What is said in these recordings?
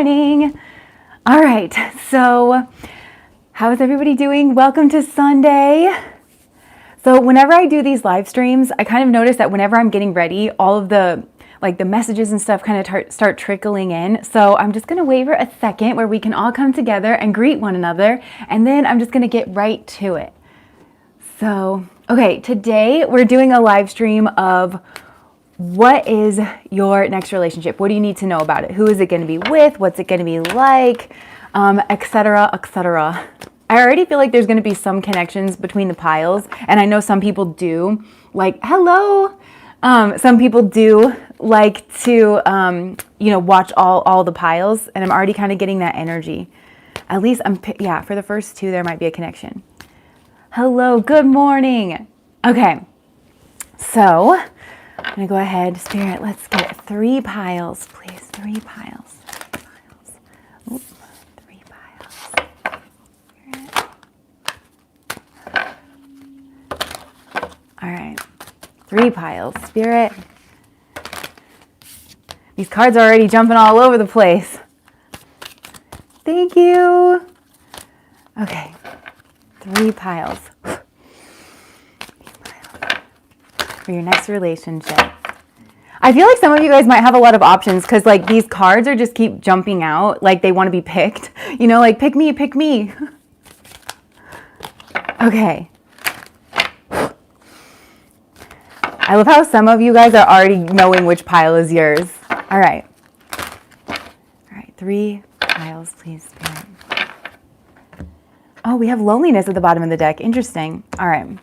morning. All right, so how is everybody doing? Welcome to Sunday. So whenever I do these live streams, I kind of notice that whenever I'm getting ready, all of the messages and stuff kind of start trickling in. So I'm just gonna wait for a second where we can all come together and greet one another, and then I'm just gonna get right to it. So, okay, today we're doing a live stream of what is your next relationship? What do you need to know about it? Who is it going to be with? What's it going to be like? Etc., etc. I already feel like there's going to be some connections between the piles, and I know some people do. Like, hello. Some people do like to, watch all the piles, and I'm already kind of getting that energy. At least for the first two, there might be a connection. Hello, good morning. Okay, so I'm gonna go ahead, Spirit, let's get 3 piles, please. 3 piles. 3 piles. Spirit. All right, 3 piles, Spirit. These cards are already jumping all over the place. Thank you. Okay, 3 piles. For your next relationship. I feel like some of you guys might have a lot of options because these cards are just keep jumping out like they want to be picked. Pick me, pick me. Okay. I love how some of you guys are already knowing which pile is yours. All right. All right, 3 piles, please, Spirit. Oh, we have loneliness at the bottom of the deck. Interesting. All right.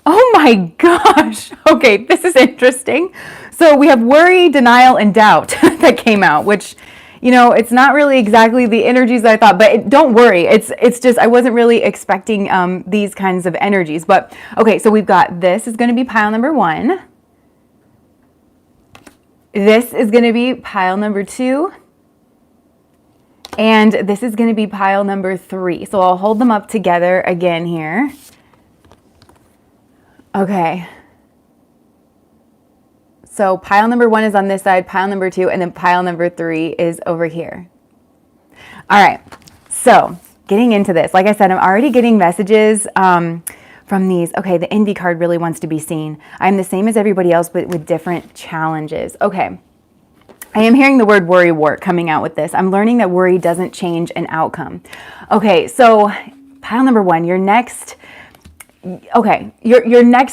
Oh my gosh. Okay, this is interesting. So we have worry, denial, and doubt that came out, which, it's not really exactly the energies that I thought, but don't worry. It's just, I wasn't really expecting these kinds of energies. But okay, so we've got, this is going to be pile number 1. This is going to be pile number 2. And this is going to be pile number 3. So I'll hold them up together again here. Okay, so pile number 1 is on this side, pile number 2, and then pile number 3 is over here. All right, so getting into this, like I said, I'm already getting messages from these. Okay, the envy card really wants to be seen. I'm the same as everybody else, but with different challenges. Okay, I am hearing the word worry wart coming out with this. I'm learning that worry doesn't change an outcome. Okay, so pile number 1, your next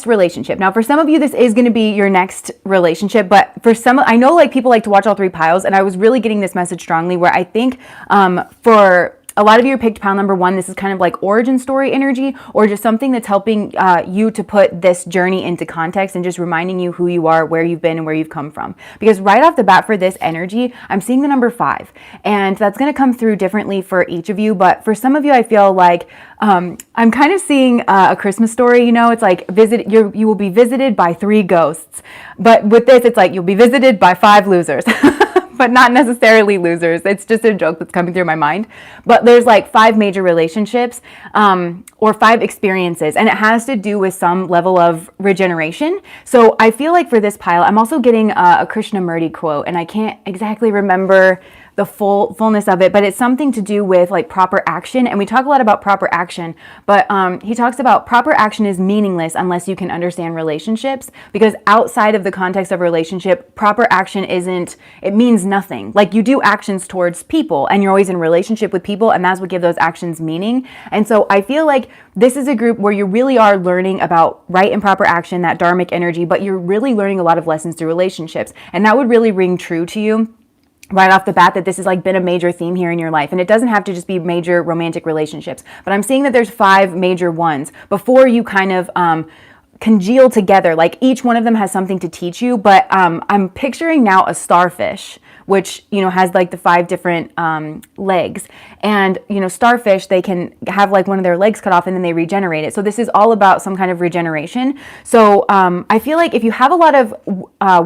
relationship. Now, for some of you, this is going to be your next relationship, but for some, I know people like to watch all 3 piles, and I was really getting this message strongly where I think for a lot of you picked pile number 1, this is kind of like origin story energy, or just something that's helping you to put this journey into context and just reminding you who you are, where you've been, and where you've come from. Because right off the bat for this energy, I'm seeing the number 5, and that's going to come through differently for each of you. But for some of you, I feel like I'm kind of seeing a Christmas story. It's like you will be visited by 3 ghosts. But with this, it's like you'll be visited by 5 losers. But not necessarily losers. It's just a joke that's coming through my mind. But there's 5 major relationships or 5 experiences, and it has to do with some level of regeneration. So I feel like for this pile, I'm also getting a Krishnamurti quote, and I can't exactly remember the fullness of it, but it's something to do with proper action. And we talk a lot about proper action, but he talks about proper action is meaningless unless you can understand relationships, because outside of the context of a relationship, proper action it means nothing. You do actions towards people, and you're always in relationship with people, and that's what gives those actions meaning. And so I feel like this is a group where you really are learning about right and proper action, that dharmic energy, but you're really learning a lot of lessons through relationships. And that would really ring true to you right off the bat, that this has been a major theme here in your life. And it doesn't have to just be major romantic relationships, but I'm seeing that there's 5 major ones before you kind of congeal together. Each one of them has something to teach you, but I'm picturing now a starfish, which, has the 5 different legs. And, starfish, they can have one of their legs cut off and then they regenerate it. So this is all about some kind of regeneration. So I feel like if you have a lot of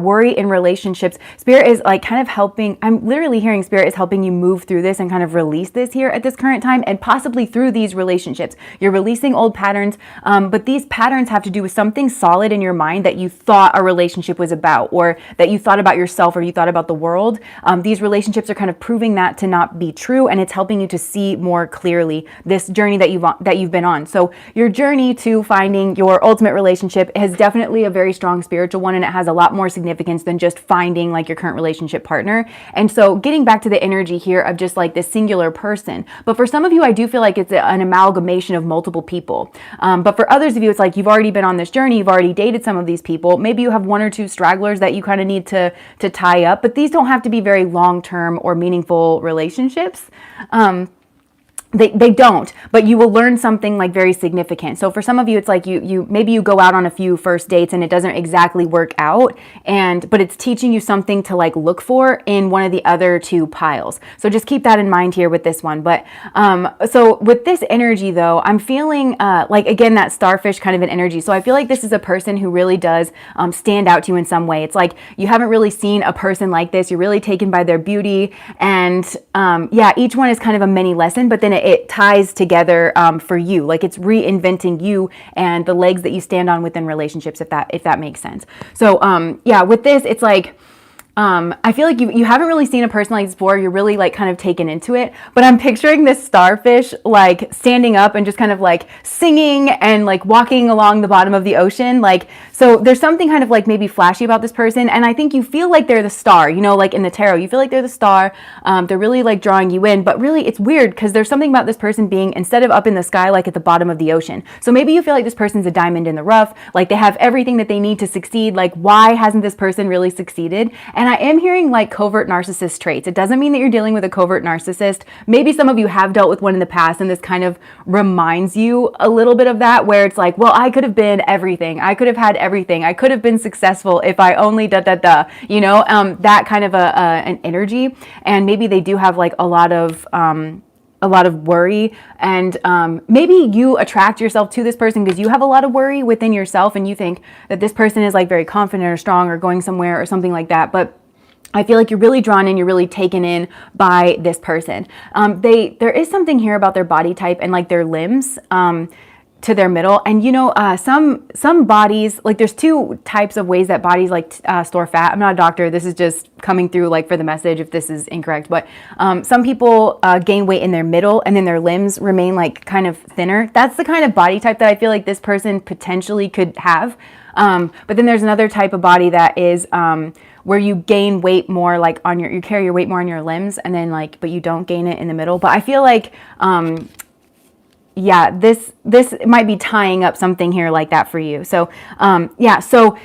worry in relationships, Spirit is kind of helping. I'm literally hearing Spirit is helping you move through this and kind of release this here at this current time, and possibly through these relationships. You're releasing old patterns, but these patterns have to do with something solid in your mind that you thought a relationship was about, or that you thought about yourself, or you thought about the world. these relationships are kind of proving that to not be true, and it's helping you to see more clearly this journey that you've been on. So your journey to finding your ultimate relationship is definitely a very strong spiritual one, and it has a lot more significance than just finding like your current relationship partner. And so getting back to the energy here of just like this singular person, but for some of you, I do feel like it's an amalgamation of multiple people. But for others of you, it's like you've already been on this journey, you've already dated some of these people. Maybe you have one or two stragglers that you kind of need to tie up, but these don't have to be very long-term or meaningful relationships. They don't, but you will learn something like very significant. So for some of you, it's like you maybe you go out on a few first dates and it doesn't exactly work out, but it's teaching you something to like look for in one of the other two piles. So just keep that in mind here with this one. But so with this energy though, I'm feeling like, again, that starfish kind of an energy. So I feel like this is a person who really does stand out to you in some way. It's like you haven't really seen a person like this. You're really taken by their beauty, and yeah, each one is kind of a mini lesson, but then it ties together for you. Like it's reinventing you and the legs that you stand on within relationships, if that makes sense. So yeah, with this, it's like I feel like you haven't really seen a person like this before. You're really like kind of taken into it, but I'm picturing this starfish like standing up and just kind of like singing and like walking along the bottom of the ocean. Like, so there's something kind of like maybe flashy about this person. And I think you feel like they're the star, you know, like in the tarot, you feel like they're the star. They're really like drawing you in, but really it's weird because there's something about this person being, instead of up in the sky, like at the bottom of the ocean. So maybe you feel like this person's a diamond in the rough, like they have everything that they need to succeed. Like, why hasn't this person really succeeded? And I am hearing like covert narcissist traits. It doesn't mean that you're dealing with a covert narcissist. Maybe some of you have dealt with one in the past, and this kind of reminds you a little bit of that, where it's like, well, I could have been everything. I could have had everything. I could have been successful if I only you know, that kind of an energy. And maybe they do have like a lot of worry, and maybe you attract yourself to this person because you have a lot of worry within yourself, and you think that this person is like very confident or strong or going somewhere or something like that. But I feel like you're really drawn in, you're really taken in by this person. There is something here about their body type and like their limbs to their middle. And you know, some bodies, like there's two types of ways that bodies like store fat. I'm not a doctor. This is just coming through like for the message if this is incorrect. But some people gain weight in their middle, and then their limbs remain like kind of thinner. That's the kind of body type that I feel like this person potentially could have. But then there's another type of body that is where you gain weight more like on you carry your weight more on your limbs, and then like, but you don't gain it in the middle. But I feel like, yeah, this might be tying up something here like that for you. So, yeah, so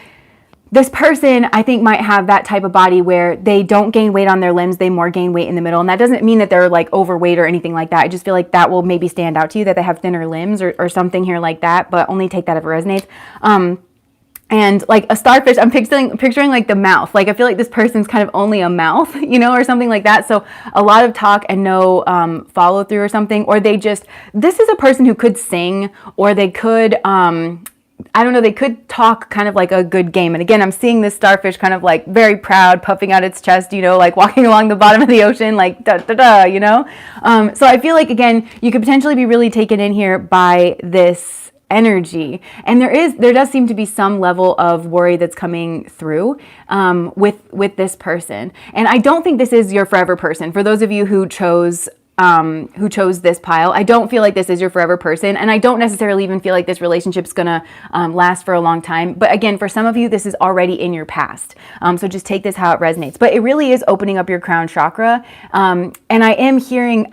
this person I think might have that type of body where they don't gain weight on their limbs, they more gain weight in the middle. And that doesn't mean that they're like overweight or anything like that. I just feel like that will maybe stand out to you, that they have thinner limbs or something here like that, but only take that if it resonates. And like a starfish, I'm picturing like the mouth. Like I feel like this person's kind of only a mouth, you know, or something like that. So a lot of talk and no follow through or something. Or this is a person who could sing, or they could, I don't know, they could talk kind of like a good game. And again, I'm seeing this starfish kind of like very proud, puffing out its chest, you know, like walking along the bottom of the ocean, like da da da, you know. So I feel like, again, you could potentially be really taken in here by this energy, and there does seem to be some level of worry that's coming through with this person. And I don't think this is your forever person. For those of you who chose this pile, I don't feel like this is your forever person, and I don't necessarily even feel like this relationship's gonna last for a long time. But again, for some of you, this is already in your past, so just take this how it resonates. But it really is opening up your crown chakra, and I am hearing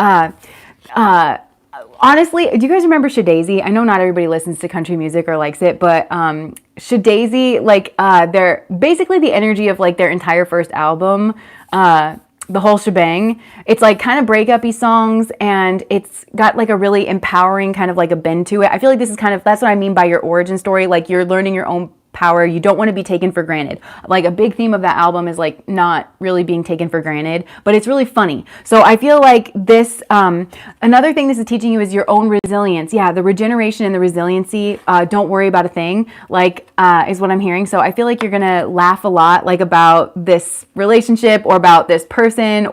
honestly, do you guys remember Shadazy? I know not everybody listens to country music or likes it, but Shadazy, like they're basically the energy of like their entire first album, the whole shebang. It's like kind of breakup-y songs, and it's got like a really empowering kind of like a bend to it. I feel like this is kind of, that's what I mean by your origin story. Like you're learning your own power. You don't want to be taken for granted. Like a big theme of that album is like not really being taken for granted, but it's really funny. So I feel like this, another thing this is teaching you is your own resilience. Yeah, the regeneration and the resiliency. Don't worry about a thing, like is what I'm hearing. So I feel like you're gonna laugh a lot, like about this relationship or about this person,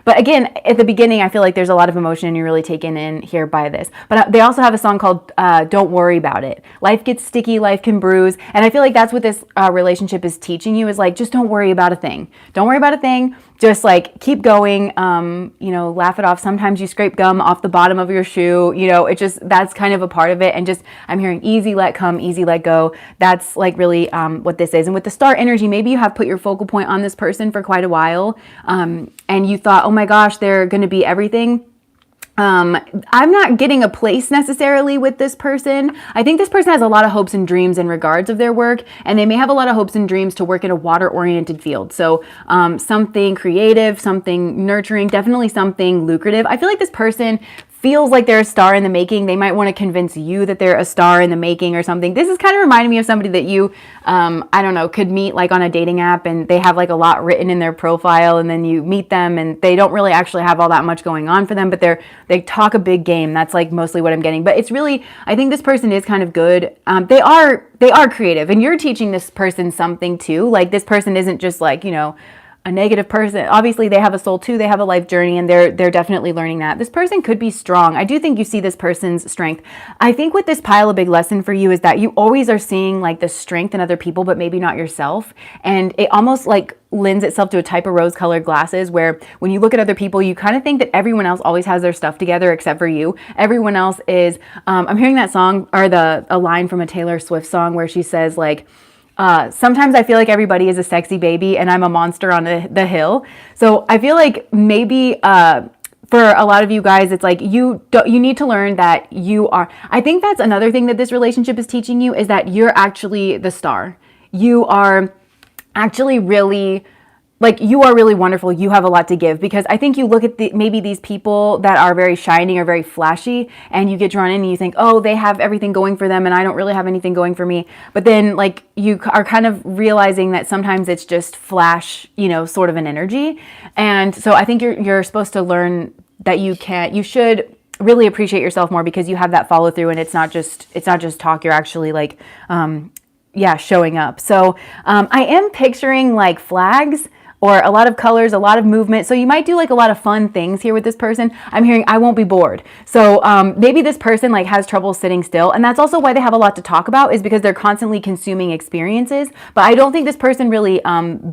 but again, at the beginning, I feel like there's a lot of emotion and you're really taken in here by this. But they also have a song called Don't Worry About It. Life gets sticky, life can bruise. And I feel feel like that's what this relationship is teaching you, is like, just don't worry about a thing. Don't worry about a thing. Just like keep going, you know, laugh it off. Sometimes you scrape gum off the bottom of your shoe, you know, it just, that's kind of a part of it. And just, I'm hearing easy let come, easy let go. That's like really what this is. And with the star energy, maybe you have put your focal point on this person for quite a while, and you thought, oh my gosh, they're going to be everything. I'm not getting a place necessarily with this person. I think this person has a lot of hopes and dreams in regards of their work, and they may have a lot of hopes and dreams to work in a water-oriented field. So something creative, something nurturing, definitely something lucrative. I feel like this person feels like they're a star in the making. They might want to convince you that they're a star in the making or something. This is kind of reminding me of somebody that you, I don't know, could meet like on a dating app, and they have like a lot written in their profile, and then you meet them and they don't really actually have all that much going on for them, but they talk a big game. That's like mostly what I'm getting. But it's really, I think this person is kind of good. They are creative, and you're teaching this person something too. Like this person isn't just like, you know, a negative person. Obviously they have a soul too. They have a life journey, and they're definitely learning that. This person could be strong. I do think you see this person's strength. I think with this pile, a big lesson for you is that you always are seeing like the strength in other people, but maybe not yourself. And it almost like lends itself to a type of rose-colored glasses, where when you look at other people, you kind of think that everyone else always has their stuff together except for you. Everyone else is, I'm hearing that song, or a line from a Taylor Swift song where she says like, sometimes I feel like everybody is a sexy baby and I'm a monster on the hill. So I feel like maybe for a lot of you guys, it's like you need to learn that you are. I think that's another thing that this relationship is teaching you, is that you're actually the star. You are actually really, like, you are really wonderful. You have a lot to give, because I think you look at maybe these people that are very shining or very flashy, and you get drawn in and you think, oh, they have everything going for them and I don't really have anything going for me. But then like you are kind of realizing that sometimes it's just flash, you know, sort of an energy. And so I think you're supposed to learn that you should really appreciate yourself more, because you have that follow through, and it's not just talk. You're actually like, showing up. So I am picturing like flags, or a lot of colors, a lot of movement. So you might do like a lot of fun things here with this person. I'm hearing, I won't be bored. So maybe this person like has trouble sitting still. And that's also why they have a lot to talk about, is because they're constantly consuming experiences. But I don't think this person really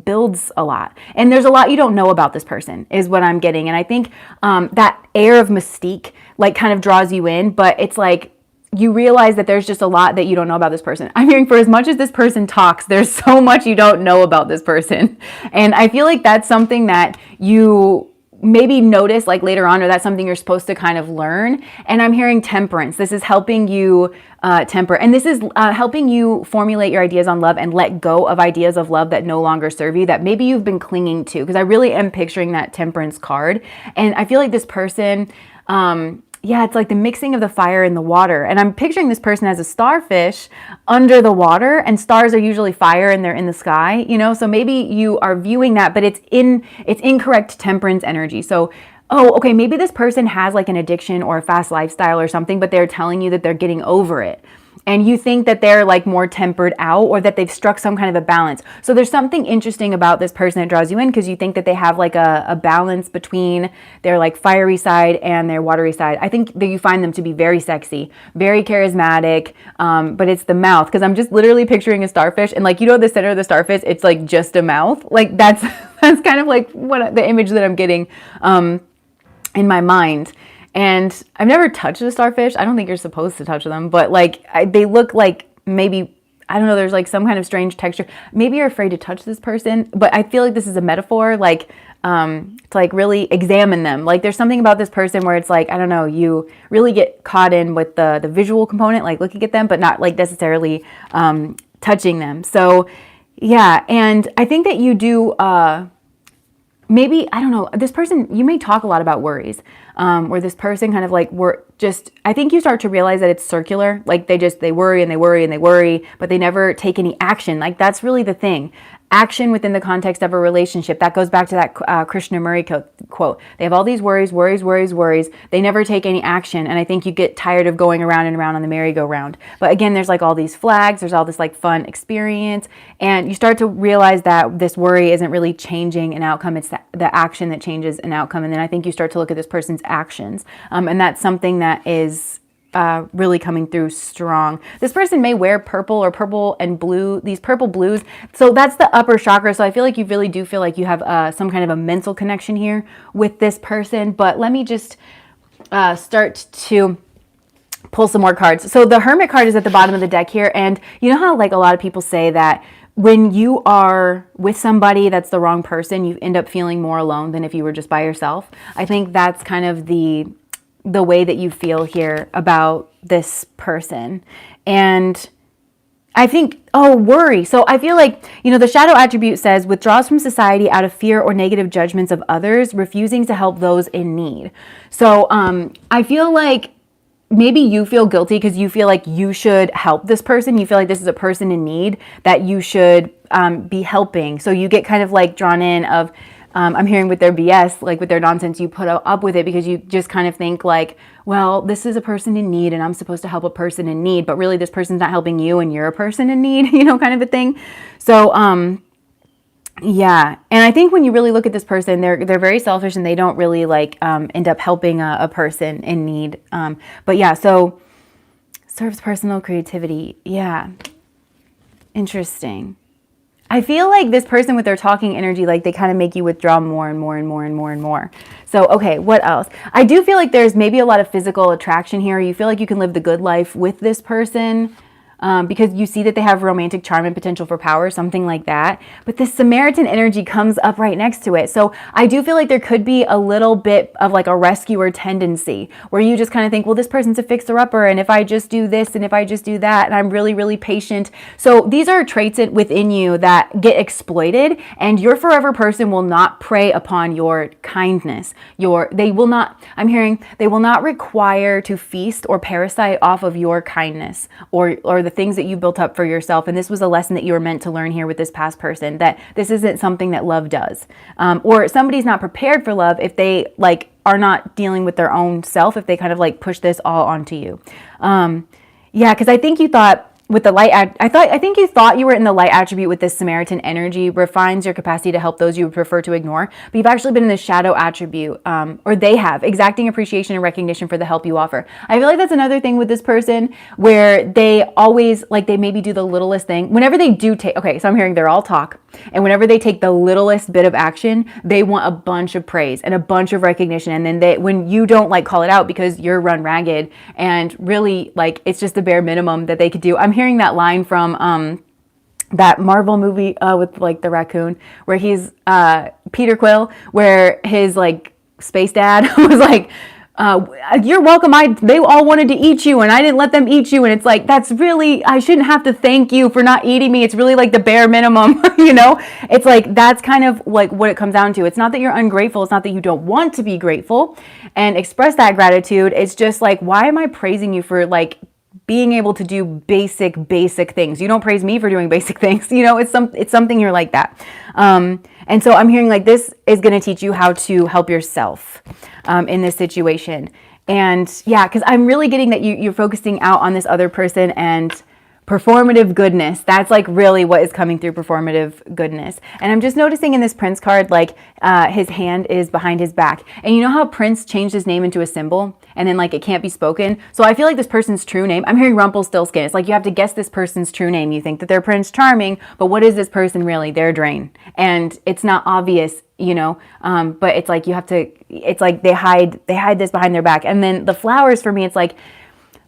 builds a lot. And there's a lot you don't know about this person, is what I'm getting. And I think that air of mystique like kind of draws you in, but it's like, you realize that there's just a lot that you don't know about this person. I'm hearing, for as much as this person talks, there's so much you don't know about this person. And I feel like that's something that you maybe notice like later on, or that's something you're supposed to kind of learn. And I'm hearing temperance. This is helping you temper. And this is helping you formulate your ideas on love and let go of ideas of love that no longer serve you, that maybe you've been clinging to. Because I really am picturing that temperance card. And I feel like this person, it's like the mixing of the fire and the water. And I'm picturing this person as a starfish under the water, and stars are usually fire and they're in the sky, you know? So maybe you are viewing that, but it's incorrect temperance energy. So, oh, okay, maybe this person has like an addiction or a fast lifestyle or something, but they're telling you that they're getting over it. And you think that they're like more tempered out, or that they've struck some kind of a balance. So there's something interesting about this person that draws you in, because you think that they have like a balance between their like fiery side and their watery side. I think that you find them to be very sexy, very charismatic, but it's the mouth, because I'm just literally picturing a starfish, and like, you know, the center of the starfish, it's like just a mouth. Like that's kind of like what the image that I'm getting in my mind. And I've never touched a starfish. I don't think you're supposed to touch them, but like they look like, maybe, I don't know, there's like some kind of strange texture. Maybe you're afraid to touch this person, but I feel like this is a metaphor, like to like really examine them. Like there's something about this person where it's like, I don't know, you really get caught in with the visual component, like looking at them, but not like necessarily touching them. So yeah, and I think that you do, maybe, I don't know, this person, you may talk a lot about worries, where this person kind of like, I think you start to realize that it's circular. Like they worry and they worry and they worry, but they never take any action. Like that's really the thing. Action within the context of a relationship. That goes back to that Krishnamurti quote. They have all these worries. They never take any action. And I think you get tired of going around and around on the merry-go-round. But again, there's like all these flags. There's all this like fun experience. And you start to realize that this worry isn't really changing an outcome. It's the action that changes an outcome. And then I think you start to look at this person's actions. And that's something that is really coming through strong. This person may wear purple or purple and blue, these purple blues. So that's the upper chakra. So I feel like you really do feel like you have some kind of a mental connection here with this person. But let me just start to pull some more cards. So the Hermit card is at the bottom of the deck here. And you know how like a lot of people say that when you are with somebody that's the wrong person, you end up feeling more alone than if you were just by yourself. I think that's kind of the way that you feel here about this person. And I think, worry. So I feel like, the shadow attribute says withdraws from society out of fear or negative judgments of others, refusing to help those in need. So I feel like maybe you feel guilty because you feel like you should help this person. You feel like this is a person in need that you should be helping. So you get kind of like drawn in of, I'm hearing with their BS, like with their nonsense, you put up with it because you just kind of think like, well, this is a person in need and I'm supposed to help a person in need, but really this person's not helping you and you're a person in need, kind of a thing. So, yeah. And I think when you really look at this person, they're very selfish and they don't really like end up helping a person in need. But yeah, so serves personal creativity. Yeah. Interesting. I feel like this person with their talking energy, like they kind of make you withdraw more and more and more and more and more. So, okay, what else? I do feel like there's maybe a lot of physical attraction here. You feel like you can live the good life with this person. Because you see that they have romantic charm and potential for power, something like that. But this Samaritan energy comes up right next to it. So I do feel like there could be a little bit of like a rescuer tendency where you just kind of think, well, this person's a fixer-upper, and if I just do this and if I just do that, and I'm really, really patient. So these are traits within you that get exploited, and your forever person will not prey upon your kindness. They will not require to feast or parasite off of your kindness or the things that you built up for yourself. And this was a lesson that you were meant to learn here with this past person, that this isn't something that love does. Or somebody's not prepared for love if they like are not dealing with their own self, if they kind of like push this all onto you. Yeah, because I think you thought with the light, I think you thought you were in the light attribute with this Samaritan energy, refines your capacity to help those you would prefer to ignore. But you've actually been in the shadow attribute, or they have, exacting appreciation and recognition for the help you offer. I feel like that's another thing with this person where they always, like they maybe do the littlest thing. Whenever they do take, okay, so I'm hearing they're all talk. And whenever they take the littlest bit of action, they want a bunch of praise and a bunch of recognition. And then when you don't like call it out because you're run ragged and really like, it's just the bare minimum that they could do. I'm hearing that line from that Marvel movie with like the raccoon where he's Peter Quill, where his like space dad was like, you're welcome. They all wanted to eat you and I didn't let them eat you. And it's like, that's really, I shouldn't have to thank you for not eating me. It's really like the bare minimum, it's like, that's kind of like what it comes down to. It's not that you're ungrateful. It's not that you don't want to be grateful and express that gratitude. It's just like, why am I praising you for like being able to do basic things? You don't praise me for doing basic things. It's something here like that. And so I'm hearing like this is going to teach you how to help yourself in this situation. And yeah, because I'm really getting that you're focusing out on this other person and performative goodness. That's like really what is coming through, performative goodness. And I'm just noticing in this Prince card, like his hand is behind his back. And you know how Prince changed his name into a symbol and then like it can't be spoken? So I feel like this person's true name, I'm hearing Rumpelstiltskin. It's like you have to guess this person's true name. You think that they're Prince Charming, but what is this person really? They're Drain. And it's not obvious, but it's like you have to, it's like they hide this behind their back. And then the flowers for me, it's like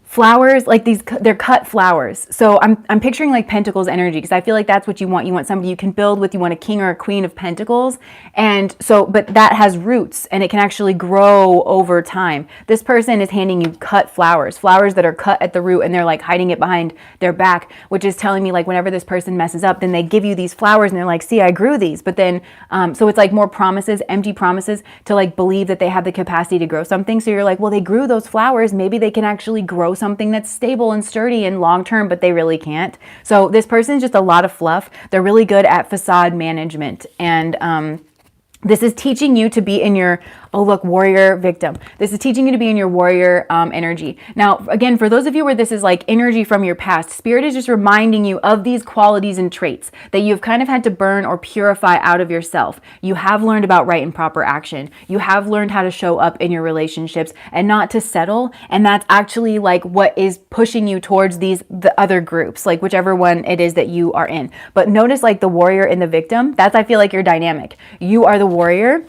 flowers, like they're cut flowers. So I'm picturing like Pentacles energy because I feel like that's what you want. You want somebody you can build with. You want a king or a queen of Pentacles. And so, but that has roots and it can actually grow over time. This person is handing you cut flowers that are cut at the root and they're like hiding it behind their back, which is telling me like whenever this person messes up, then they give you these flowers and they're like, see, I grew these. But then, so it's like more promises, empty promises to like believe that they have the capacity to grow something. So you're like, well, they grew those flowers. Maybe they can actually grow something that's stable and sturdy and long-term, but they really can't. So this person's just a lot of fluff. They're really good at facade management. And this is teaching you to be in your Oh, look, warrior, victim. This is teaching you to be in your warrior energy. Now, again, for those of you where this is like energy from your past, Spirit is just reminding you of these qualities and traits that you've kind of had to burn or purify out of yourself. You have learned about right and proper action. You have learned how to show up in your relationships and not to settle. And that's actually like what is pushing you towards the other groups, like whichever one it is that you are in. But notice like the warrior and the victim, that's, I feel like, your dynamic. You are the warrior,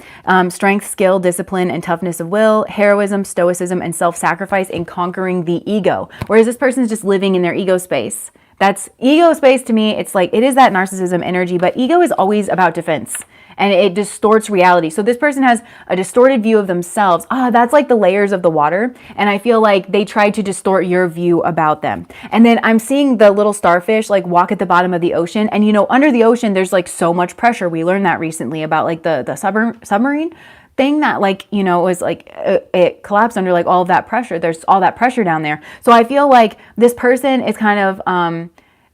strength, skill, discipline, and toughness of will, heroism, stoicism, and self-sacrifice in conquering the ego. Whereas this person is just living in their ego space. That's ego space to me. It's like, it is that narcissism energy, but ego is always about defense. And it distorts reality. So this person has a distorted view of themselves. That's like the layers of the water. And I feel like they tried to distort your view about them. And then I'm seeing the little starfish like walk at the bottom of the ocean. And you know, under the ocean, there's like so much pressure. We learned that recently about like the submarine thing that like, you know, was like, it collapsed under like all of that pressure. There's all that pressure down there. So I feel like this person is kind of,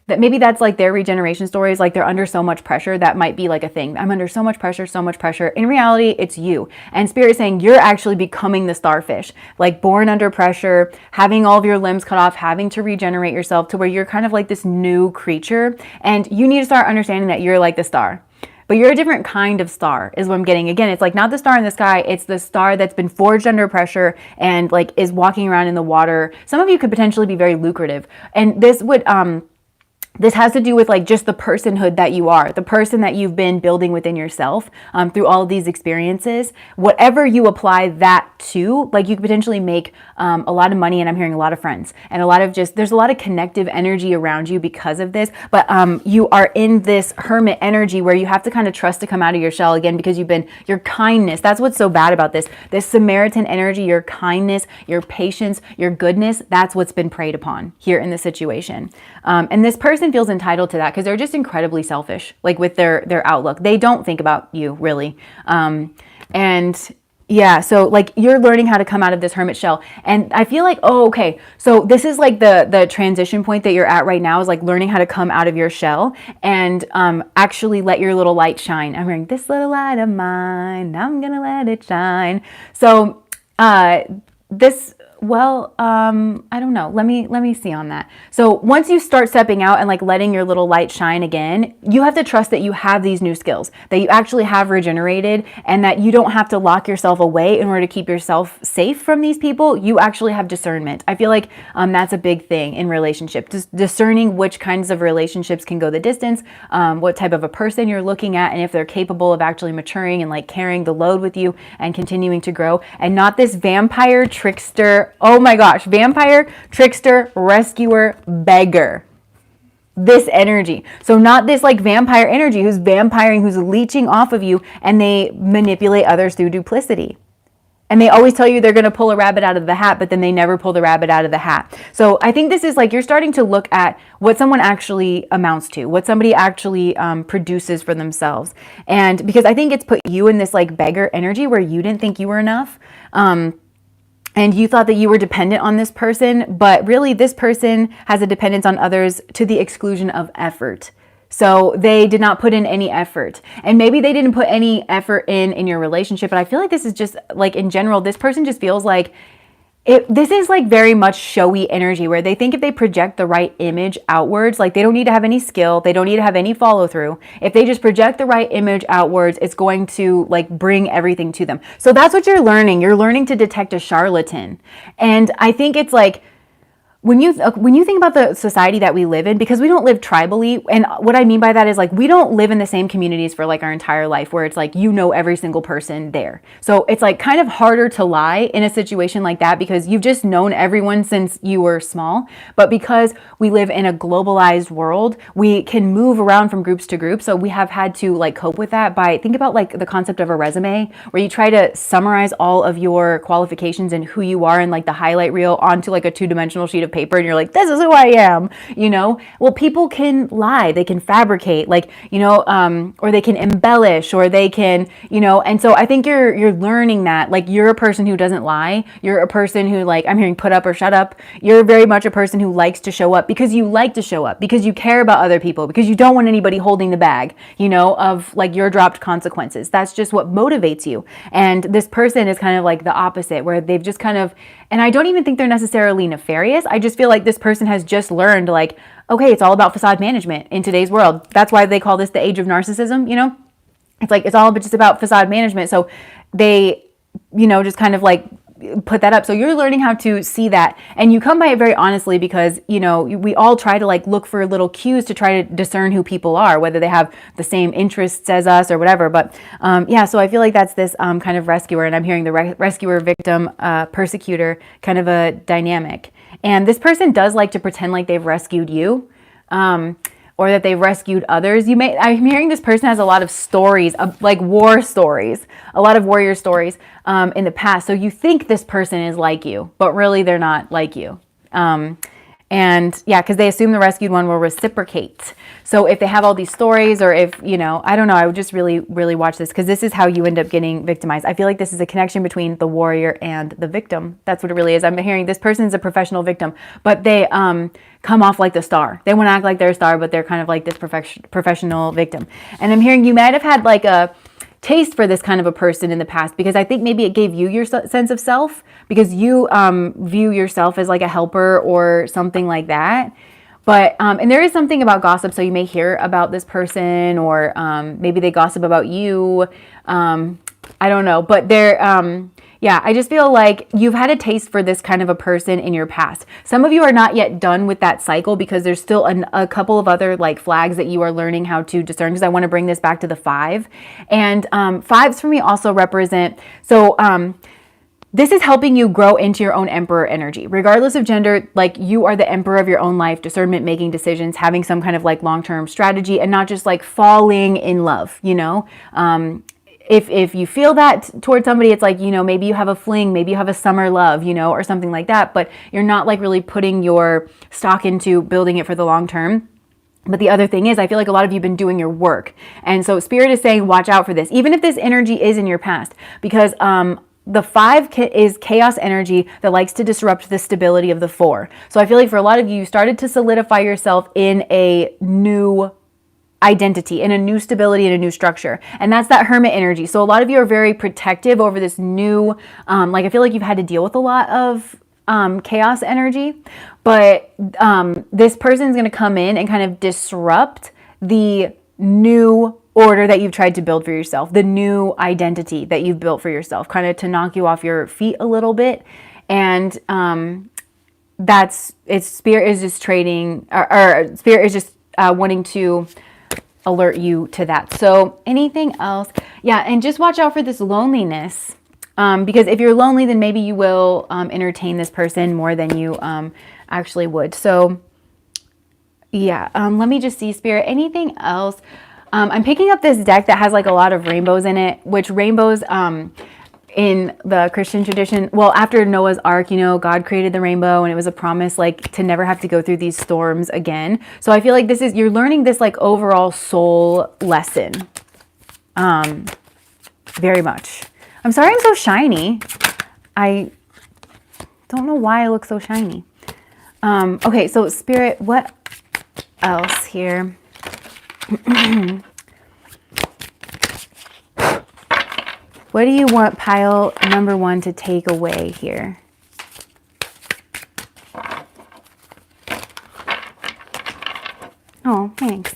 that maybe that's like their regeneration stories, like they're under so much pressure. That might be like a thing. I'm under so much pressure, so much pressure. In reality, it's you. And Spirit is saying you're actually becoming the starfish, like born under pressure, having all of your limbs cut off, having to regenerate yourself to where you're kind of like this new creature. And you need to start understanding that you're like the star. But you're a different kind of star is what I'm getting. Again, it's like not the star in the sky. It's the star that's been forged under pressure and like is walking around in the water. Some of you could potentially be very lucrative. And this would, this has to do with like just the personhood that you are, the person that you've been building within yourself through all of these experiences. Whatever you apply that to, like you could potentially make a lot of money, and I'm hearing a lot of friends and a lot of just, there's a lot of connective energy around you because of this, but you are in this hermit energy where you have to kind of trust to come out of your shell again because you've been, your kindness, that's what's so bad about this Samaritan energy, your kindness, your patience, your goodness, that's what's been preyed upon here in this situation. And this person feels entitled to that because they're just incredibly selfish, like with their outlook. They don't think about you really. And yeah, so like you're learning how to come out of this hermit shell. And I feel like, oh, okay. So this is like the transition point that you're at right now is like learning how to come out of your shell and actually let your little light shine. I'm hearing this little light of mine, I'm gonna let it shine. So this, well, I don't know. Let me see on that. So once you start stepping out and like letting your little light shine again, you have to trust that you have these new skills, that you actually have regenerated, and that you don't have to lock yourself away in order to keep yourself safe from these people. You actually have discernment. I feel like that's a big thing in relationship, just discerning which kinds of relationships can go the distance, what type of a person you're looking at, and if they're capable of actually maturing and like carrying the load with you and continuing to grow, and not this vampire trickster. Oh my gosh, vampire, trickster, rescuer, beggar. This energy. So not this like vampire energy who's vampiring, who's leeching off of you, and they manipulate others through duplicity. And they always tell you they're going to pull a rabbit out of the hat, but then they never pull the rabbit out of the hat. So I think this is like you're starting to look at what someone actually amounts to, what somebody actually produces for themselves. And because I think it's put you in this like beggar energy where you didn't think you were enough. And you thought that you were dependent on this person, but really this person has a dependence on others to the exclusion of effort. So they did not put in any effort. And maybe they didn't put any effort in your relationship, but I feel like this is just like in general, this person just feels like this is like very much showy energy where they think if they project the right image outwards, like they don't need to have any skill, they don't need to have any follow through. If they just project the right image outwards, it's going to like bring everything to them. So that's what you're learning. You're learning to detect a charlatan. And I think it's like, when you think about the society that we live in, because we don't live tribally, and what I mean by that is like we don't live in the same communities for like our entire life where it's like you know every single person there. So it's like kind of harder to lie in a situation like that because you've just known everyone since you were small. But because we live in a globalized world, we can move around from groups to group. So we have had to like cope with that by, think about like the concept of a resume where you try to summarize all of your qualifications and who you are in like the highlight reel onto like a 2-dimensional sheet of paper and you're like, this is who I am, you know? Well, people can lie, they can fabricate, like, you know, or they can embellish, or they can, you know, and so I think you're learning that, like, you're a person who doesn't lie. You're a person who, like, I'm hearing put up or shut up. You're very much a person who likes to show up because you like to show up, because you care about other people, because you don't want anybody holding the bag, you know, of like your dropped consequences. That's just what motivates you. And this person is kind of like the opposite, where they've just kind of, and I don't even think they're necessarily nefarious. I just feel like this person has just learned, like, okay, it's all about facade management in today's world. That's why they call this the age of narcissism, you know? It's like, it's all just about facade management. So they, you know, just kind of like put that up. So you're learning how to see that, and you come by it very honestly, because, you know, we all try to like look for little cues to try to discern who people are, whether they have the same interests as us or whatever. But yeah, so I feel like that's this kind of rescuer, and I'm hearing the rescuer, victim, persecutor kind of a dynamic. And this person does like to pretend like they've rescued you. Or that they've rescued others. I'm hearing this person has a lot of stories, like war stories, a lot of warrior stories in the past. So you think this person is like you, but really they're not like you. And yeah, because they assume the rescued one will reciprocate. So if they have all these stories, or if, you know, I don't know, I would just really, really watch this, because this is how you end up getting victimized. I feel like this is a connection between the warrior and the victim. That's what it really is. I'm hearing this person's a professional victim, but they come off like the star. They want to act like they're a star, but they're kind of like this professional victim. And I'm hearing you might have had like a taste for this kind of a person in the past, because I think maybe it gave you your sense of self, because you view yourself as like a helper or something like that. But and there is something about gossip, so you may hear about this person, or maybe they gossip about you. I don't know, but they're yeah, I just feel like you've had a taste for this kind of a person in your past. Some of you are not yet done with that cycle, because there's still a couple of other like flags that you are learning how to discern, because I want to bring this back to the 5. And 5s for me also represent, so this is helping you grow into your own emperor energy. Regardless of gender, like, you are the emperor of your own life, discernment, making decisions, having some kind of like long-term strategy, and not just like falling in love, you know? If you feel that towards somebody, it's like, you know, maybe you have a fling, maybe you have a summer love, you know, or something like that, but you're not like really putting your stock into building it for the long term. But the other thing is, I feel like a lot of you have been doing your work. And so Spirit is saying, watch out for this, even if this energy is in your past, because the 5 is chaos energy that likes to disrupt the stability of the 4. So I feel like for a lot of you, you started to solidify yourself in a new identity, in a new stability, in a new structure. And that's that hermit energy. So a lot of you are very protective over this new, like, I feel like you've had to deal with a lot of chaos energy, but this person's going to come in and kind of disrupt the new order that you've tried to build for yourself, the new identity that you've built for yourself, kind of to knock you off your feet a little bit. And Spirit is just trading, or Spirit is just wanting to alert you to that. So anything else? Yeah, and just watch out for this loneliness, because if you're lonely, then maybe you will entertain this person more than you actually would. So yeah, let me just see, Spirit, anything else? I'm picking up this deck that has like a lot of rainbows in it, which rainbows in the Christian tradition, well, after Noah's Ark, you know, God created the rainbow, and it was a promise like to never have to go through these storms again. So I feel like you're learning this like overall soul lesson. Very much. I'm sorry I'm so shiny. I don't know why I look so shiny. Okay, so Spirit, what else here? What do you want pile number 1 to take away here? Oh, thanks.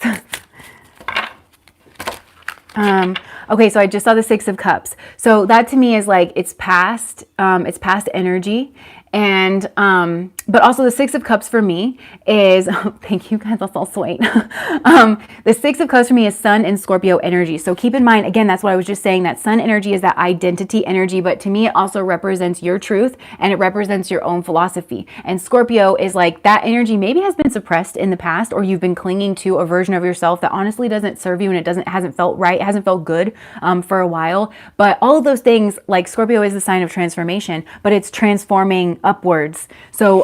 Okay, so I just saw the 6 of Cups. So that to me is like, it's past energy. And, but also the 6 of Cups for me is, oh, thank you guys, that's all sweet. The 6 of Cups for me is Sun and Scorpio energy. So keep in mind, again, that's what I was just saying, that Sun energy is that identity energy, but to me, it also represents your truth, and it represents your own philosophy. And Scorpio is like, that energy maybe has been suppressed in the past, or you've been clinging to a version of yourself that honestly doesn't serve you, and it hasn't felt right, hasn't felt good, for a while. But all of those things, like Scorpio is the sign of transformation, but it's transforming upwards. So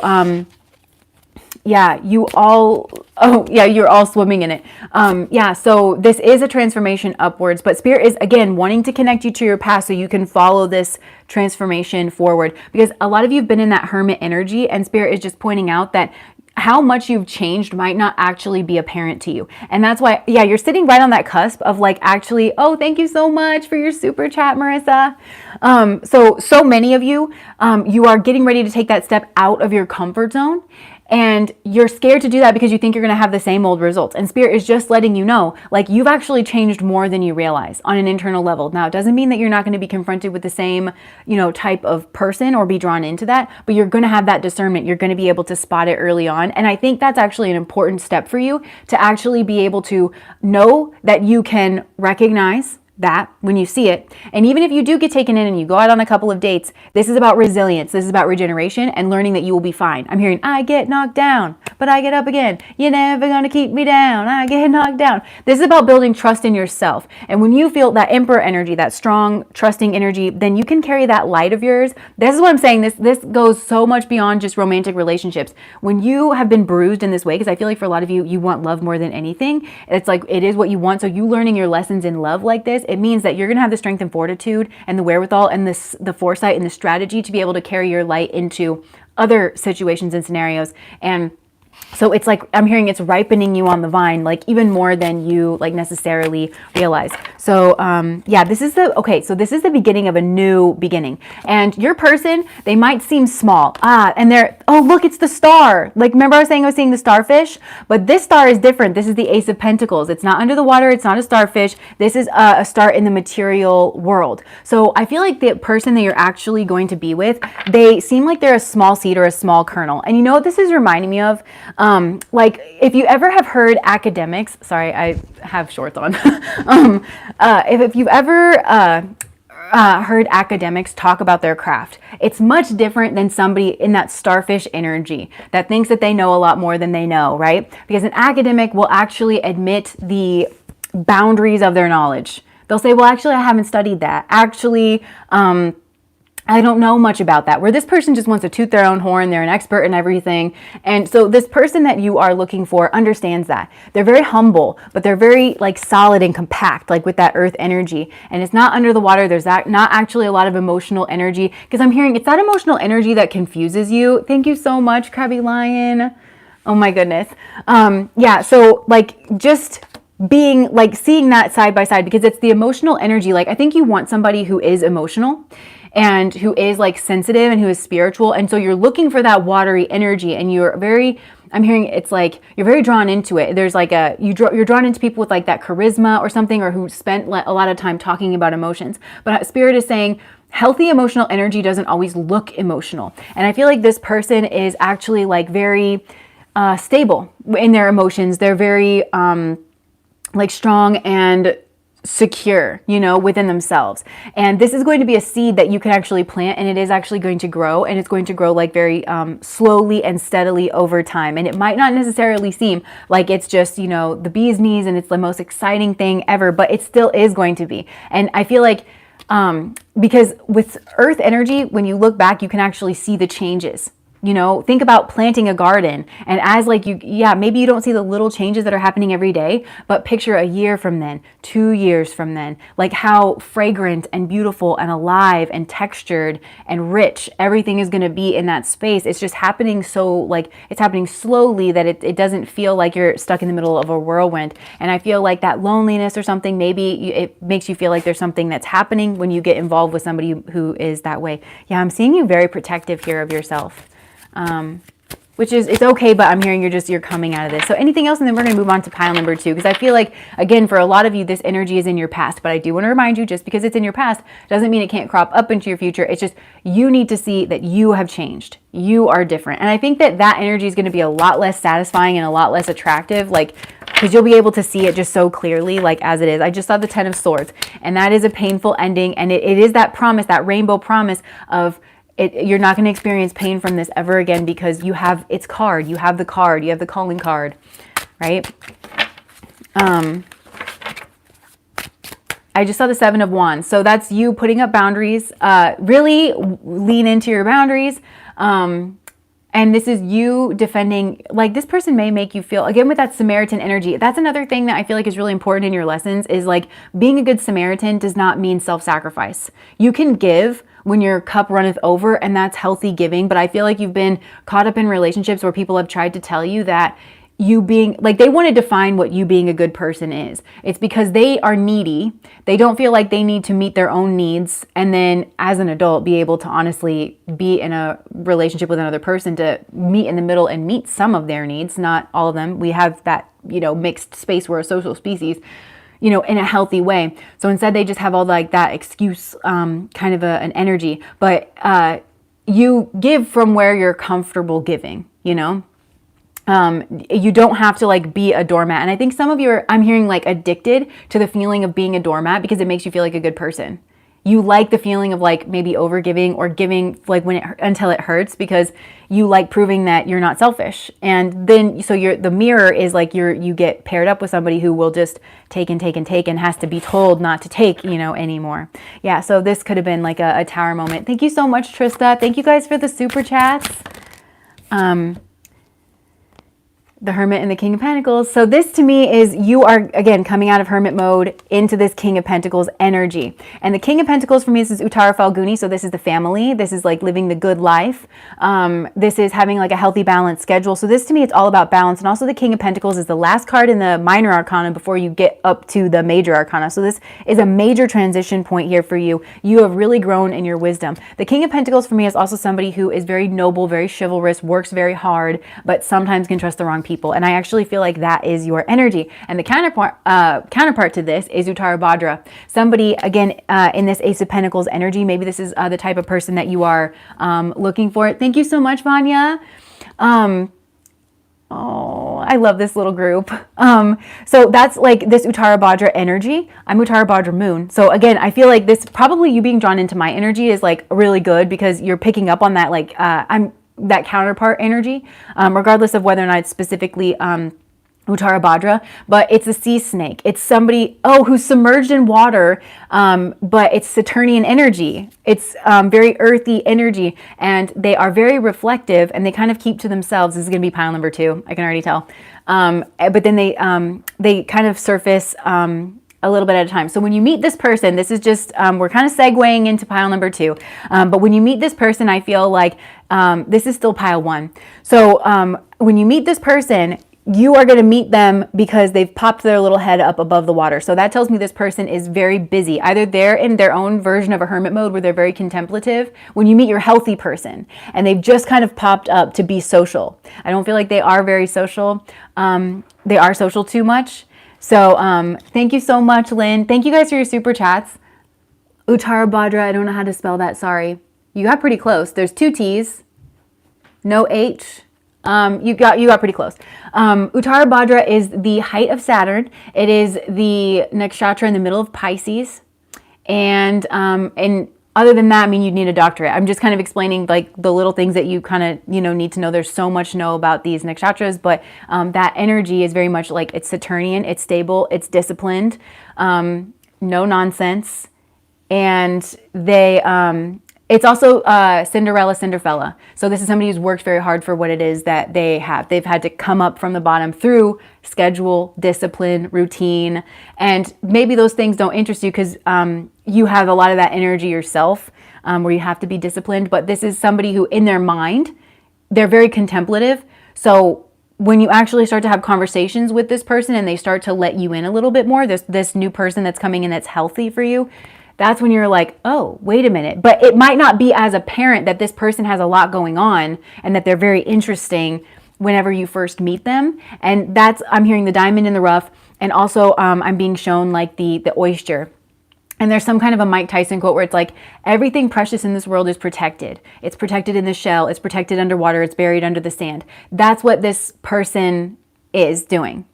yeah, you all, oh yeah, you're all swimming in it. Yeah, so this is a transformation upwards, but Spirit is, again, wanting to connect you to your past so you can follow this transformation forward, because a lot of you have been in that hermit energy, and Spirit is just pointing out that how much you've changed might not actually be apparent to you. And that's why, yeah, you're sitting right on that cusp of like, actually, oh, thank you so much for your super chat, Marissa. So many of you, you are getting ready to take that step out of your comfort zone. And you're scared to do that because you think you're going to have the same old results. And Spirit is just letting you know, like, you've actually changed more than you realize on an internal level. Now, it doesn't mean that you're not going to be confronted with the same, type of person or be drawn into that, but you're going to have that discernment. You're going to be able to spot it early on. And I think that's actually an important step for you, to actually be able to know that you can recognize that when you see it. And even if you do get taken in and you go out on a couple of dates, this is about resilience. This is about regeneration and learning that you will be fine. I'm hearing, I get knocked down, but I get up again. You're never going to keep me down. I get knocked down. This is about building trust in yourself. And when you feel that emperor energy, that strong, trusting energy, then you can carry that light of yours. This is what I'm saying. This goes so much beyond just romantic relationships. When you have been bruised in this way, because I feel like for a lot of you, you want love more than anything. It's like, it is what you want. So you learning your lessons in love like this, it means that you're going to have the strength and fortitude and the wherewithal and the foresight and the strategy to be able to carry your light into other situations and scenarios. And so it's like, I'm hearing it's ripening you on the vine, like even more than you like necessarily realize. So yeah, this is the beginning of a new beginning. And your person, they might seem small. And they're, oh, look, it's the star. Like, remember I was saying I was seeing the starfish, but this star is different. This is the Ace of Pentacles. It's not under the water. It's not a starfish. This is a star in the material world. So I feel like the person that you're actually going to be with, they seem like they're a small seed or a small kernel. And you know what this is reminding me of? Like if you ever have heard academics, sorry, I have shorts on. If you've ever heard academics talk about their craft, it's much different than somebody in that starfish energy that thinks that they know a lot more than they know, right? Because an academic will actually admit the boundaries of their knowledge. They'll say, well, actually, I haven't studied that. Actually, I don't know much about that. Where this person just wants to toot their own horn. They're an expert in everything. And so this person that you are looking for understands that. They're very humble, but they're very like solid and compact, like with that earth energy. And it's not under the water. There's not actually a lot of emotional energy, because I'm hearing it's that emotional energy that confuses you. Thank you so much, Krabby Lion. Oh my goodness. Yeah. So like just being like seeing that side by side, because it's the emotional energy. Like I think you want somebody who is emotional and who is like sensitive and who is spiritual. And so you're looking for that watery energy, and you're very, I'm hearing it's like you're very drawn into it. There's like you're drawn into people with like that charisma or something, or who spent a lot of time talking about emotions. But Spirit is saying healthy emotional energy doesn't always look emotional. And I feel like this person is actually like very stable in their emotions. They're very like strong and secure, within themselves. And this is going to be a seed that you can actually plant, and it is actually going to grow, and it's going to grow like very slowly and steadily over time. And it might not necessarily seem like it's just, the bee's knees and it's the most exciting thing ever, but it still is going to be. And I feel like because with earth energy, when you look back, you can actually see the changes. Think about planting a garden, and as like maybe you don't see the little changes that are happening every day, but picture a year from then, 2 years from then, like how fragrant and beautiful and alive and textured and rich everything is going to be in that space. It's just happening it's happening slowly, that it doesn't feel like you're stuck in the middle of a whirlwind. And I feel like that loneliness or something, maybe it makes you feel like there's something that's happening when you get involved with somebody who is that way. Yeah, I'm seeing you very protective here of yourself. Which is, it's okay, but I'm hearing you're coming out of this. So anything else, and then we're going to move on to pile number 2, because I feel like, again, for a lot of you, this energy is in your past, but I do want to remind you, just because it's in your past doesn't mean it can't crop up into your future. It's just, you need to see that you have changed. You are different. And I think that energy is going to be a lot less satisfying and a lot less attractive, like, because you'll be able to see it just so clearly, like as it is. I just saw the 10 of Swords, and that is a painful ending. And it is that promise, that rainbow promise of, you're not going to experience pain from this ever again, because you have its card. You have the card. You have the calling card, right? I just saw the 7 of Wands. So that's you putting up boundaries. Really lean into your boundaries. And this is you defending, like this person may make you feel, again, with that Samaritan energy. That's another thing that I feel like is really important in your lessons is like being a good Samaritan does not mean self-sacrifice. You can give when your cup runneth over, and that's healthy giving. But I feel like you've been caught up in relationships where people have tried to tell you that you being like, they want to define what you being a good person is. It's because they are needy. They don't feel like they need to meet their own needs. And then as an adult, be able to honestly be in a relationship with another person to meet in the middle and meet some of their needs, not all of them. We have that, mixed space. We're a social species, in a healthy way. So instead they just have all like that excuse, kind of an energy, but, you give from where you're comfortable giving, you don't have to like be a doormat. And I think some of you I'm hearing like addicted to the feeling of being a doormat because it makes you feel like a good person. You like the feeling of like maybe overgiving or giving like until it hurts because you like proving that you're not selfish. And then, so the mirror is like you get paired up with somebody who will just take and take and take and has to be told not to take, anymore. Yeah. So this could have been like a tower moment. Thank you so much, Trista. Thank you guys for the super chats. The Hermit and the King of Pentacles. So this to me is you are, again, coming out of Hermit mode into this King of Pentacles energy. And the King of Pentacles for me, this is Uttara Falguni. So this is the family. This is like living the good life. This is having like a healthy, balanced schedule. So this to me, it's all about balance. And also the King of Pentacles is the last card in the minor arcana before you get up to the major arcana. So this is a major transition point here for you. You have really grown in your wisdom. The King of Pentacles for me is also somebody who is very noble, very chivalrous, works very hard, but sometimes can trust the wrong people. And I actually feel like that is your energy. And the counterpart to this is Uttara Bhadra. Somebody, again, in this Ace of Pentacles energy, maybe this is the type of person that you are looking for. Thank you so much, Vanya. Oh, I love this little group. So that's like this Uttara Bhadra energy. I'm Uttara Bhadra moon. So again, I feel like this, probably you being drawn into my energy is like really good because you're picking up on that, like, that counterpart energy, regardless of whether or not it's specifically Uttara Bhadra, but it's a sea snake. It's somebody, who's submerged in water, but it's Saturnian energy. It's very earthy energy, and they are very reflective, and they kind of keep to themselves. This is going to be pile number 2. I can already tell. But then they kind of surface a little bit at a time. So when you meet this person, this is just, we're kind of segueing into pile number 2. But when you meet this person, I feel like this is still pile 1. So when you meet this person, you are going to meet them because they've popped their little head up above the water. So that tells me this person is very busy. Either they're in their own version of a hermit mode where they're very contemplative. When you meet your healthy person and they've just kind of popped up to be social. I don't feel like they are very social. They are social too much. So thank you so much, Lynn. Thank you guys for your super chats. Uttara Bhadra, I don't know how to spell that, sorry. You got pretty close. There's 2 T's, no H. You got pretty close. Uttara Bhadra is the height of Saturn. It is the nakshatra in the middle of Pisces. And other than that, I mean, you'd need a doctorate. I'm just kind of explaining like the little things that you kind of, need to know. There's so much to know about these nakshatras, but that energy is very much like it's Saturnian, it's stable, it's disciplined, no nonsense. And it's also Cinderella. So this is somebody who's worked very hard for what it is that they have. They've had to come up from the bottom through schedule, discipline, routine, and maybe those things don't interest you because you have a lot of that energy yourself where you have to be disciplined. But this is somebody who, in their mind, they're very contemplative. So when you actually start to have conversations with this person and they start to let you in a little bit more, this new person that's coming in that's healthy for you, that's when you're like, oh, wait a minute. But it might not be as apparent that this person has a lot going on and that they're very interesting whenever you first meet them. And I'm hearing the diamond in the rough. And also I'm being shown like the oyster. And there's some kind of a Mike Tyson quote where it's like, everything precious in this world is protected. It's protected in the shell. It's protected underwater. It's buried under the sand. That's what this person is doing.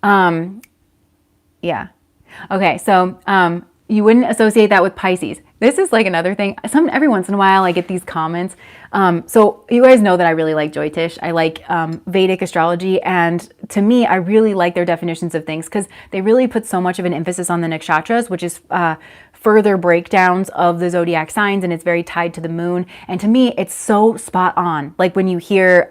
Yeah. Okay. So, you wouldn't associate that with Pisces. This is like another thing. Every once in a while I get these comments. So you guys know that I really like Jyotish. I like Vedic astrology. And to me, I really like their definitions of things because they really put so much of an emphasis on the nakshatras, which is further breakdowns of the zodiac signs, and it's very tied to the moon. And to me, it's so spot on. Like when you hear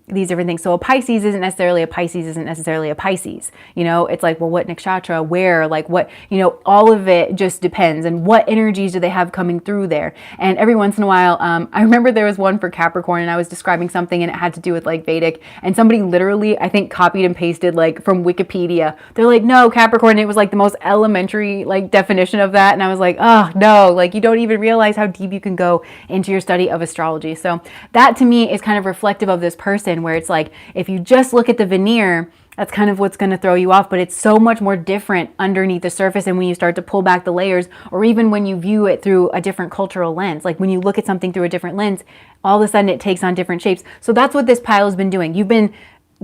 these different things. So a Pisces isn't necessarily a Pisces isn't necessarily a Pisces. You know, it's like, well, what nakshatra, where, like what, you know, all of it just depends. And what energies do they have coming through there? And every once in a while, I remember there was one for Capricorn, and I was describing something and it had to do with like Vedic, and somebody literally, I think, copied and pasted like from Wikipedia. They're like, no, Capricorn, it was like the most elementary like definition of that. And I was like, oh no, like you don't even realize how deep you can go into your study of astrology. So that to me is kind of reflective of this person, where it's like, if you just look at the veneer, that's kind of what's going to throw you off, but it's so much more different underneath the surface. And when you start to pull back the layers, or even when you view it through a different cultural lens, like when you look at something through a different lens, all of a sudden it takes on different shapes. So that's what this pile has been doing. You've been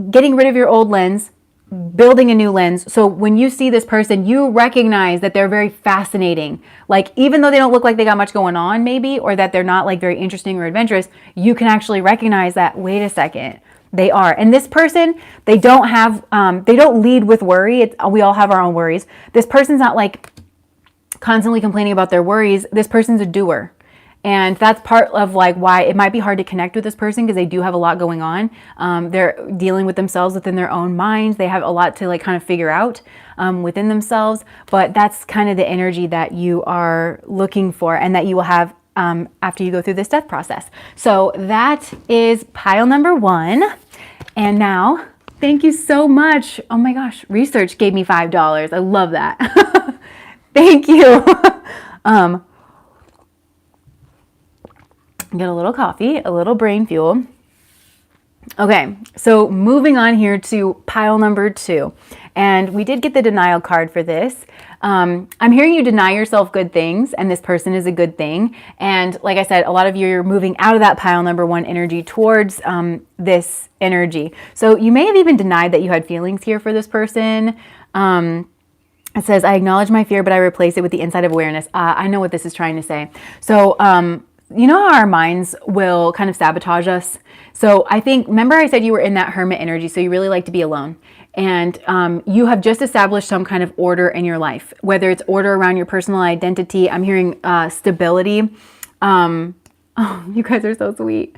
getting rid of your old lens, building a new lens. So when you see this person, you recognize that they're very fascinating. Like, even though they don't look like they got much going on maybe, or that they're not like very interesting or adventurous, you can actually recognize that, wait a second, they are. And this person, they don't have, they don't lead with worry. We all have our own worries. This person's not like constantly complaining about their worries. This person's a doer. And that's part of like why it might be hard to connect with this person, because they do have a lot going on. They're dealing with themselves within their own minds. They have a lot to like kind of figure out within themselves. But that's kind of the energy that you are looking for, and that you will have after you go through this death process. So that is pile number 1. And now, thank you so much. Oh my gosh, research gave me $5. I love that. Thank you. Get a little coffee, a little brain fuel. Okay, so moving on here to pile number 2. And we did get the denial card for this. I'm hearing you deny yourself good things, and this person is a good thing. And like I said, a lot of you are moving out of that pile number 1 energy towards this energy. So you may have even denied that you had feelings here for this person. It says, I acknowledge my fear, but I replace it with the insight of awareness. I know what this is trying to say. So, you know how our minds will kind of sabotage us? So I think, remember I said you were in that hermit energy, so you really like to be alone. And you have just established some kind of order in your life, whether it's order around your personal identity. I'm hearing stability. Oh, you guys are so sweet.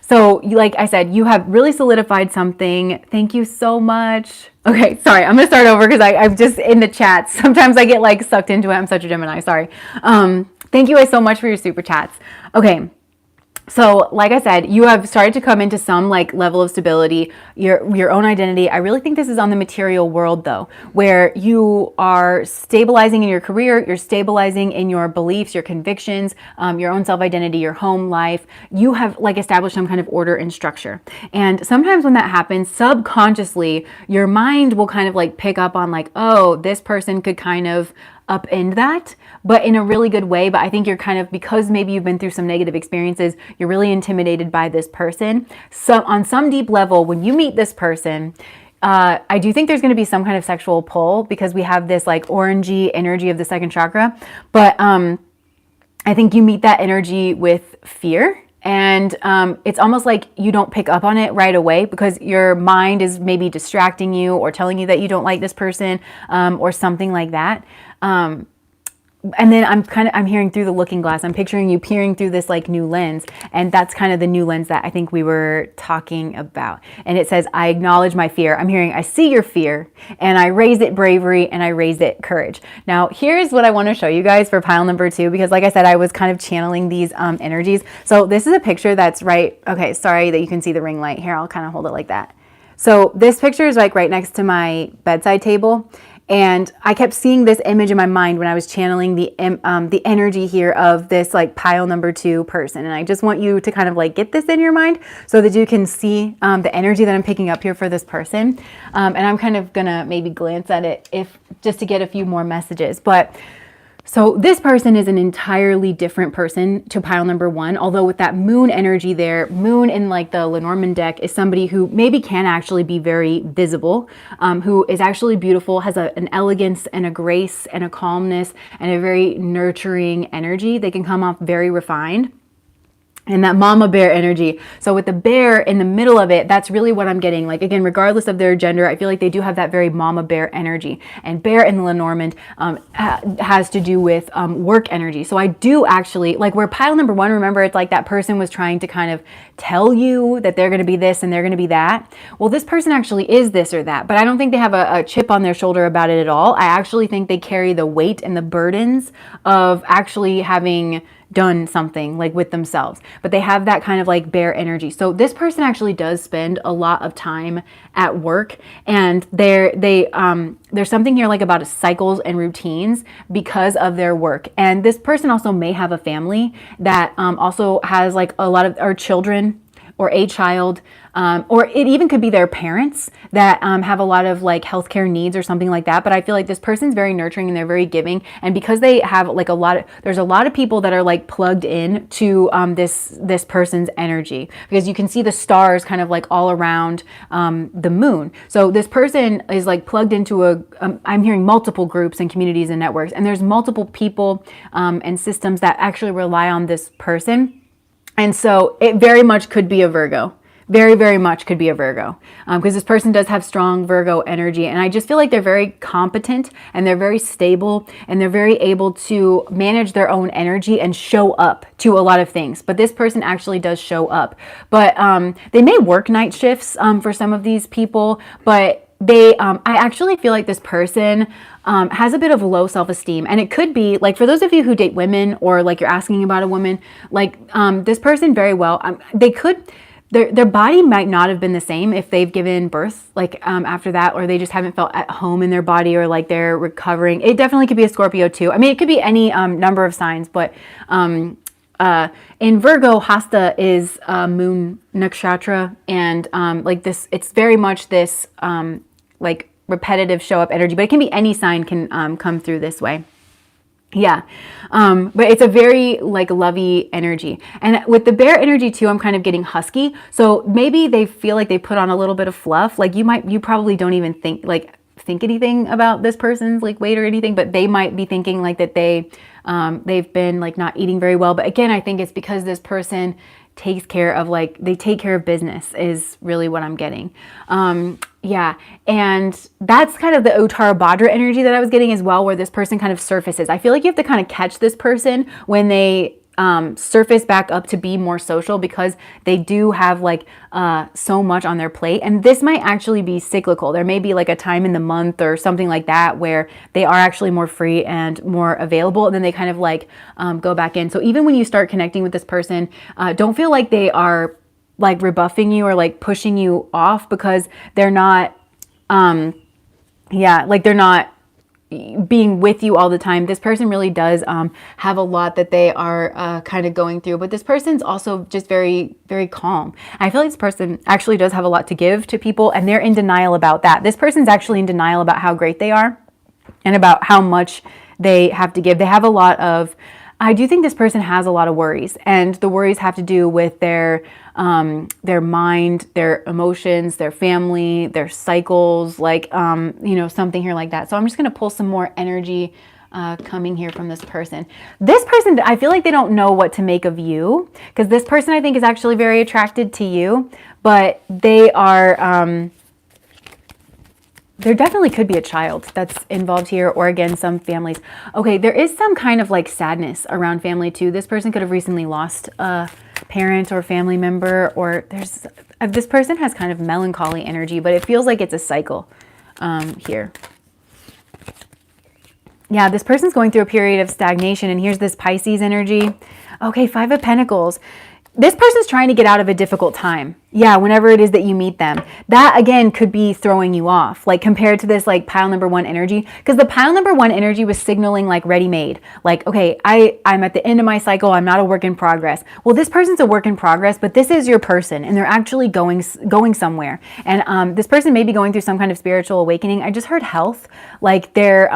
So like I said, you have really solidified something. Thank you so much. Okay, sorry, I'm gonna start over because I'm just in the chats. Sometimes I get like sucked into it. I'm such a Gemini, sorry. Thank you guys so much for your super chats. Okay. So like I said, you have started to come into some like level of stability, your own identity. I really think this is on the material world though, where you are stabilizing in your career, you're stabilizing in your beliefs, your convictions, your own self-identity, your home life. You have like established some kind of order and structure. And sometimes when that happens, subconsciously, your mind will kind of like pick up on like, oh, this person could kind of upend that, but in a really good way. But I think you're kind of, because maybe you've been through some negative experiences, you're really intimidated by this person. So on some deep level, when you meet this person, I do think there's going to be some kind of sexual pull, because we have this like orangey energy of the second chakra. But I think you meet that energy with fear. And it's almost like you don't pick up on it right away, because your mind is maybe distracting you or telling you that you don't like this person, or something like that. And then I'm hearing through the looking glass, I'm picturing you peering through this like new lens. And that's kind of the new lens that I think we were talking about. And it says, I acknowledge my fear. I'm hearing, I see your fear, and I raise it bravery, and I raise it courage. Now, here's what I want to show you guys for pile number 2, because like I said, I was kind of channeling these energies. So this is a picture that's right. Okay. Sorry that you can see the ring light here. I'll kind of hold it like that. So this picture is like right next to my bedside table. And I kept seeing this image in my mind when I was channeling the energy here of this like pile number 2 person. And I just want you to kind of like get this in your mind so that you can see the energy that I'm picking up here for this person. And I'm kind of gonna maybe glance at it just to get a few more messages. But so this person is an entirely different person to pile number 1, although with that moon energy there, moon in like the Lenormand deck is somebody who maybe can actually be very visible, who is actually beautiful, has an elegance and a grace and a calmness and a very nurturing energy. They can come off very refined. and that mama bear energy. So with the bear in the middle of it, that's really what I'm getting. Like, again, regardless of their gender, I feel like they do have that very mama bear energy. And bear in the Lenormand has to do with work energy. So I do actually, like where pile number one, remember, it's like that person was trying to kind of tell you that they're going to be this and they're going to be that. Well, this person actually is this or that, but I don't think they have a chip on their shoulder about it at all. I actually think they carry the weight and the burdens of actually having done something like with themselves, but they have that kind of like bear energy. So this person actually does spend a lot of time at work, and there's something here like about cycles and routines because of their work. And this person also may have a family that also has like a lot of, or children, or a child, or it even could be their parents that have a lot of like healthcare needs or something like that. But I feel like this person's very nurturing and they're very giving. And because they have like there's a lot of people that are like plugged in to this person's energy, because you can see the stars kind of like all around the moon. So this person is like plugged into I'm hearing multiple groups and communities and networks, and there's multiple people and systems that actually rely on this person. And so it very much could be a Virgo. Very, very much could be a Virgo, because this person does have strong Virgo energy. And I just feel like they're very competent and they're very stable and they're very able to manage their own energy and show up to a lot of things. But this person actually does show up. But they may work night shifts for some of these people, but I actually feel like this person has a bit of low self-esteem. And it could be like, for those of you who date women, or like you're asking about a woman, like this person very well, their body might not have been the same if they've given birth like after that, or they just haven't felt at home in their body, or like they're recovering. It definitely could be a Scorpio too. I mean, it could be any number of signs, but in Virgo, Hasta is moon nakshatra, and like this, it's very much this like repetitive show up energy, but it can be any sign can come through this way. Yeah. But it's a very like lovey energy. And with the bear energy too, I'm kind of getting husky. So maybe they feel like they put on a little bit of fluff. Like you probably don't even think anything about this person's like weight or anything, but they might be thinking like that they've been like not eating very well. But again, I think it's because this person takes care of they take care of business is really what I'm getting. Yeah. And that's kind of the Uttara Bhadra energy that I was getting as well, where this person kind of surfaces. I feel like you have to kind of catch this person when they surface back up to be more social, because they do have like so much on their plate. And this might actually be cyclical. There may be like a time in the month or something like that where they are actually more free and more available, and then they kind of like go back in. So even when you start connecting with this person, don't feel like they are like rebuffing you or like pushing you off, because they're not they're not being with you all the time. This person really does have a lot that they are kind of going through, but this person's also just very, very calm. And I feel like this person actually does have a lot to give to people, and they're in denial about that. This person's actually in denial about how great they are and about how much they have to give. They have a lot of, I do think this person has a lot of worries, and the worries have to do with their mind, their emotions, their family, their cycles, like, something here like that. So I'm just going to pull some more energy coming here from this person. This person, I feel like they don't know what to make of you, because this person I think is actually very attracted to you, but they are, there definitely could be a child that's involved here, or again, some families. Okay, there is some kind of like sadness around family too. This person could have recently lost a parent or family member, or this person has kind of melancholy energy, but it feels like it's a cycle here. Yeah, this person's going through a period of stagnation, and here's this Pisces energy. Okay, 5 of Pentacles. This person's trying to get out of a difficult time. Yeah, whenever it is that you meet them. That, again, could be throwing you off, like compared to this like pile number 1 energy. Because the pile number 1 energy was signaling like ready-made. Like, okay, I'm at the end of my cycle. I'm not a work in progress. Well, this person's a work in progress, but this is your person, and they're actually going somewhere. And this person may be going through some kind of spiritual awakening. I just heard health. Like their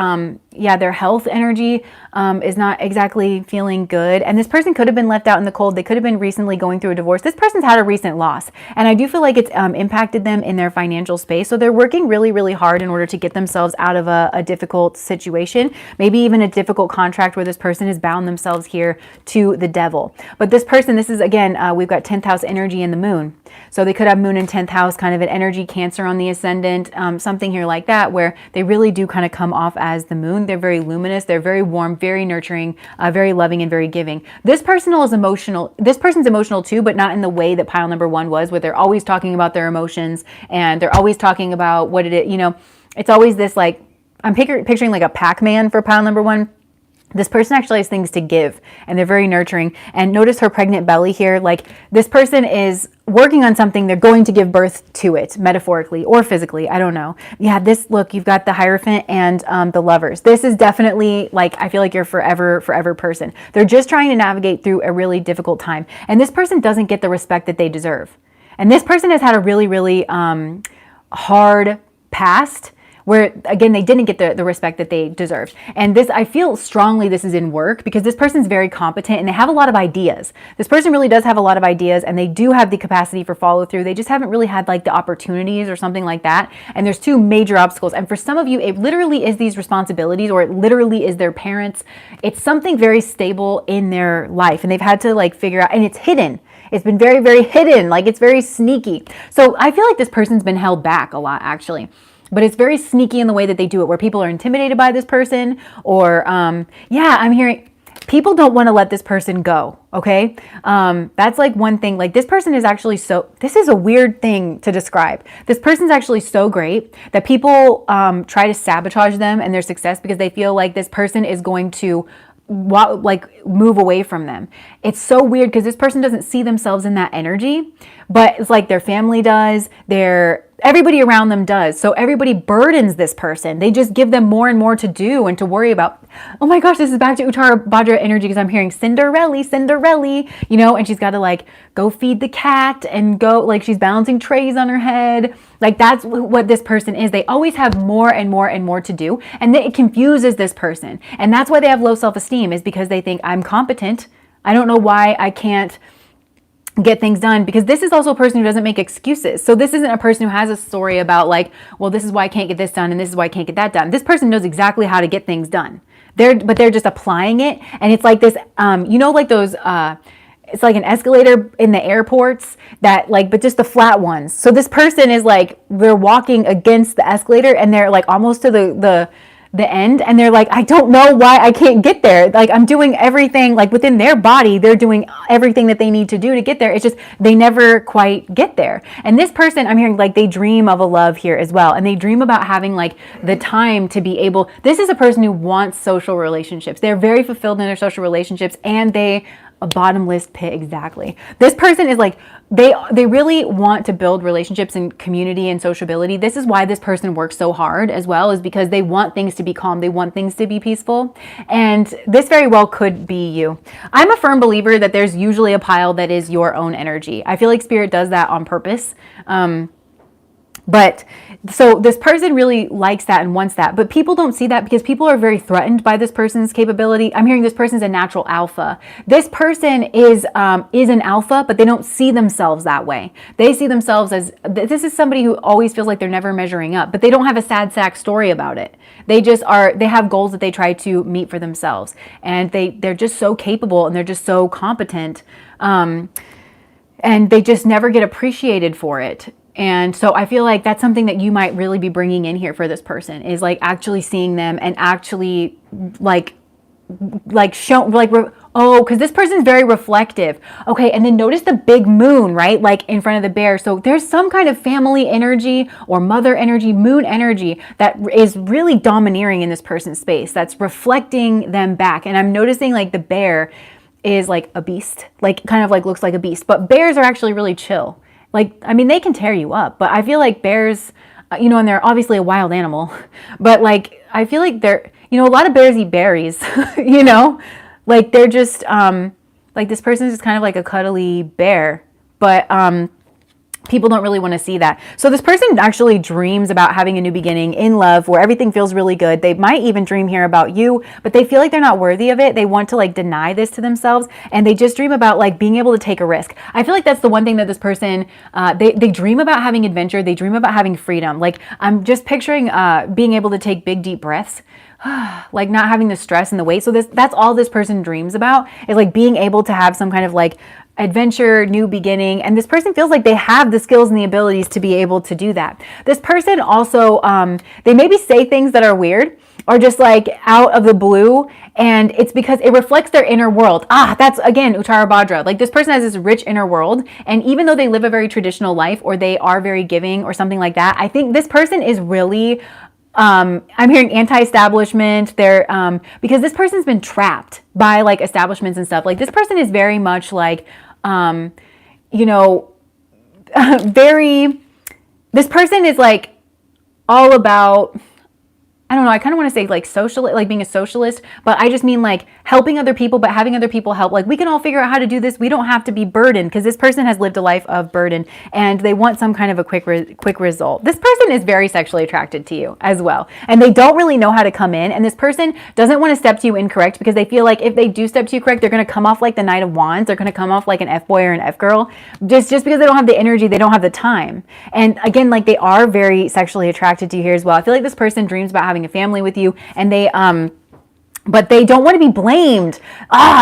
health energy is not exactly feeling good. And this person could have been left out in the cold. They could have been recently going through a divorce. This person's had a recent loss. And I do feel like it's impacted them in their financial space. So they're working really, really hard in order to get themselves out of a difficult situation, maybe even a difficult contract where this person has bound themselves here to the devil. But this person, this is again, we've got 10th house energy in the moon. So they could have moon in 10th house, kind of an energy, Cancer on the ascendant, something here like that, where they really do kind of come off as the moon. They're very luminous. They're very warm, very nurturing, very loving, and very giving. This person is emotional. This person's emotional too, but not in the way that pile number 1 was, where they're always talking about their emotions and they're always talking about what it is. You know, it's always this like, I'm picturing like a Pac-Man for pile number 1. This person actually has things to give and they're very nurturing. And notice her pregnant belly here. Like this person is working on something. They're going to give birth to it, metaphorically or physically. I don't know. Yeah, this, look, you've got the Hierophant and the Lovers. This is definitely like, I feel like you're forever person. They're just trying to navigate through a really difficult time. And this person doesn't get the respect that they deserve. And this person has had a really hard past, where again, they didn't get the respect that they deserved. And this, I feel strongly this is in work, because this person's very competent and they have a lot of ideas. This person really does have a lot of ideas and they do have the capacity for follow through. They just haven't really had like the opportunities or something like that. And there's 2 major obstacles. And for some of you, it literally is these responsibilities, or it literally is their parents. It's something very stable in their life and they've had to like figure out, and it's hidden. It's been very hidden. Like it's very sneaky. So I feel like this person's been held back a lot actually. But it's very sneaky in the way that they do it, where people are intimidated by this person, or yeah, I'm hearing people don't want to let this person go. Okay. That's like one thing. Like this person is actually this is a weird thing to describe. This person's actually so great that people try to sabotage them and their success because they feel like this person is going to move away from them. It's so weird because this person doesn't see themselves in that energy, but it's like their family does, everybody around them does. So everybody burdens this person. They just give them more and more to do and to worry about. Oh my gosh, this is back to Uttara Bhadra energy, because I'm hearing Cinderella, you know, and she's got to like go feed the cat and go, like she's balancing trays on her head. Like that's what this person is. They always have more and more to do. And it confuses this person. And that's why they have low self-esteem, is because they think I'm competent. I don't know why I can't get things done, because this is also a person who doesn't make excuses. So this isn't a person who has a story about like, well, this is why I can't get this done and this is why I can't get that done. This person knows exactly how to get things done. They're just applying it. And it's like this, you know, like those, it's like an escalator in the airports that like, but just the flat ones. So this person is like, they're walking against the escalator and they're like almost to the end, and they're like, I don't know why I can't get there. Like I'm doing everything, like within their body, they're doing everything that they need to do to get there. It's just they never quite get there. And this person, I'm hearing like they dream of a love here as well, and they dream about having like the time to be able. This is a person who wants social relationships. They're very fulfilled in their social relationships, and a bottomless pit. Exactly. This person is like, they really want to build relationships and community and sociability. This is why this person works so hard as well, is because they want things to be calm. They want things to be peaceful. And this very well could be you. I'm a firm believer that there's usually a pile that is your own energy. I feel like Spirit does that on purpose. But so this person really likes that and wants that, but people don't see that because people are very threatened by this person's capability. I'm hearing this person's a natural alpha. This person is an alpha, but they don't see themselves that way. They see themselves as, this is somebody who always feels like they're never measuring up, but they don't have a sad sack story about it. They just they have goals that they try to meet for themselves, and they're just so capable and they're just so competent. And they just never get appreciated for it. And so I feel like that's something that you might really be bringing in here for this person, is like actually seeing them and actually because this person's very reflective. Okay, and then notice the big moon, right? Like in front of the bear. So there's some kind of family energy or mother energy, moon energy that is really domineering in this person's space, that's reflecting them back. And I'm noticing like the bear is like a beast, like kind of like looks like a beast, but bears are actually really chill. Like, I mean, they can tear you up, but I feel like bears, you know, and they're obviously a wild animal, but like, I feel like they're, you know, a lot of bears eat berries, you know, like they're just, like this person is just kind of like a cuddly bear, but, people don't really want to see that. So this person actually dreams about having a new beginning in love where everything feels really good. They might even dream here about you, but they feel like they're not worthy of it. They want to like deny this to themselves, and they just dream about like being able to take a risk. I feel like that's the one thing that this person, they dream about having adventure. They dream about having freedom. Like I'm just picturing being able to take big, deep breaths. Like not having the stress and the weight. So that's all this person dreams about, is like being able to have some kind of like adventure, new beginning. And this person feels like they have the skills and the abilities to be able to do that. This person also, they maybe say things that are weird or just like out of the blue. And it's because it reflects their inner world. That's again, Uttara Bhadra. Like this person has this rich inner world. And even though they live a very traditional life or they are very giving or something like that, I think this person is really, I'm hearing anti-establishment. They're, because this person's been trapped by like establishments and stuff. Like this person is very much like, you know, this person is like all about, I don't know, I kind of want to say like social, like being a socialist, but I just mean like helping other people, but having other people help. Like we can all figure out how to do this. We don't have to be burdened, because this person has lived a life of burden and they want some kind of a quick result. This person is very sexually attracted to you as well. And they don't really know how to come in. And this person doesn't want to step to you incorrect, because they feel like if they do step to you correct, they're going to come off like the Knight of Wands. They're going to come off like an F-boy or an F-girl, just because they don't have the energy, they don't have the time. And again, like they are very sexually attracted to you here as well. I feel like this person dreams about having a family with you, and they but they don't want to be blamed.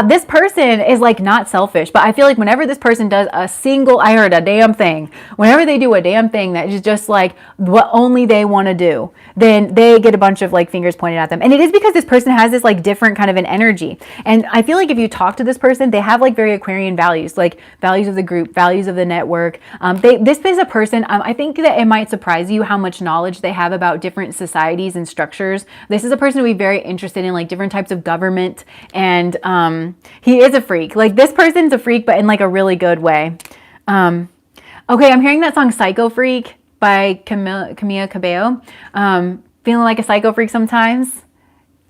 This person is like not selfish, but I feel like whenever this person does I heard a damn thing, whenever they do a damn thing that is just like what only they want to do, then they get a bunch of like fingers pointed at them. And it is because this person has this like different kind of an energy. And I feel like if you talk to this person, they have like very Aquarian values, like values of the group, values of the network. This is a person, I think that it might surprise you how much knowledge they have about different societies and structures. This is a person who would be very interested in like different types of government, and he is a freak. Like this person's a freak, but in like a really good way. Okay, I'm hearing that song Psycho Freak by Camila Cabello. Feeling like a psycho freak sometimes.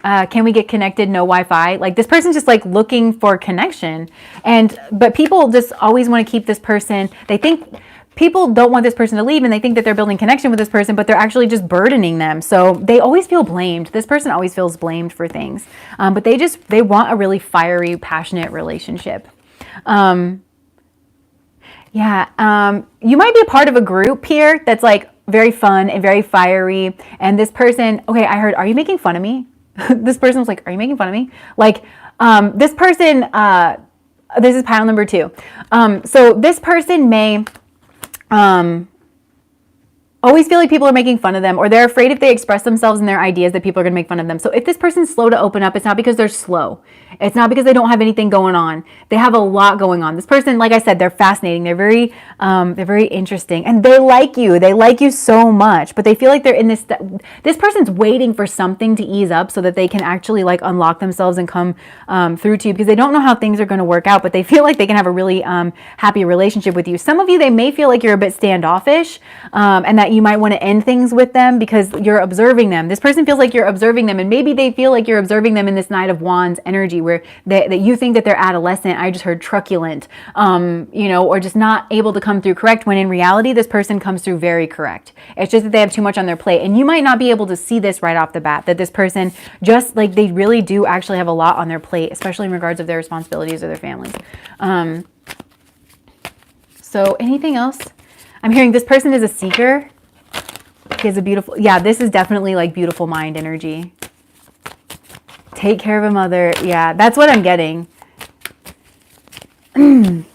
Can we get connected? No Wi-Fi. Like this person's just like looking for connection, but people just always want to keep this person. They think people don't want this person to leave, and they think that they're building connection with this person, but they're actually just burdening them. So they always feel blamed. This person always feels blamed for things. But they want a really fiery, passionate relationship. You might be a part of a group here that's like very fun and very fiery. And this person, okay, I heard, are you making fun of me? This person was like, are you making fun of me? Like, this person, this is pile number 2. So this person may, always feel like people are making fun of them, or they're afraid if they express themselves and their ideas that people are going to make fun of them. So if this person's slow to open up, it's not because they're slow. It's not because they don't have anything going on. They have a lot going on. This person, like I said, they're fascinating. They're very interesting, and they like you. They like you so much, but they feel like they're in this person's waiting for something to ease up so that they can actually like unlock themselves and come through to you, because they don't know how things are going to work out, but they feel like they can have a really happy relationship with you. Some of you, they may feel like you're a bit standoffish, and that you might want to end things with them because you're observing them. This person feels like you're observing them, and maybe they feel like you're observing them in this Knight of Wands energy, where that you think that they're adolescent. I just heard truculent, or just not able to come through correct, when in reality, this person comes through very correct. It's just that they have too much on their plate. And you might not be able to see this right off the bat, that this person just like, they really do actually have a lot on their plate, especially in regards of their responsibilities or their families. So anything else? I'm hearing this person is a seeker. He has a beautiful, this is definitely like beautiful mind energy. Take care of a mother. Yeah, that's what I'm getting. Aww,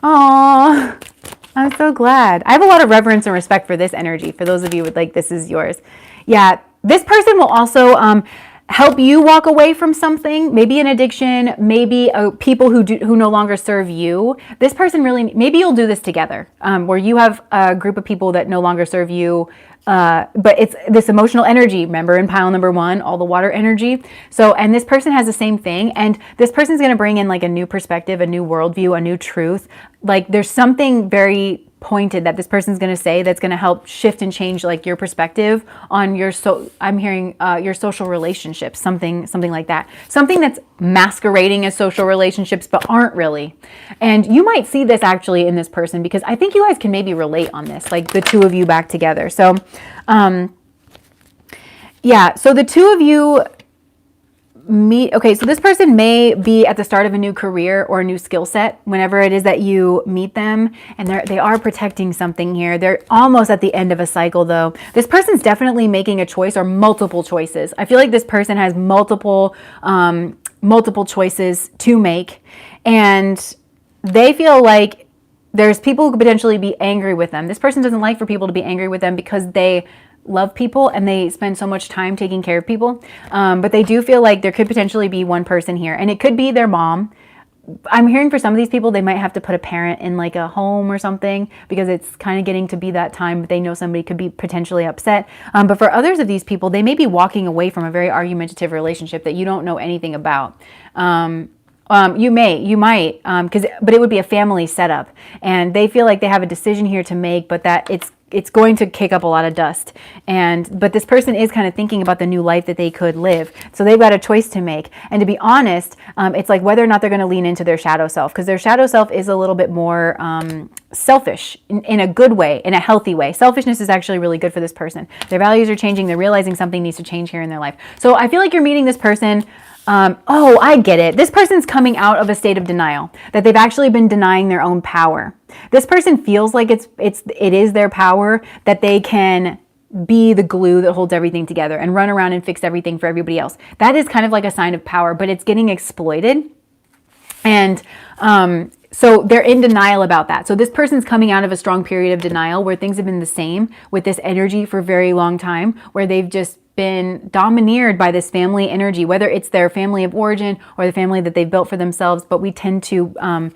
I'm so glad. I have a lot of reverence and respect for this energy. For those of you with like, this is yours. Yeah, this person will also help you walk away from something, maybe an addiction, maybe people who no longer serve you. This person really, maybe you'll do this together, where you have a group of people that no longer serve you, but it's this emotional energy. Remember in pile number 1, all the water energy. So, and this person has the same thing, and this person's going to bring in like a new perspective, a new worldview, a new truth. Like there's something very pointed that this person's going to say that's going to help shift and change like your perspective on your, I'm hearing your social relationships, something like that. Something that's masquerading as social relationships but aren't really. And you might see this actually in this person, because I think you guys can maybe relate on this, like the two of you back together. So yeah, so the two of you meet. Okay, so this person may be at the start of a new career or a new skill set whenever it is that you meet them, and they are protecting something here. They're almost at the end of a cycle though. This person's definitely making a choice or multiple choices. I feel like this person has multiple choices to make, and they feel like there's people who could potentially be angry with them. This person doesn't like for people to be angry with them because they love people and they spend so much time taking care of people. But they do feel like there could potentially be one person here, and it could be their mom. I'm hearing for some of these people, they might have to put a parent in like a home or something, because it's kind of getting to be that time. They know somebody could be potentially upset. But for others of these people, they may be walking away from a very argumentative relationship that you don't know anything about. You might, but it would be a family setup, and they feel like they have a decision here to make, but that it's going to kick up a lot of dust. But this person is kind of thinking about the new life that they could live. So they've got a choice to make. And to be honest, it's like whether or not they're going to lean into their shadow self, because their shadow self is a little bit more selfish in a good way, in a healthy way. Selfishness is actually really good for this person. Their values are changing. They're realizing something needs to change here in their life. So I feel like you're meeting this person. Oh, I get it. This person's coming out of a state of denial, that they've actually been denying their own power. This person feels like it is their power, that they can be the glue that holds everything together and run around and fix everything for everybody else. That is kind of like a sign of power, but it's getting exploited. And so they're in denial about that. So this person's coming out of a strong period of denial where things have been the same with this energy for a very long time, where they've just been domineered by this family energy, whether it's their family of origin or the family that they've built for themselves. But we tend to,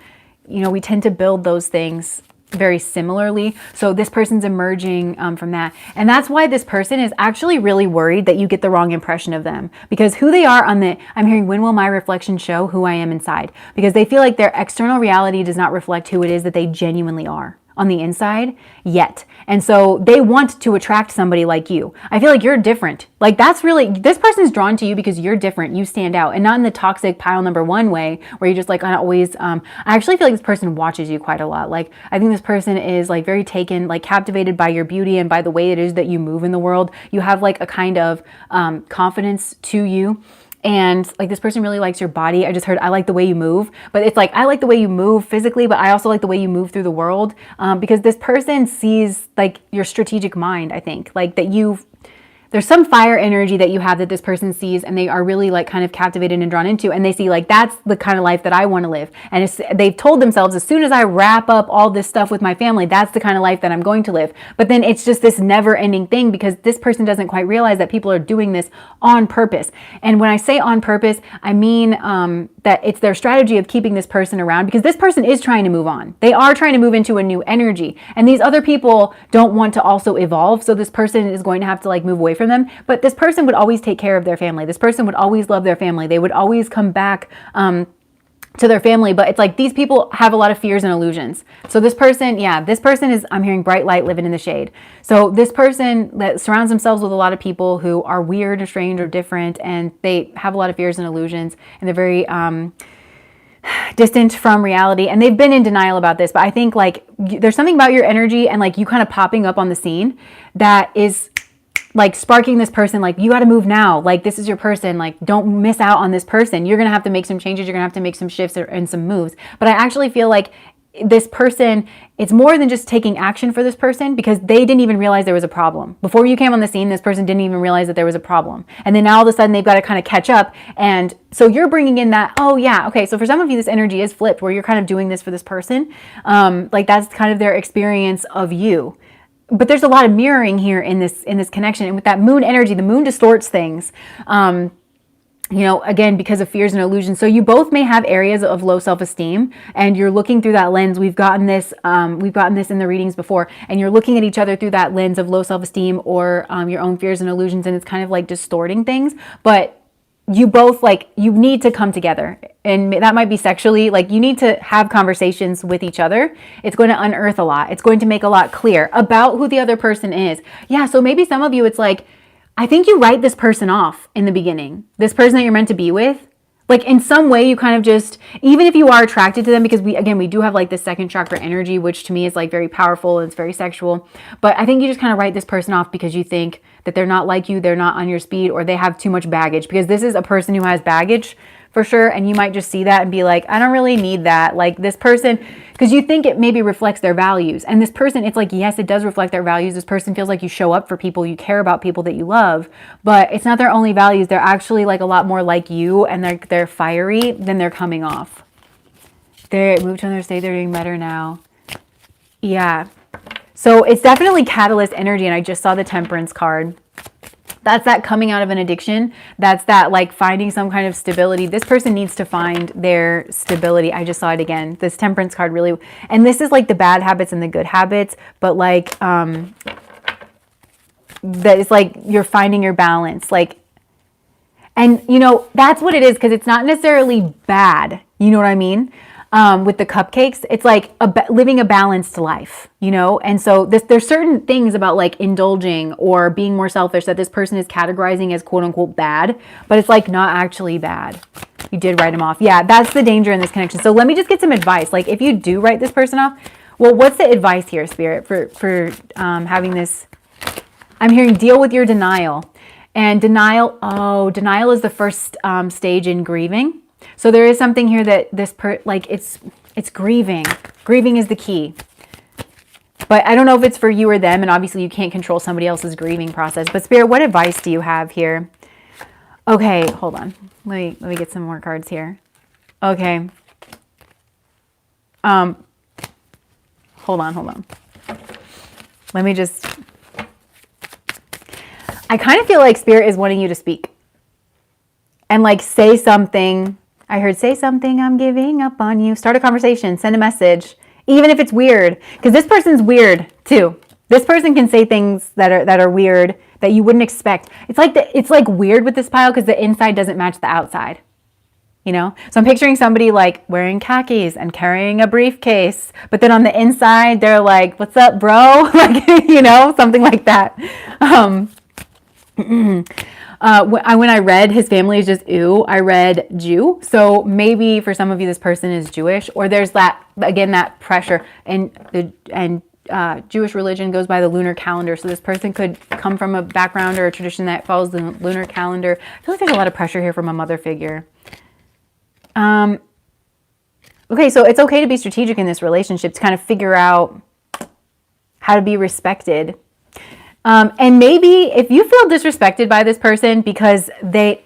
we tend to build those things very similarly. So this person's emerging from that. And that's why this person is actually really worried that you get the wrong impression of them, because who they are I'm hearing, when will my reflection show who I am inside? Because they feel like their external reality does not reflect who it is that they genuinely are on the inside yet. And so they want to attract somebody like you. I feel like you're different. Like that's really, this person is drawn to you because you're different. You stand out, and not in the toxic pile number one way where you're just like, I always, I actually feel like this person watches you quite a lot. Like I think this person is like very taken, like captivated by your beauty and by the way it is that you move in the world. You have like a kind of confidence to you. And like this person really likes your body. I just heard, I like the way you move, but it's like, I like the way you move physically, but I also like the way you move through the world. Because this person sees like your strategic mind, I think, like that there's some fire energy that you have that this person sees, and they are really like kind of captivated and drawn into, and they see like, that's the kind of life that I want to live. And they've told themselves, as soon as I wrap up all this stuff with my family, that's the kind of life that I'm going to live. But then it's just this never ending thing, because this person doesn't quite realize that people are doing this on purpose. And when I say on purpose, I mean that it's their strategy of keeping this person around, because this person is trying to move on. They are trying to move into a new energy, and these other people don't want to also evolve. So this person is going to have to like move away from them. But this person would always take care of their family. This person would always love their family. They would always come back to their family. But it's like these people have a lot of fears and illusions. So this person is, I'm hearing, bright light living in the shade. So this person that surrounds themselves with a lot of people who are weird or strange or different, and they have a lot of fears and illusions, and they're very distant from reality, and they've been in denial about this. But I think like there's something about your energy and like you kind of popping up on the scene that is like sparking this person, like, you got to move now. Like, this is your person. Like, don't miss out on this person. You're going to have to make some changes. You're going to have to make some shifts and some moves. But I actually feel like this person, it's more than just taking action for this person, because they didn't even realize there was a problem. Before you came on the scene, this person didn't even realize that there was a problem. And then now all of a sudden they've got to kind of catch up. And so you're bringing in that, oh yeah, okay. So for some of you, this energy is flipped, where you're kind of doing this for this person. Like that's kind of their experience of you. But there's a lot of mirroring here in this connection. And with that moon energy, the moon distorts things, again, because of fears and illusions. So you both may have areas of low self-esteem, and you're looking through that lens. We've gotten this in the readings before, and you're looking at each other through that lens of low self-esteem or your own fears and illusions, and it's kind of like distorting things. But you both like, you need to come together, and that might be sexually, like you need to have conversations with each other. It's going to unearth a lot. It's going to make a lot clear about who the other person is. Yeah. So maybe some of you, it's like, I think you write this person off in the beginning, this person that you're meant to be with. Like in some way you kind of just, even if you are attracted to them, because we do have like the second chakra energy, which to me is like very powerful and it's very sexual. But I think you just kind of write this person off because you think that they're not like you, they're not on your speed, or they have too much baggage, because this is a person who has baggage for sure. And you might just see that and be like, I don't really need that. Like this person, because you think it maybe reflects their values. And this person, it's like, yes, it does reflect their values. This person feels like you show up for people, you care about people that you love, but it's not their only values. They're actually like a lot more like you, and they're fiery than they're coming off. They moved to another state, they're doing better now. Yeah. So it's definitely catalyst energy. And I just saw the Temperance card. That's that coming out of an addiction. That's that like finding some kind of stability. This person needs to find their stability. I just saw it again. This Temperance card really, and this is like the bad habits and the good habits, but like, that it's like you're finding your balance. Like, and you know, that's what it is. Cause it's not necessarily bad. You know what I mean? With the cupcakes, it's like living a balanced life, you know? And so there's certain things about like indulging or being more selfish that this person is categorizing as quote unquote bad, but it's like not actually bad. You did write them off. Yeah, that's the danger in this connection. So let me just get some advice. Like if you do write this person off, well, what's the advice here, Spirit, for having this? I'm hearing deal with your denial. And denial is the first stage in grieving. So there is something here that it's grieving. Grieving is the key. But I don't know if it's for you or them, and obviously you can't control somebody else's grieving process. But Spirit, what advice do you have here? Okay, hold on. Let me get some more cards here. Okay. Hold on. Let me just, I kind of feel like Spirit is wanting you to speak. And like say something. I heard say something, I'm giving up on you. Start a conversation, send a message, even if it's weird. Because this person's weird too. This person can say things that are weird that you wouldn't expect. It's like weird with this pile because the inside doesn't match the outside. You know? So I'm picturing somebody like wearing khakis and carrying a briefcase, but then on the inside they're like, what's up, bro? Like, you know, something like that. When I read his family is just ew, I read Jew. So maybe for some of you, this person is Jewish, or there's that, again, that pressure, and Jewish religion goes by the lunar calendar. So this person could come from a background or a tradition that follows the lunar calendar. I feel like there's a lot of pressure here from a mother figure. Okay. So it's okay to be strategic in this relationship, to kind of figure out how to be respected. And maybe if you feel disrespected by this person because so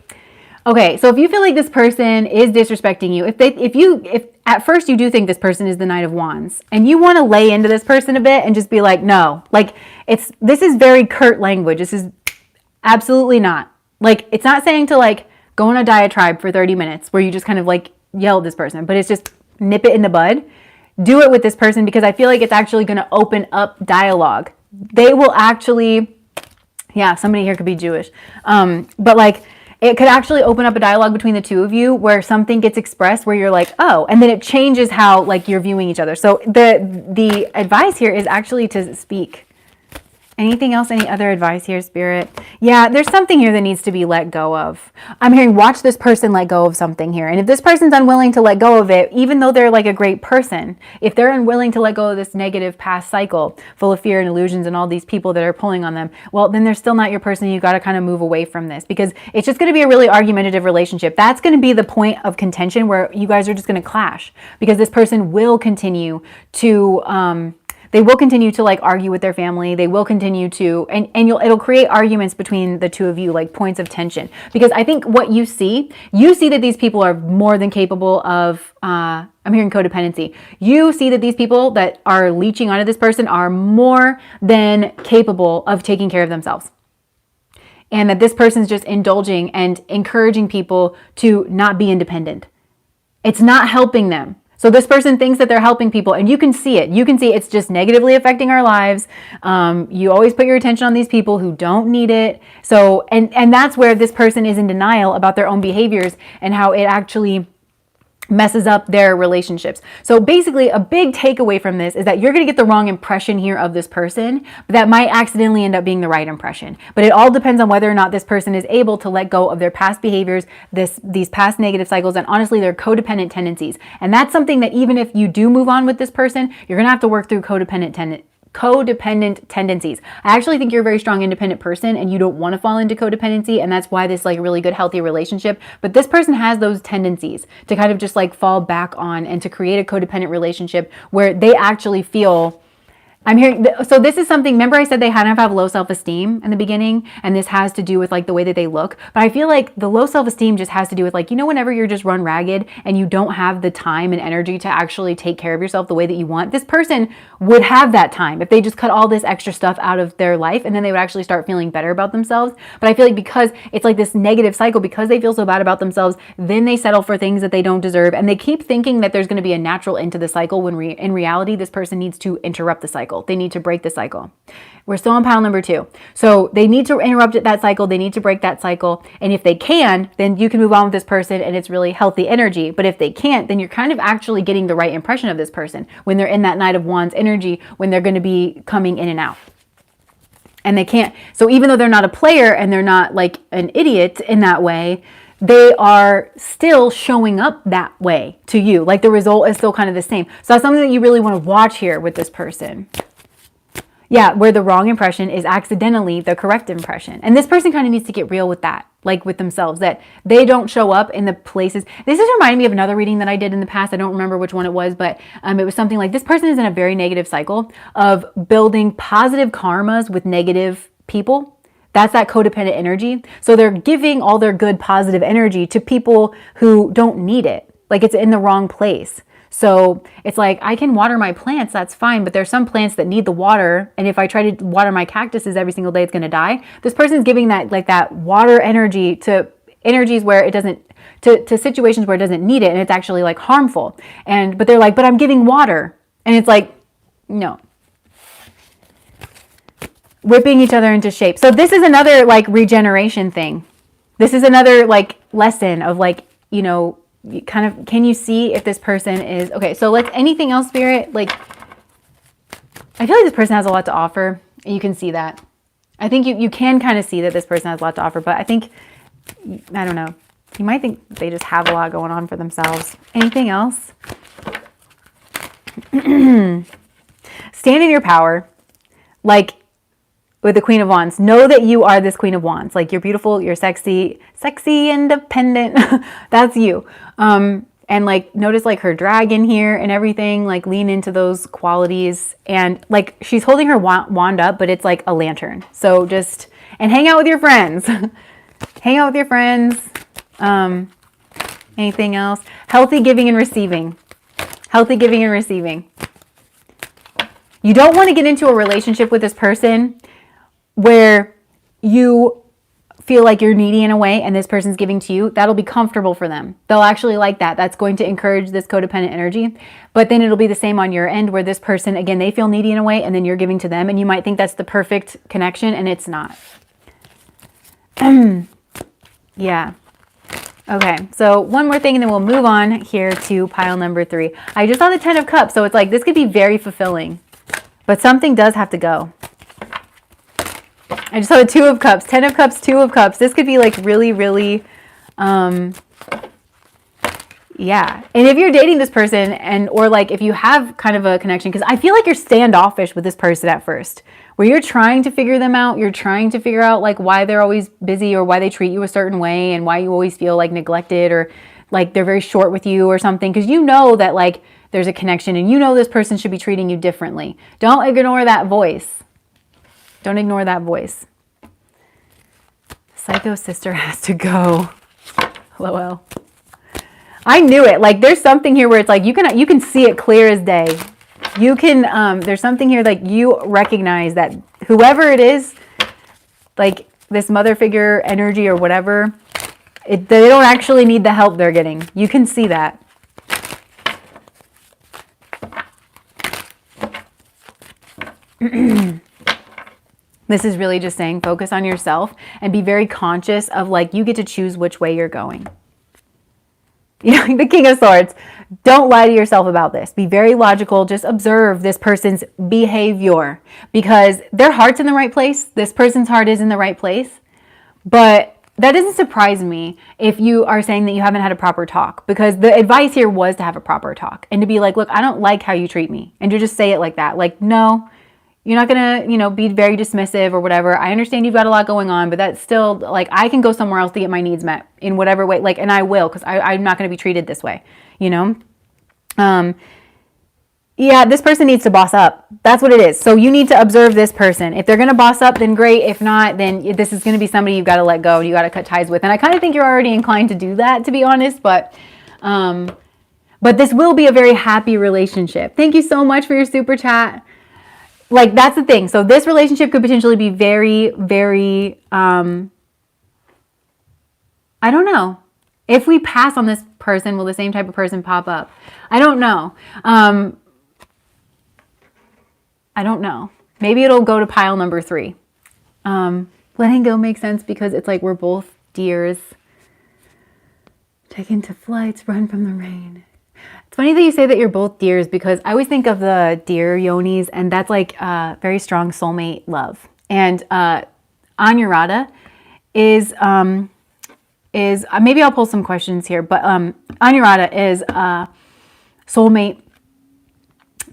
if you feel like this person is disrespecting you, if at first you do think this person is the Knight of Wands and you want to lay into this person a bit and just be like, no, like this is very curt language. This is absolutely not. Like, it's not saying to like go on a diatribe for 30 minutes where you just kind of like yell at this person, but it's just nip it in the bud. Do it with this person, because I feel like it's actually going to open up dialogue. They will actually, yeah, somebody here could be Jewish. But like, it could actually open up a dialogue between the two of you where something gets expressed where you're like, oh, and then it changes how like you're viewing each other. So the advice here is actually to speak. Anything else? Any other advice here, Spirit? Yeah, there's something here that needs to be let go of. I'm hearing watch this person let go of something here. And if this person's unwilling to let go of it, even though they're like a great person, if they're unwilling to let go of this negative past cycle full of fear and illusions and all these people that are pulling on them, well, then they're still not your person. You got to kind of move away from this, because it's just going to be a really argumentative relationship. That's going to be the point of contention where you guys are just going to clash, because this person will continue to, they will continue to like argue with their family. They will continue to, and it'll create arguments between the two of you, like points of tension. Because I think what you see that these people are more than capable of, I'm hearing codependency. You see that these people that are leeching onto this person are more than capable of taking care of themselves. And that this person's just indulging and encouraging people to not be independent. It's not helping them. So this person thinks that they're helping people, and you can see it. You can see it's just negatively affecting our lives. You always put your attention on these people who don't need it. So, and that's where this person is in denial about their own behaviors and how it actually messes up their relationships. So basically, a big takeaway from this is that you're going to get the wrong impression here of this person, but that might accidentally end up being the right impression. But it all depends on whether or not this person is able to let go of their past behaviors, these past negative cycles, and honestly, their codependent tendencies. And that's something that even if you do move on with this person, you're going to have to work through codependent tendencies. I actually think you're a very strong independent person and you don't want to fall into codependency, and that's why this like really good healthy relationship. But this person has those tendencies to kind of just like fall back on and to create a codependent relationship where they actually feel I'm hearing, so this is something, remember I said they kind of have low self-esteem in the beginning, and this has to do with like the way that they look, but I feel like the low self-esteem just has to do with like, whenever you're just run ragged and you don't have the time and energy to actually take care of yourself the way that you want, this person would have that time if they just cut all this extra stuff out of their life, and then they would actually start feeling better about themselves. But I feel like because it's like this negative cycle, because they feel so bad about themselves, then they settle for things that they don't deserve, and they keep thinking that there's going to be a natural end to the cycle when in reality, this person needs to interrupt the cycle. They need to break the cycle. We're still on pile number 2. So they need to interrupt that cycle. They need to break that cycle. And if they can, then you can move on with this person and it's really healthy energy. But if they can't, then you're kind of actually getting the right impression of this person when they're in that Knight of Wands energy, when they're going to be coming in and out. And they can't. So even though they're not a player and they're not like an idiot in that way, they are still showing up that way to you. Like the result is still kind of the same. So that's something that you really want to watch here with this person. Yeah, where the wrong impression is accidentally the correct impression. And this person kind of needs to get real with that, like with themselves, that they don't show up in the places. This is reminding me of another reading that I did in the past. I don't remember which one it was, but it was something like this person is in a very negative cycle of building positive karmas with negative people. That's that codependent energy. So they're giving all their good positive energy to people who don't need it. Like it's in the wrong place. So it's like, I can water my plants, that's fine, but there's some plants that need the water. And if I try to water my cactuses every single day, it's going to die. This person's giving that, like that water energy to energies where it doesn't, to situations where it doesn't need it. And it's actually like harmful. But they're like, but I'm giving water. And it's like, no. Whipping each other into shape. So this is another like regeneration thing. This is another like lesson of like, kind of, can you see if this person is, okay, so let's, anything else, Spirit? Like, I feel like this person has a lot to offer. You can see that. I think you can kind of see that this person has a lot to offer, but I think, I don't know. You might think they just have a lot going on for themselves. Anything else? Stand in your power. Like, with the Queen of Wands, know that you are this Queen of Wands. Like you're beautiful, you're sexy, independent. That's you. And like notice like her dragon here and everything. Like lean into those qualities. And like she's holding her wand up, but it's like a lantern. So just and hang out with your friends. Hang out with your friends. Anything else? Healthy giving and receiving. Healthy giving and receiving. You don't want to get into a relationship with this person where you feel like you're needy in a way and this person's giving to you. That'll be comfortable for them. They'll actually like that. That's going to encourage this codependent energy. But then it'll be the same on your end where this person, again, they feel needy in a way and then you're giving to them and you might think that's the perfect connection and it's not. Yeah. Okay, so one more thing and then we'll move on here to pile number 3. I just saw the 10 of Cups, so it's like this could be very fulfilling, but something does have to go. I just saw the 2 of Cups, 10 of Cups, 2 of Cups. This could be like really, really, yeah. And if you're dating this person or like if you have kind of a connection, because I feel like you're standoffish with this person at first, where you're trying to figure them out. You're trying to figure out like why they're always busy or why they treat you a certain way and why you always feel like neglected or like they're very short with you or something. Because you know that like there's a connection and you know this person should be treating you differently. Don't ignore that voice. Don't ignore that voice. Psycho sister has to go. LOL. I knew it. Like there's something here where it's like you can see it clear as day. You can there's something here like you recognize that whoever it is, like this mother figure energy or whatever, they don't actually need the help they're getting. You can see that. This is really just saying focus on yourself and be very conscious of like you get to choose which way you're going. You know, the King of Swords. Don't lie to yourself about this. Be very logical. Just observe this person's behavior because their heart's in the right place. This person's heart is in the right place. But that doesn't surprise me if you are saying that you haven't had a proper talk, because the advice here was to have a proper talk and to be like, look, I don't like how you treat me. And to just say it like that. Like, no, you're not going to, be very dismissive or whatever. I understand you've got a lot going on, but that's still like, I can go somewhere else to get my needs met in whatever way. Like, and I will, because I'm not going to be treated this way, Yeah, this person needs to boss up. That's what it is. So you need to observe this person. If they're going to boss up, then great. If not, then this is going to be somebody you've got to let go. You got to cut ties with. And I kind of think you're already inclined to do that, to be honest. But this will be a very happy relationship. Thank you so much for your super chat. Like, that's the thing. So this relationship could potentially be very, very, I don't know. If we pass on this person, will the same type of person pop up? I don't know. I don't know. Maybe it'll go to pile number 3. Letting go makes sense because it's like we're both deers. Taken to flights, run from the rain. It's funny that you say that you're both deers because I always think of the deer yonis, and that's like very strong soulmate love. And Anurata is maybe I'll pull some questions here, but Anurata is soulmate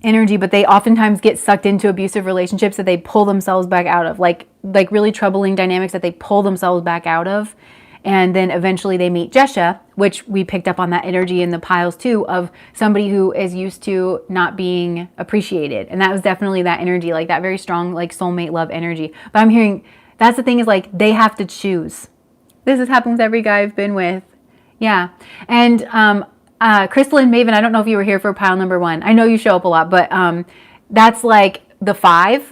energy, but they oftentimes get sucked into abusive relationships that they pull themselves back out of, like really troubling dynamics that they pull themselves back out of. And then eventually they meet Jesha, which we picked up on that energy in the piles too, of somebody who is used to not being appreciated. And that was definitely that energy, like that very strong, like soulmate love energy. But I'm hearing, that's the thing, is like, they have to choose. This has happened with every guy I've been with. Yeah. And Crystal and Maven, I don't know if you were here for pile number 1. I know you show up a lot, but that's like the 5.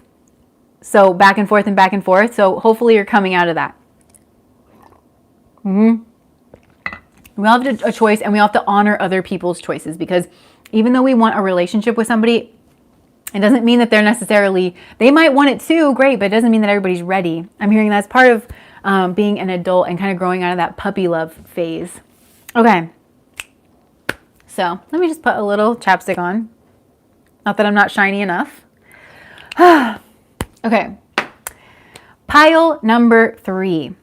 So back and forth and back and forth. So hopefully you're coming out of that. We all have a choice, and we all have to honor other people's choices, because even though we want a relationship with somebody, it doesn't mean that they're necessarily, they might want it too, great, but it doesn't mean that everybody's ready. I'm hearing that's part of being an adult and kind of growing out of that puppy love phase. Okay. So let me just put a little chapstick on. Not that I'm not shiny enough. Okay. Pile number 3,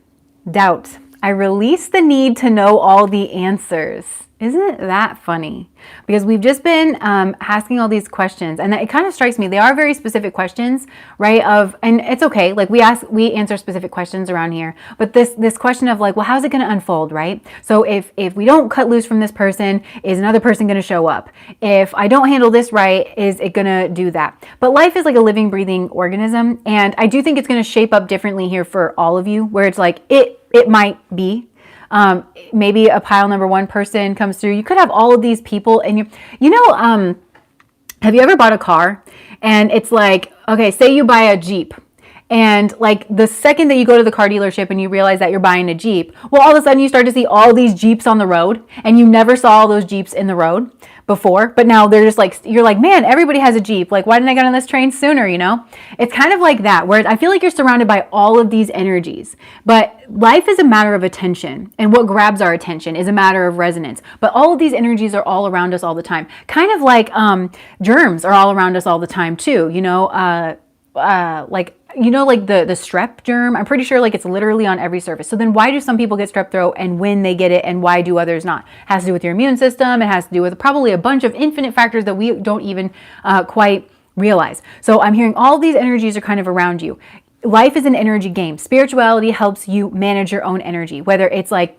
doubt. I release the need to know all the answers. Isn't that funny? Because we've just been asking all these questions, and it kind of strikes me, they are very specific questions, right? And it's okay, like we answer specific questions around here, but this question of like, well, how's it going to unfold, right? So if we don't cut loose from this person, is another person going to show up? If I don't handle this right, is it going to do that? But life is like a living, breathing organism, and I do think it's going to shape up differently here for all of you, where it's like it might be. Maybe a pile number 1 person comes through. You could have all of these people, and have you ever bought a car and it's like, okay, say you buy a Jeep, and like the second that you go to the car dealership and you realize that you're buying a Jeep, well, all of a sudden you start to see all these Jeeps on the road, and you never saw all those Jeeps in the road before, but now they're just like, you're like, man, everybody has a Jeep. Like, why didn't I get on this train sooner? It's kind of like that, where I feel like you're surrounded by all of these energies, but life is a matter of attention, and what grabs our attention is a matter of resonance. But all of these energies are all around us all the time, kind of like germs are all around us all the time too. Like the strep germ, I'm pretty sure like it's literally on every surface. So then why do some people get strep throat, and when they get it, and why do others not? It has to do with your immune system. It has to do with probably a bunch of infinite factors that we don't even quite realize. So I'm hearing all these energies are kind of around you. Life is an energy game. Spirituality helps you manage your own energy, whether it's like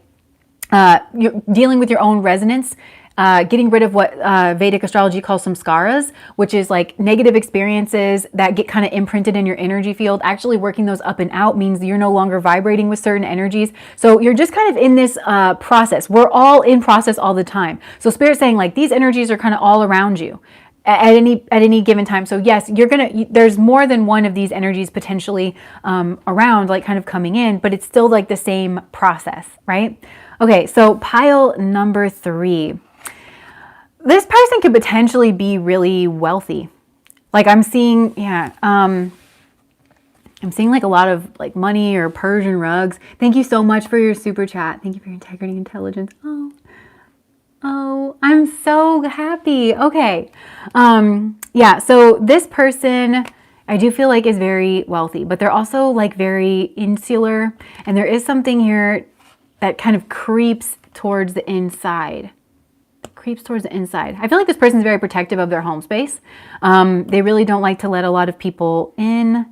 you're dealing with your own resonance, getting rid of what Vedic astrology calls samskaras, which is like negative experiences that get kind of imprinted in your energy field. Actually working those up and out means you're no longer vibrating with certain energies. So you're just kind of in this process. We're all in process all the time. So Spirit's saying like these energies are kind of all around you at any given time. So yes, there's more than one of these energies potentially around, like kind of coming in, but it's still like the same process, right? Okay, so pile number 3. This person could potentially be really wealthy. Like I'm seeing, yeah, I'm seeing like a lot of like money or Persian rugs. Thank you so much for your super chat. Thank you for your integrity and intelligence. Oh, I'm so happy. Okay. Yeah, so this person I do feel like is very wealthy, but they're also like very insular, and there is something here that kind of creeps towards the inside. Creeps towards the inside. I feel like this person is very protective of their home space. They really don't like to let a lot of people in.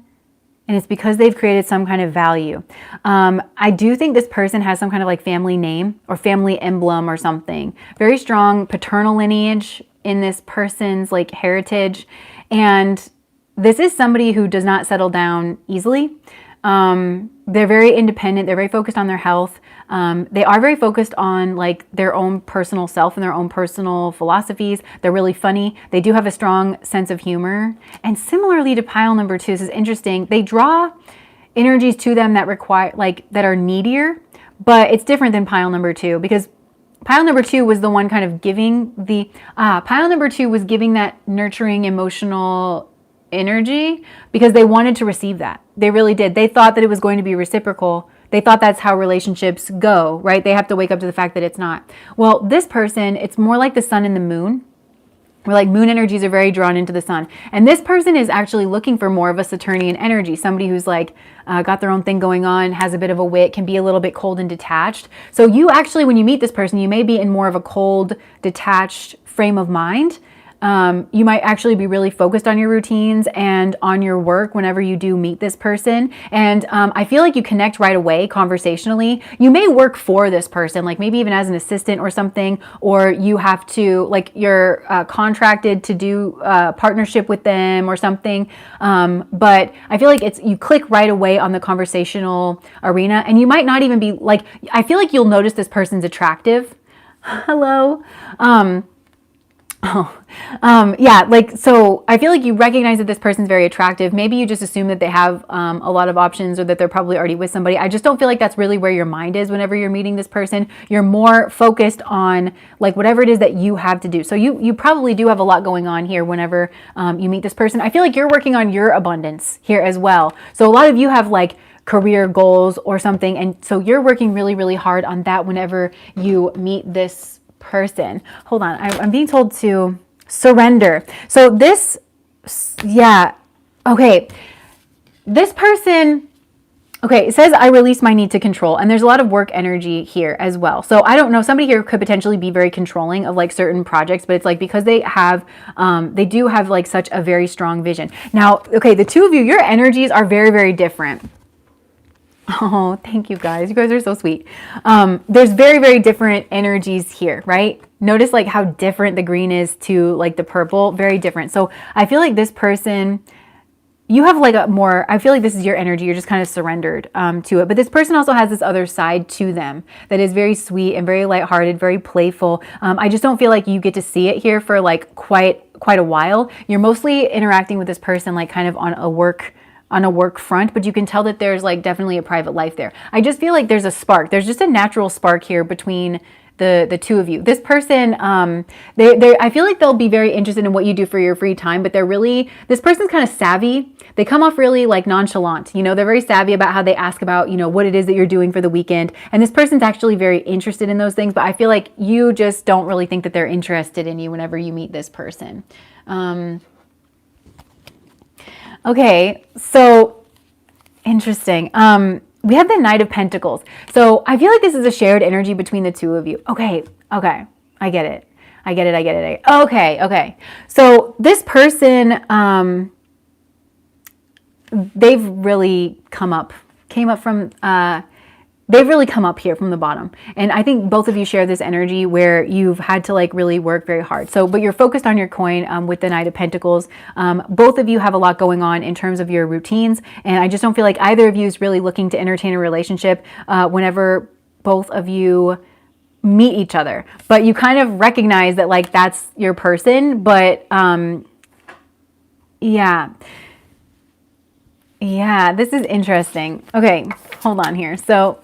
And it's because they've created some kind of value. I do think this person has some kind of like family name or family emblem or something. Very strong paternal lineage in this person's like heritage. And this is somebody who does not settle down easily. They're very independent. They're very focused on their health. They are very focused on like their own personal self and their own personal philosophies. They're really funny. They do have a strong sense of humor. And similarly to pile number 2, this is interesting. They draw energies to them that require like that are needier, but it's different than pile number 2 because pile number 2 was the one kind of giving the pile number 2 was giving that nurturing emotional energy because they wanted to receive that. They really did. They thought that it was going to be reciprocal. They thought that's how relationships go, right? They have to wake up to the fact that it's not. Well, this person, it's more like the sun and the moon, where like moon energies are very drawn into the sun. And this person is actually looking for more of a Saturnian energy, somebody who's like got their own thing going on, has a bit of a wit, can be a little bit cold and detached. So you actually, when you meet this person, you may be in more of a cold, detached frame of mind. You might actually be really focused on your routines and on your work whenever you do meet this person. And I feel like you connect right away conversationally. You may work for this person, like maybe even as an assistant or something, or you have to, like you're contracted to do partnership with them or something. But I feel like you click right away on the conversational arena, and you might not even be like, I feel like you'll notice this person's attractive. Hello. Yeah, like, so I feel like you recognize that this person's very attractive. Maybe you just assume that they have a lot of options or that they're probably already with somebody. I just don't feel like that's really where your mind is whenever you're meeting this person. You're more focused on like whatever it is that you have to do. So you probably do have a lot going on here whenever you meet this person. I feel like you're working on your abundance here as well. So a lot of you have like career goals or something. And so you're working really, really hard on that whenever you meet this person. Hold on. I'm being told to surrender. So this, yeah. Okay. This person, okay, it says I release my need to control, and there's a lot of work energy here as well. So I don't know, somebody here could potentially be very controlling of like certain projects, but it's like because they do have like such a very strong vision. Now, okay, the two of you, your energies are very, very different. Oh, thank you guys. You guys are so sweet. There's very, very different energies here, right? Notice like how different the green is to like the purple, very different. So I feel like this person, you have like a more, I feel like this is your energy. You're just kind of surrendered to it. But this person also has this other side to them that is very sweet and very lighthearted, very playful. I just don't feel like you get to see it here for like quite a while. You're mostly interacting with this person like kind of on a work front, but you can tell that there's like definitely a private life there. I just feel like there's a spark. There's just a natural spark here between the two of you. This person, I feel like they'll be very interested in what you do for your free time, but this person's kind of savvy. They come off really like nonchalant. You know, they're very savvy about how they ask about, you know, what it is that you're doing for the weekend. And this person's actually very interested in those things, but I feel like you just don't really think that they're interested in you whenever you meet this person. Okay, so interesting. We have the Knight of Pentacles. So I feel like this is a shared energy between the two of you. Okay. I get it. Okay. So this person, they've really come up here from the bottom. And I think both of you share this energy where you've had to like really work very hard. So, but you're focused on your coin with the Knight of Pentacles. Both of you have a lot going on in terms of your routines. And I just don't feel like either of you is really looking to entertain a relationship whenever both of you meet each other. But you kind of recognize that like that's your person. But yeah, this is interesting. Okay, hold on here. So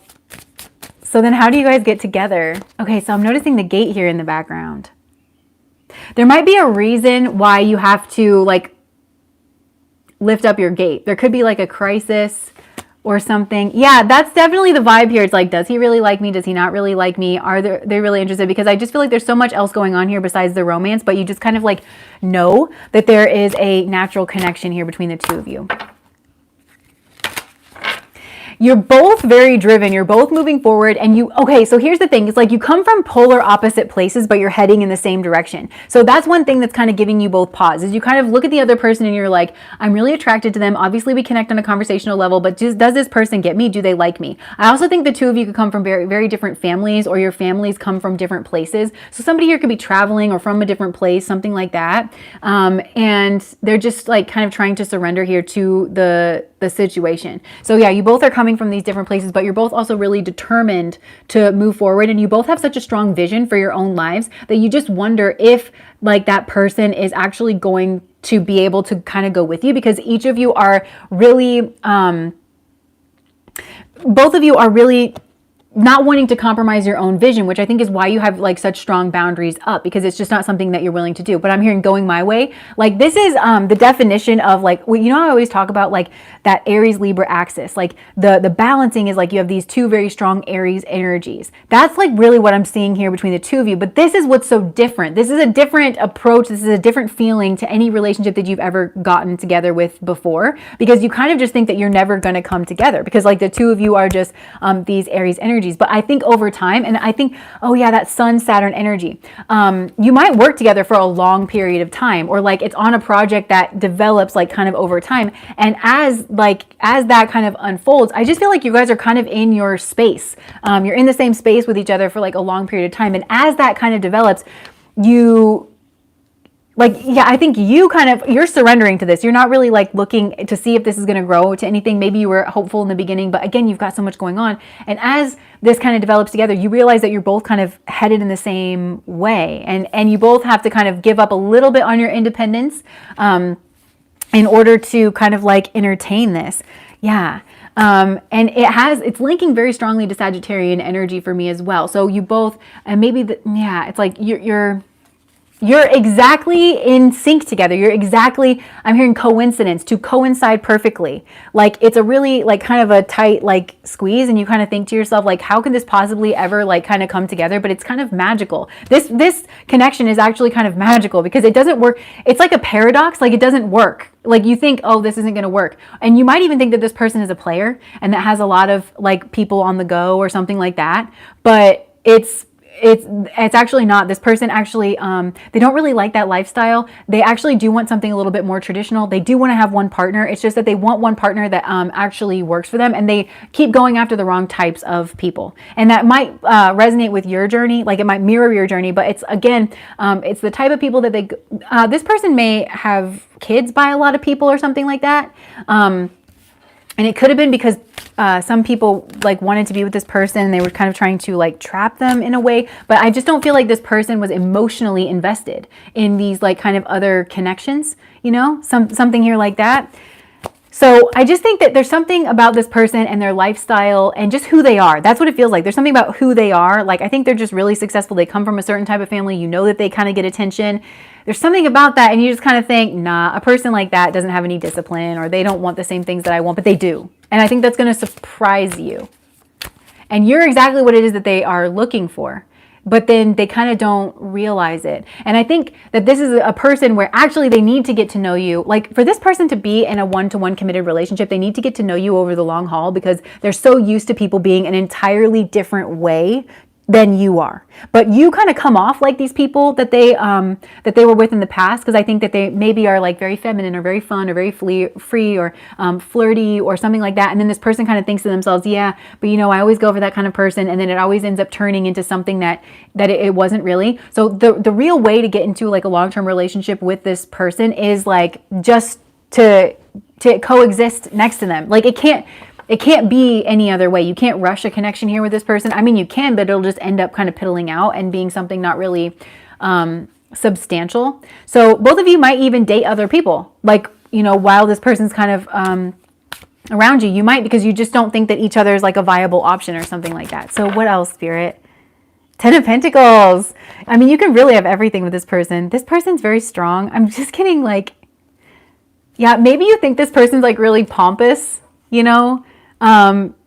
then how do you guys get together? Okay, so I'm noticing the gate here in the background. There might be a reason why you have to like lift up your gate. There could be like a crisis or something. Yeah, that's definitely the vibe here. It's like, does he really like me? Does he not really like me? Are they really interested? Because I just feel like there's so much else going on here besides the romance, but you just kind of like know that there is a natural connection here between the two of you. You're both very driven. You're both moving forward. And okay, so here's the thing. It's like you come from polar opposite places, but you're heading in the same direction. So that's one thing that's kind of giving you both pause, is you kind of look at the other person and you're like, I'm really attracted to them. Obviously, we connect on a conversational level, but does this person get me? Do they like me? I also think the two of you could come from very, very different families, or your families come from different places. So somebody here could be traveling or from a different place, something like that. And they're just like kind of trying to surrender here to the situation. So yeah, you both are coming from these different places, but you're both also really determined to move forward, and you both have such a strong vision for your own lives that you just wonder if like that person is actually going to be able to kind of go with you, because each of you are really both of you are really not wanting to compromise your own vision, which I think is why you have like such strong boundaries up, because it's just not something that you're willing to do. But I'm hearing going my way. Like this is the definition of like, you know, I always talk about like that Aries Libra axis, like the balancing is like you have these two very strong Aries energies. That's like really what I'm seeing here between the two of you. But this is what's so different. This is a different approach. This is a different feeling to any relationship that you've ever gotten together with before, because you kind of just think that you're never going to come together, because like the two of you are just these Aries energies. But I think over time, and I think, oh yeah, that Sun Saturn energy, you might work together for a long period of time, or like it's on a project that develops like kind of over time. And as that kind of unfolds, I just feel like you guys are kind of in your space. You're in the same space with each other for like a long period of time. And as that kind of develops, I think you're surrendering to this. You're not really like looking to see if this is going to grow to anything. Maybe you were hopeful in the beginning, but again, you've got so much going on. And as this kind of develops together, you realize that you're both kind of headed in the same way. And you both have to kind of give up a little bit on your independence in order to kind of like entertain this. Yeah. And it's linking very strongly to Sagittarian energy for me as well. So you both, and maybe it's like you're exactly in sync together. I'm hearing coincidence, to coincide perfectly. Like it's a really like kind of a tight like squeeze, and you kind of think to yourself like, how could this possibly ever like kind of come together? But it's kind of magical. This connection is actually kind of magical because it doesn't work. It's like a paradox, like it doesn't work. Like you think, oh, this isn't going to work. And you might even think that this person is a player and that has a lot of like people on the go or something like that. But it's actually not. This person actually, they don't really like that lifestyle. They actually do want something a little bit more traditional. They do want to have one partner. It's just that they want one partner that actually works for them, and they keep going after the wrong types of people. And that might resonate with your journey, like it might mirror your journey, but it's again, it's the type of people that this person may have kids by a lot of people or something like that. And it could have been because some people like wanted to be with this person and they were kind of trying to like trap them in a way. But I just don't feel like this person was emotionally invested in these like kind of other connections, you know, something here like that. So I just think that there's something about this person and their lifestyle and just who they are. That's what it feels like. There's something about who they are. Like I think they're just really successful. They come from a certain type of family. You know that they kind of get attention. There's something about that, and you just kind of think, nah, a person like that doesn't have any discipline, or they don't want the same things that I want, but they do. And I think that's going to surprise you. And you're exactly what it is that they are looking for, but then they kind of don't realize it. And I think that this is a person where actually they need to get to know you. Like for this person to be in a one-to-one committed relationship, they need to get to know you over the long haul, because they're so used to people being an entirely different way than you are. But you kind of come off like these people that they were with in the past, because I think that they maybe are like very feminine or very fun or very free or flirty or something like that. And then this person kind of thinks to themselves, yeah, but you know, I always go for that kind of person, and then it always ends up turning into something that it wasn't really. So the real way to get into like a long-term relationship with this person is like just to coexist next to them. Like it can't be any other way. You can't rush a connection here with this person. I mean, you can, but it'll just end up kind of piddling out and being something not really substantial. So both of you might even date other people, like, you know, while this person's kind of around you. You might, because you just don't think that each other is like a viable option or something like that. So what else, Spirit? 10 of Pentacles. I mean, you can really have everything with this person. This person's very strong. I'm just getting like, Yeah, maybe you think this person's like really pompous, you know,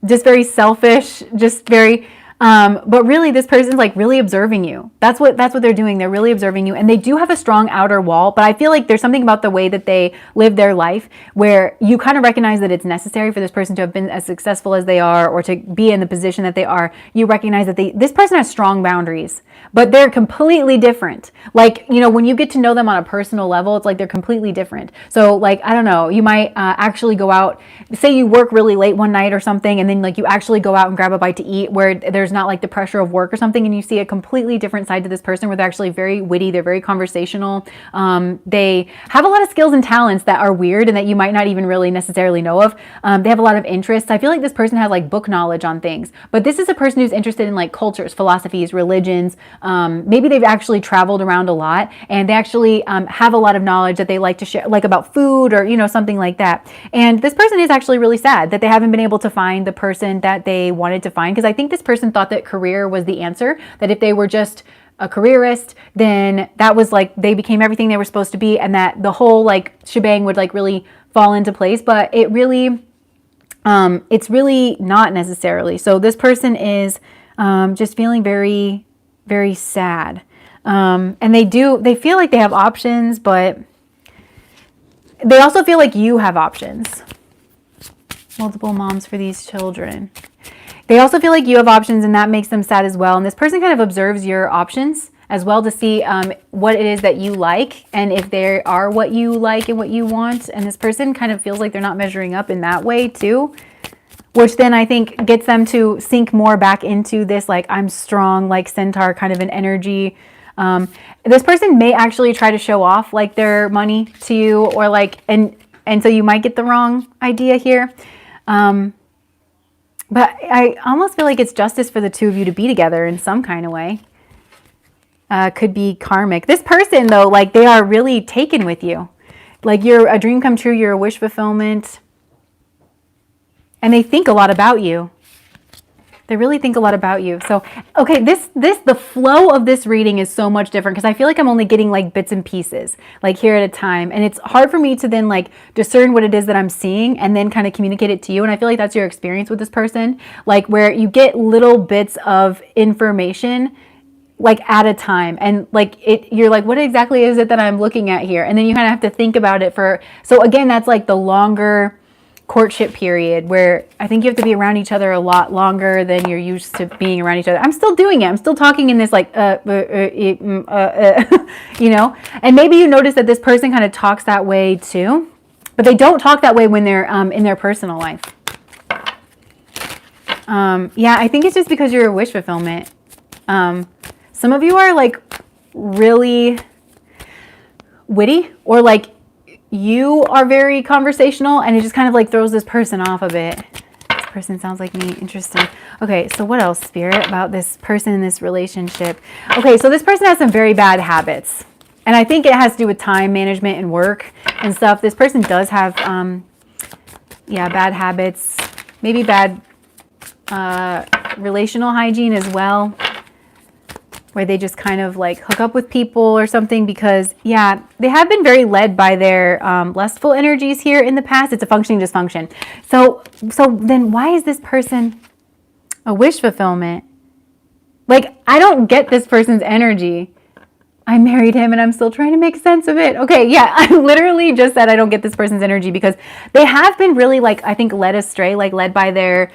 just very selfish, just very, but really this person's like really observing you. That's what they're doing. They're really observing you, and they do have a strong outer wall, but I feel like there's something about the way that they live their life where you kind of recognize that it's necessary for this person to have been as successful as they are, or to be in the position that they are. You recognize that this person has strong boundaries, but they're completely different. Like, you know, when you get to know them on a personal level, it's like they're completely different. So like, I don't know, you might actually go out, say you work really late one night or something, and then like you actually go out and grab a bite to eat where there's not like the pressure of work or something, and you see a completely different side to this person where they're actually very witty, they're very conversational, they have a lot of skills and talents that are weird and that you might not even really necessarily know of. They have a lot of interests. I feel like this person has like book knowledge on things, but this is a person who's interested in like cultures, philosophies, religions. Maybe they've actually traveled around a lot, and they actually have a lot of knowledge that they like to share, like about food or, you know, something like that. And this person is actually really sad that they haven't been able to find the person that they wanted to find, because I think this person thought that career was the answer, that if they were just a careerist, then that was like they became everything they were supposed to be, and that the whole like shebang would like really fall into place. But it really, it's really not necessarily. So this person is just feeling very, very sad. And they feel like they have options, but they also feel like you have options. Multiple moms for these children. They also feel like you have options, and that makes them sad as well. And this person kind of observes your options as well to see what it is that you like, and if they are what you like and what you want. And this person kind of feels like they're not measuring up in that way too, which then I think gets them to sink more back into this like I'm strong, like centaur kind of an energy. This person may actually try to show off like their money to you, or like, and so you might get the wrong idea here. But I almost feel like it's justice for the two of you to be together in some kind of way. Could be karmic. This person though, like they are really taken with you. Like you're a dream come true, you're a wish fulfillment. And they think a lot about you. They really think a lot about you. So, okay, the flow of this reading is so much different, because I feel like I'm only getting like bits and pieces, like here at a time. And it's hard for me to then like discern what it is that I'm seeing and then kind of communicate it to you. And I feel like that's your experience with this person, like where you get little bits of information like at a time, and like you're like, what exactly is it that I'm looking at here? And then you kind of have to think about it so again, that's like the longer courtship period, where I think you have to be around each other a lot longer than you're used to being around each other. I'm still doing it. I'm still talking in this like, you know, and maybe you notice that this person kind of talks that way too, but they don't talk that way when they're in their personal life. Yeah, I think it's just because you're a wish fulfillment. Some of you are like really witty, or like you are very conversational, and it just kind of like throws this person off a bit. This person sounds like me. Interesting. Okay, so what else, Spirit, about this person in this relationship? Okay, so this person has some very bad habits, and I think it has to do with time management and work and stuff. This person does have, bad habits, maybe bad relational hygiene as well, where they just kind of like hook up with people or something, because they have been very led by their lustful energies here in the past. It's a functioning dysfunction. So then why is this person a wish fulfillment? Like, I don't get this person's energy. I married him and I'm still trying to make sense of it. Okay, yeah, I literally just said I don't get this person's energy, because they have been really like, I think, led astray, like led by their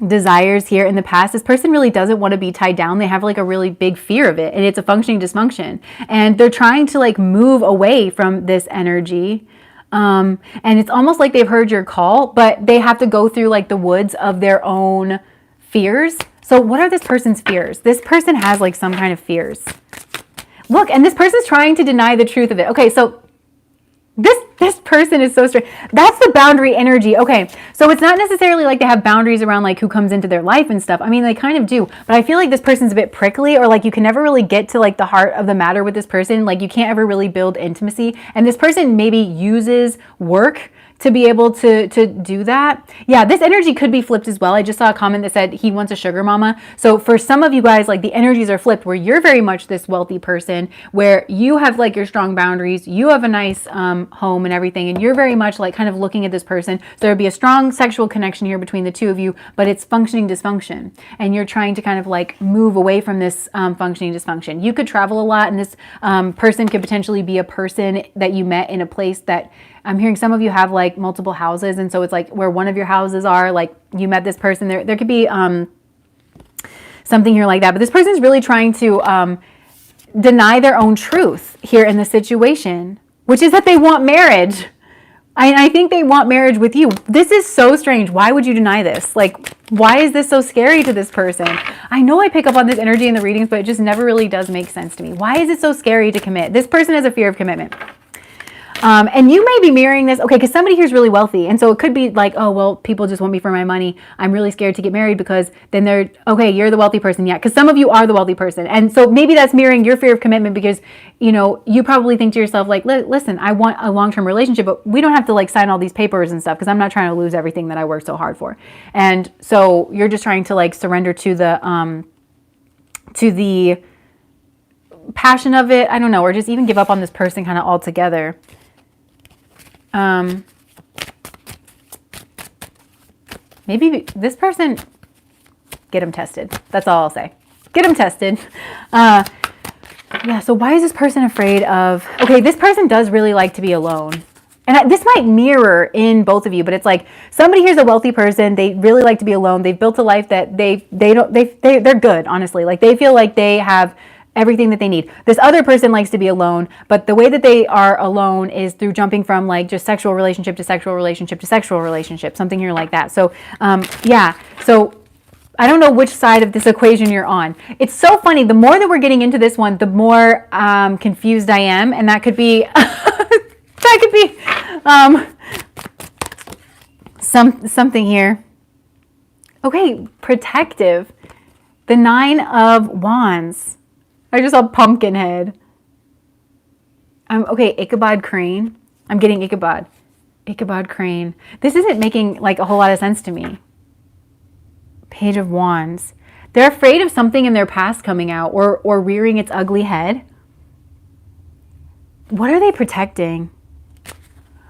desires here in the past. This person really doesn't want to be tied down. They have like a really big fear of it, and it's a functioning dysfunction, and they're trying to like move away from this energy, and it's almost like they've heard your call, but they have to go through like the woods of their own fears. So what are this person's fears? This person has like some kind of fears. Look, and this person's trying to deny the truth of it. Okay, so this person is so strange. That's the boundary energy. Okay, so it's not necessarily like they have boundaries around like who comes into their life and stuff. I mean, they kind of do, but I feel like this person's a bit prickly, or like you can never really get to like the heart of the matter with this person. Like you can't ever really build intimacy, and this person maybe uses work to be able to do that. Yeah, this energy could be flipped as well. I just saw a comment that said he wants a sugar mama. So for some of you guys, like the energies are flipped where you're very much this wealthy person where you have like your strong boundaries, you have a nice home and everything, and you're very much like kind of looking at this person. So there'd be a strong sexual connection here between the two of you, but it's functioning dysfunction. And you're trying to kind of like move away from this functioning dysfunction. You could travel a lot, and this person could potentially be a person that you met in a place that I'm hearing some of you have like multiple houses. And so it's like where one of your houses are, like you met this person there. There could be something here like that. But this person is really trying to deny their own truth here in the situation, which is that they want marriage. I think they want marriage with you. This is so strange. Why would you deny this? Like, why is this so scary to this person? I know I pick up on this energy in the readings, but it just never really does make sense to me. Why is it so scary to commit? This person has a fear of commitment. And you may be mirroring this, okay, because somebody here is really wealthy. And so it could be like, oh, well, people just want me for my money. I'm really scared to get married because then they're, okay, you're the wealthy person. Yeah, because some of you are the wealthy person. And so maybe that's mirroring your fear of commitment because, you know, you probably think to yourself, like, listen, I want a long-term relationship, but we don't have to like sign all these papers and stuff because I'm not trying to lose everything that I worked so hard for. And so you're just trying to like surrender to the passion of it. I don't know, or just even give up on this person kind of altogether. Maybe this person, get them tested. That's all I'll say. Get them tested. Yeah, so why is this person afraid of, okay, this person does really like to be alone. And this might mirror in both of you, but it's like somebody here's a wealthy person. They really like to be alone. They've built a life that they're good, honestly. Like they feel like they have everything that they need. This other person likes to be alone, but the way that they are alone is through jumping from like just sexual relationship to sexual relationship to sexual relationship, something here like that. So yeah, so I don't know which side of this equation you're on. It's so funny. The more that we're getting into this one, the more confused I am, and that could be that could be something here. Okay, protective. The 9 of Wands. I just saw Pumpkinhead. Okay, Ichabod Crane. I'm getting Ichabod. Ichabod Crane. This isn't making like a whole lot of sense to me. Page of Wands. They're afraid of something in their past coming out or rearing its ugly head. What are they protecting?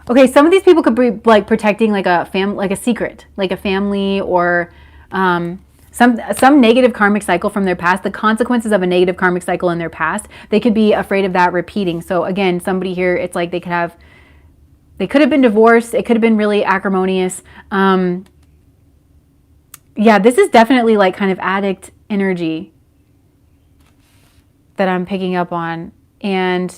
Okay, some of these people could be like protecting like a secret, like a family or some negative karmic cycle from their past, the consequences of a negative karmic cycle in their past. They could be afraid of that repeating. So again, somebody here, it's like they could have been divorced. It could have been really acrimonious. Yeah, this is definitely like kind of addict energy that I'm picking up on. And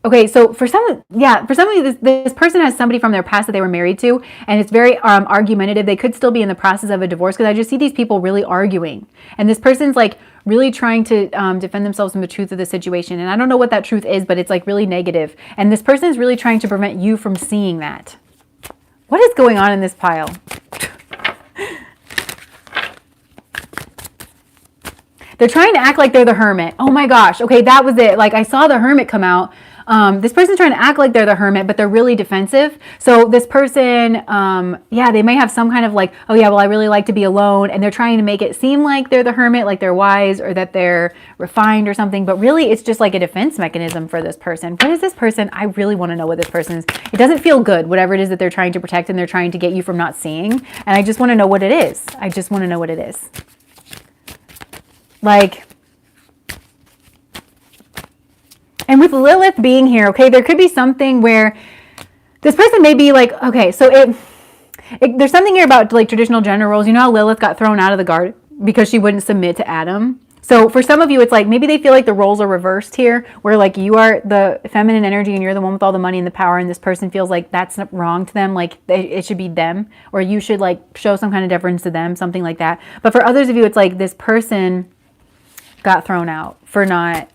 okay, so for some of you, this person has somebody from their past that they were married to, and it's very argumentative. They could still be in the process of a divorce because I just see these people really arguing. And this person's like really trying to defend themselves from the truth of the situation. And I don't know what that truth is, but it's like really negative. And this person is really trying to prevent you from seeing that. What is going on in this pile? They're trying to act like they're the hermit. Oh my gosh. Okay, that was it. Like I saw the hermit come out. This person's trying to act like they're the hermit, but they're really defensive. So this person, yeah, they may have some kind of like, oh yeah, well, I really like to be alone. And they're trying to make it seem like they're the hermit, like they're wise or that they're refined or something. But really, it's just like a defense mechanism for this person. What is this person? I really want to know what this person is. It doesn't feel good, whatever it is that they're trying to protect and they're trying to get you from not seeing. And I just want to know what it is. I just want to know what it is. Like, and with Lilith being here, okay, there could be something where this person may be like, okay, so there's something here about like traditional gender roles. You know how Lilith got thrown out of the garden because she wouldn't submit to Adam? So for some of you, it's like maybe they feel like the roles are reversed here, where like you are the feminine energy and you're the one with all the money and the power, and this person feels like that's wrong to them, like it should be them, or you should like show some kind of deference to them, something like that. But for others of you, it's like this person got thrown out for not,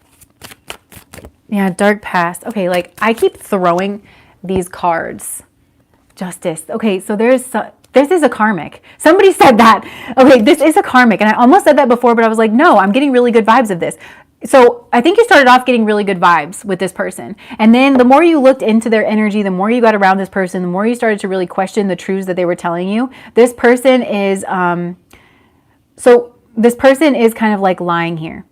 yeah, dark past. Okay, like I keep throwing these cards. Justice. Okay, so this is a karmic. Somebody said that. Okay, this is a karmic. And I almost said that before, but I was like, no, I'm getting really good vibes of this. So I think you started off getting really good vibes with this person. And then the more you looked into their energy, the more you got around this person, the more you started to really question the truths that they were telling you. This person is, this person is kind of like lying here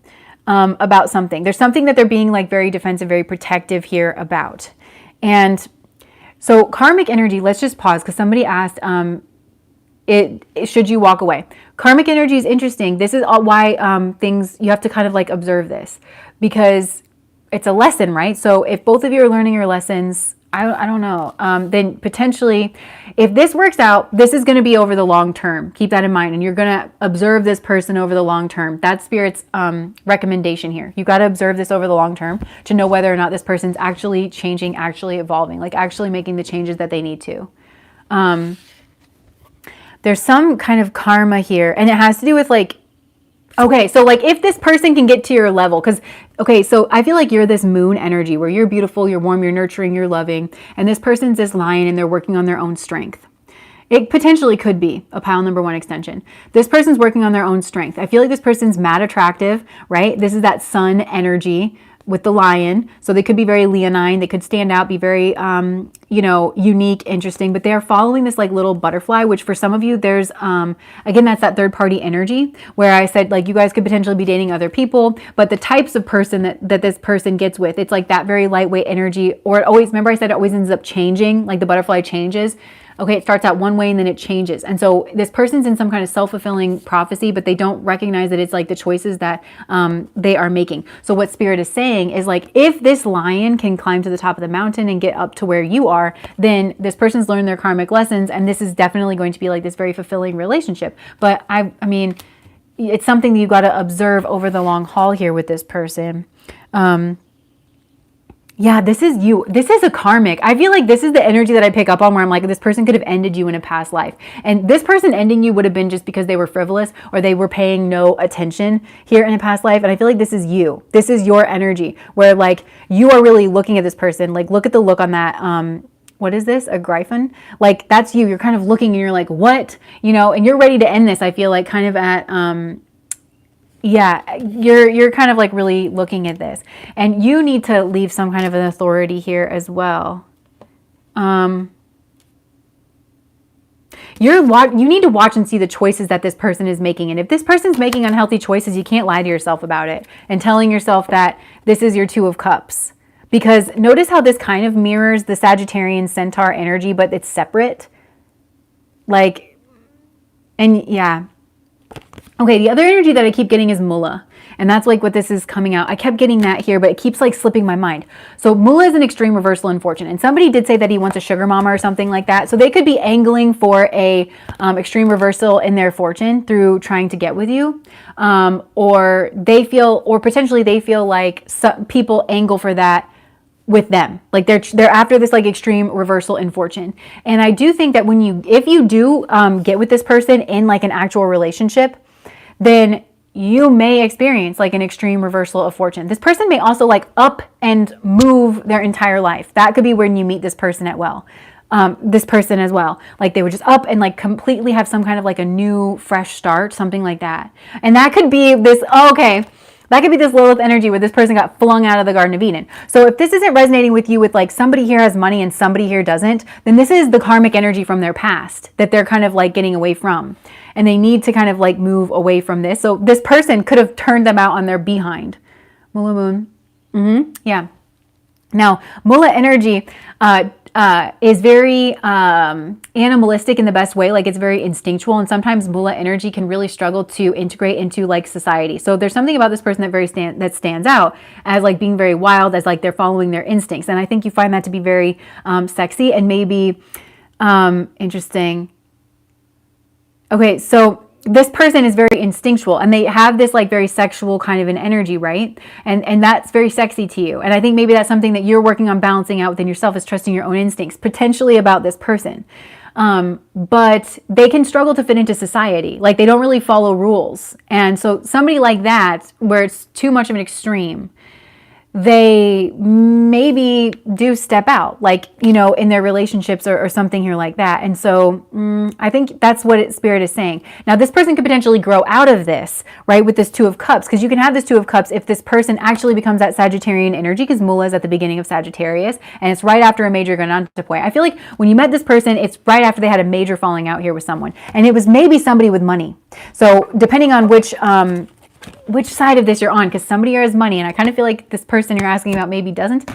about something. There's something that they're being like very defensive, very protective here about. And so karmic energy, let's just pause because somebody asked, should you walk away? Karmic energy is interesting. This is why things, you have to kind of like observe this because it's a lesson, right? So if both of you are learning your lessons, I don't know, then potentially if this works out, this is going to be over the long term. Keep that in mind. And you're going to observe this person over the long term. That's Spirit's recommendation here. You got to observe this over the long term to know whether or not this person's actually changing, actually evolving, like actually making the changes that they need to. There's some kind of karma here, and it has to do with like, okay, so like if this person can get to your level, because, okay, so I feel like you're this moon energy where you're beautiful, you're warm, you're nurturing, you're loving, and this person's this lion and they're working on their own strength. It potentially could be a pile number 1 extension. This person's working on their own strength. I feel like this person's mad attractive, right? This is that sun energy with the lion. So they could be very leonine. They could stand out, be very, unique, interesting, but they are following this like little butterfly, which for some of you, there's, again, that's that third party energy where I said, like, you guys could potentially be dating other people, but the types of person that this person gets with, it's like that very lightweight energy, or it always, remember I said it always ends up changing, like the butterfly changes. Okay, it starts out one way and then it changes. And so this person's in some kind of self-fulfilling prophecy, but they don't recognize that it's like the choices that they are making. So what Spirit is saying is like, if this lion can climb to the top of the mountain and get up to where you are, then this person's learned their karmic lessons. And this is definitely going to be like this very fulfilling relationship. But I mean, it's something that you got to observe over the long haul here with this person. Yeah, this is you. This is a karmic. I feel like this is the energy that I pick up on where I'm like, this person could have ended you in a past life. And this person ending you would have been just because they were frivolous or they were paying no attention here in a past life. And I feel like this is you. This is your energy where like you are really looking at this person. Like look at the look on that. What is this? A Gryphon? Like that's you. You're kind of looking and you're like, what? And you're ready to end this. I feel like kind of at, yeah, you're kind of like really looking at this, and you need to leave some kind of an authority here as well. You need to watch and see the choices that this person is making. And if this person's making unhealthy choices, you can't lie to yourself about it and telling yourself that this is your 2 of Cups. Because notice how this kind of mirrors the Sagittarian Centaur energy, but it's separate. Like, and yeah. Okay, the other energy that I keep getting is Mullah. And that's like what this is coming out. I kept getting that here, but it keeps like slipping my mind. So Mullah is an extreme reversal in fortune. And somebody did say that he wants a sugar mama or something like that. So they could be angling for a extreme reversal in their fortune through trying to get with you. Or potentially they feel like some people angle for that with them. Like they're after this like extreme reversal in fortune. And I do think that if you do get with this person in like an actual relationship, then you may experience like an extreme reversal of fortune. This person may also like up and move their entire life. That could be when you meet this person this person as well. Like they would just up and like completely have some kind of like a new fresh start, something like that. And that could be this, that could be this Lilith energy where this person got flung out of the Garden of Eden. So if this isn't resonating with you with like somebody here has money and somebody here doesn't, then this is the karmic energy from their past that they're kind of like getting away from. And they need to kind of like move away from this. So this person could have turned them out on their behind. Mullah moon. Yeah. Now, Mullah energy is very animalistic in the best way. Like it's very instinctual. And sometimes Mullah energy can really struggle to integrate into like society. So there's something about this person that stands out as like being very wild, as like they're following their instincts. And I think you find that to be very sexy and maybe interesting. Okay, so this person is very instinctual and they have this like very sexual kind of an energy, right? And that's very sexy to you. And I think maybe that's something that you're working on balancing out within yourself, is trusting your own instincts, potentially about this person. But they can struggle to fit into society. Like they don't really follow rules. And so somebody like that, where it's too much of an extreme, they maybe do step out, like, you know, in their relationships or something here like that. And so I think that's what Spirit is saying. Now, this person could potentially grow out of this, right, with this Two of Cups, because you can have this Two of Cups if this person actually becomes that Sagittarian energy, because Mula is at the beginning of Sagittarius, and it's right after a major Gananta point. I feel like when you met this person, it's right after they had a major falling out here with someone, and it was maybe somebody with money. So depending on which side of this you're on, because somebody here has money, and I kind of feel like this person you're asking about maybe doesn't.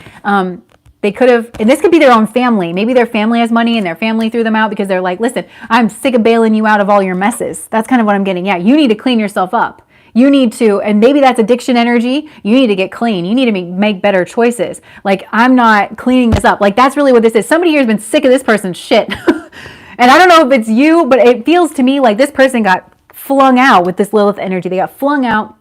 They could have, and this could be their own family. Maybe their family has money and their family threw them out because they're like, listen, I'm sick of bailing you out of all your messes. That's kind of what I'm getting. Yeah, you need to clean yourself up. You need to, and maybe that's addiction energy. You need to get clean. You need to make better choices. Like, I'm not cleaning this up. Like, that's really what this is. Somebody here has been sick of this person's shit. And I don't know if it's you, but it feels to me like this person got flung out with this Lilith energy. They got flung out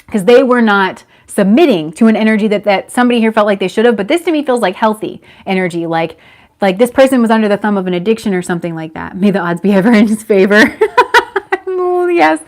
because they were not submitting to an energy that somebody here felt like they should have. But this to me feels like healthy energy. Like this person was under the thumb of an addiction or something like that. May the odds be ever in his favor. Oh, yes.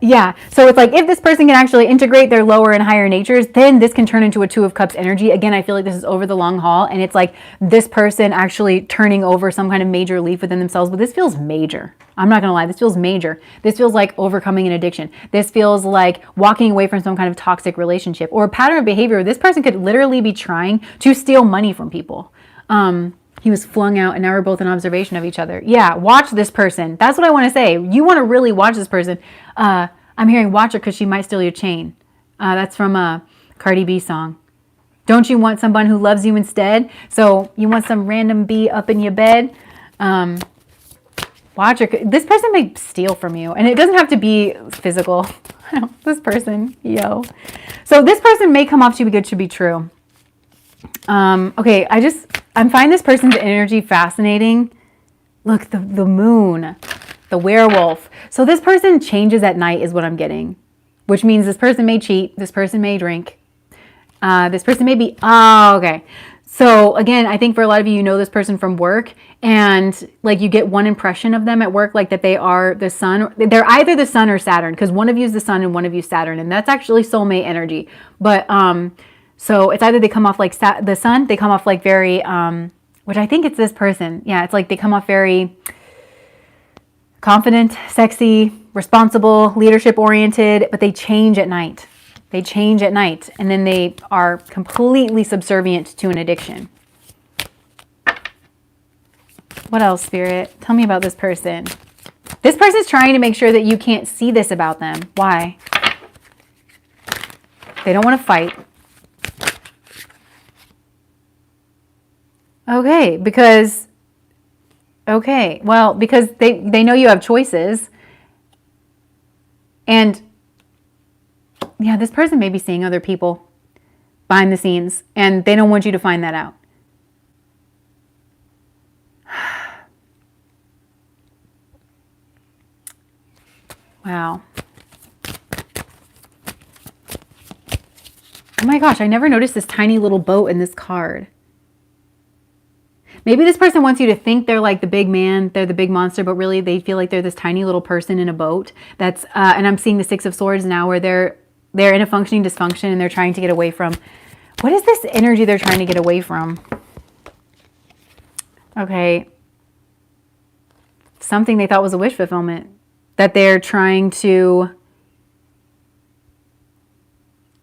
Yeah. So it's like, if this person can actually integrate their lower and higher natures, then this can turn into a Two of Cups energy. Again, I feel like this is over the long haul, and it's like this person actually turning over some kind of major leaf within themselves. But this feels major. I'm not going to lie. This feels major. This feels like overcoming an addiction. This feels like walking away from some kind of toxic relationship or a pattern of behavior. This person could literally be trying to steal money from people. He was flung out, and now we're both in observation of each other. Yeah, watch this person. That's what I want to say. You want to really watch this person. I'm hearing watch her because she might steal your chain. That's from a Cardi B song. Don't you want someone who loves you instead? So you want some random bee up in your bed? Watch her. This person may steal from you, and it doesn't have to be physical. This person, yo. So this person may come off too good to be true. Okay, I'm finding this person's energy fascinating. Look, the moon, the werewolf. So this person changes at night is what I'm getting, which means this person may cheat. This person may drink. This person may be, okay. So again, I think for a lot of you know this person from work, and like you get one impression of them at work, like that they are the sun. They're either the sun or Saturn, because one of you is the sun and one of you is Saturn, and that's actually soulmate energy. But so it's either they come off like the sun, they come off like very, which I think it's this person. Yeah, it's like they come off very confident, sexy, responsible, leadership oriented, but they change at night. They change at night, and then they are completely subservient to an addiction. What else, Spirit? Tell me about this person. This person's trying to make sure that you can't see this about them. Why? They don't want to fight. Okay, because they know you have choices. And yeah, this person may be seeing other people behind the scenes, and they don't want you to find that out. Wow. Oh my gosh, I never noticed this tiny little boat in this card. Maybe this person wants you to think they're like the big man, they're the big monster, but really they feel like they're this tiny little person in a boat. That's and I'm seeing the Six of Swords now, where they're in a functioning dysfunction, and they're trying to get away from. What is this energy they're trying to get away from? Okay. Something they thought was a wish fulfillment that they're trying to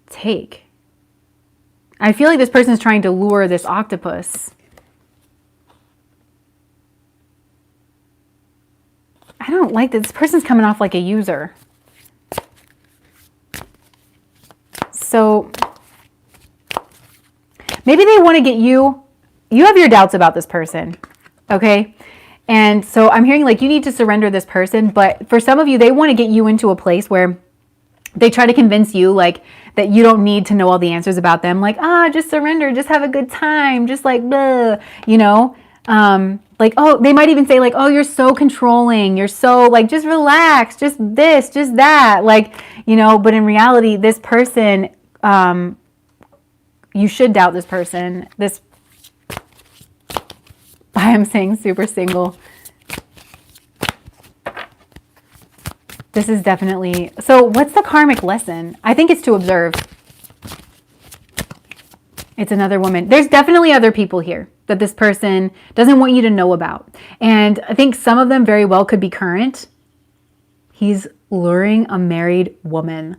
take. I feel like this person is trying to lure this octopus. I don't like this. This person's coming off like a user. So maybe they want to get you. You have your doubts about this person, okay? And so I'm hearing like you need to surrender this person. But for some of you, they want to get you into a place where they try to convince you like that you don't need to know all the answers about them. Like, just surrender, just have a good time, just like, blah, you know? Like, oh, they might even say like, oh, you're so controlling. You're so like, just relax, just this, just that. Like, you know, but in reality, this person, you should doubt this person. I am saying super single. This is definitely, so what's the karmic lesson? I think it's to observe. It's another woman. There's definitely other people here that this person doesn't want you to know about. And I think some of them very well could be current. He's luring a married woman.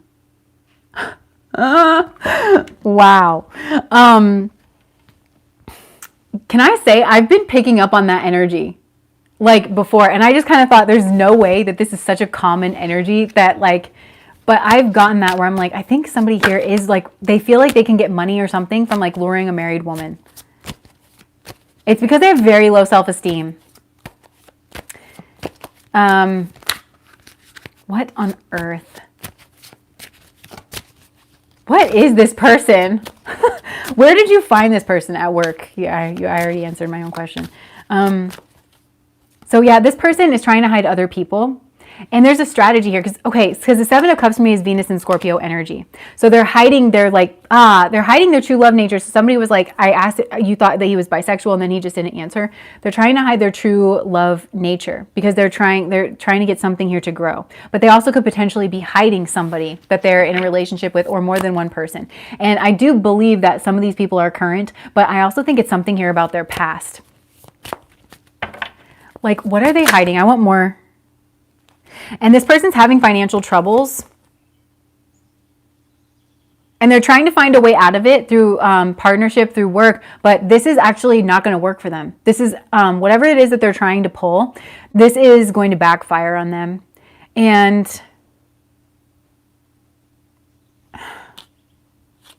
Wow. Can I say I've been picking up on that energy like before, and I just kind of thought there's no way that this is such a common energy that like, but I've gotten that where I'm like, I think somebody here is like, they feel like they can get money or something from like luring a married woman. It's because they have very low self-esteem. What on earth? What is this person? Where did you find this person at work? Yeah, I already answered my own question. So yeah, this person is trying to hide other people. And there's a strategy here because the Seven of Cups for me is Venus and Scorpio energy. So they're hiding their they're hiding their true love nature. So somebody was like, I asked, you thought that he was bisexual and then he just didn't answer. They're trying to hide their true love nature because they're trying to get something here to grow. But they also could potentially be hiding somebody that they're in a relationship with or more than one person. And I do believe that some of these people are current, but I also think it's something here about their past. Like, what are they hiding? I want more. And this person's having financial troubles. And they're trying to find a way out of it through partnership, through work. But this is actually not going to work for them. This is whatever it is that they're trying to pull, this is going to backfire on them. And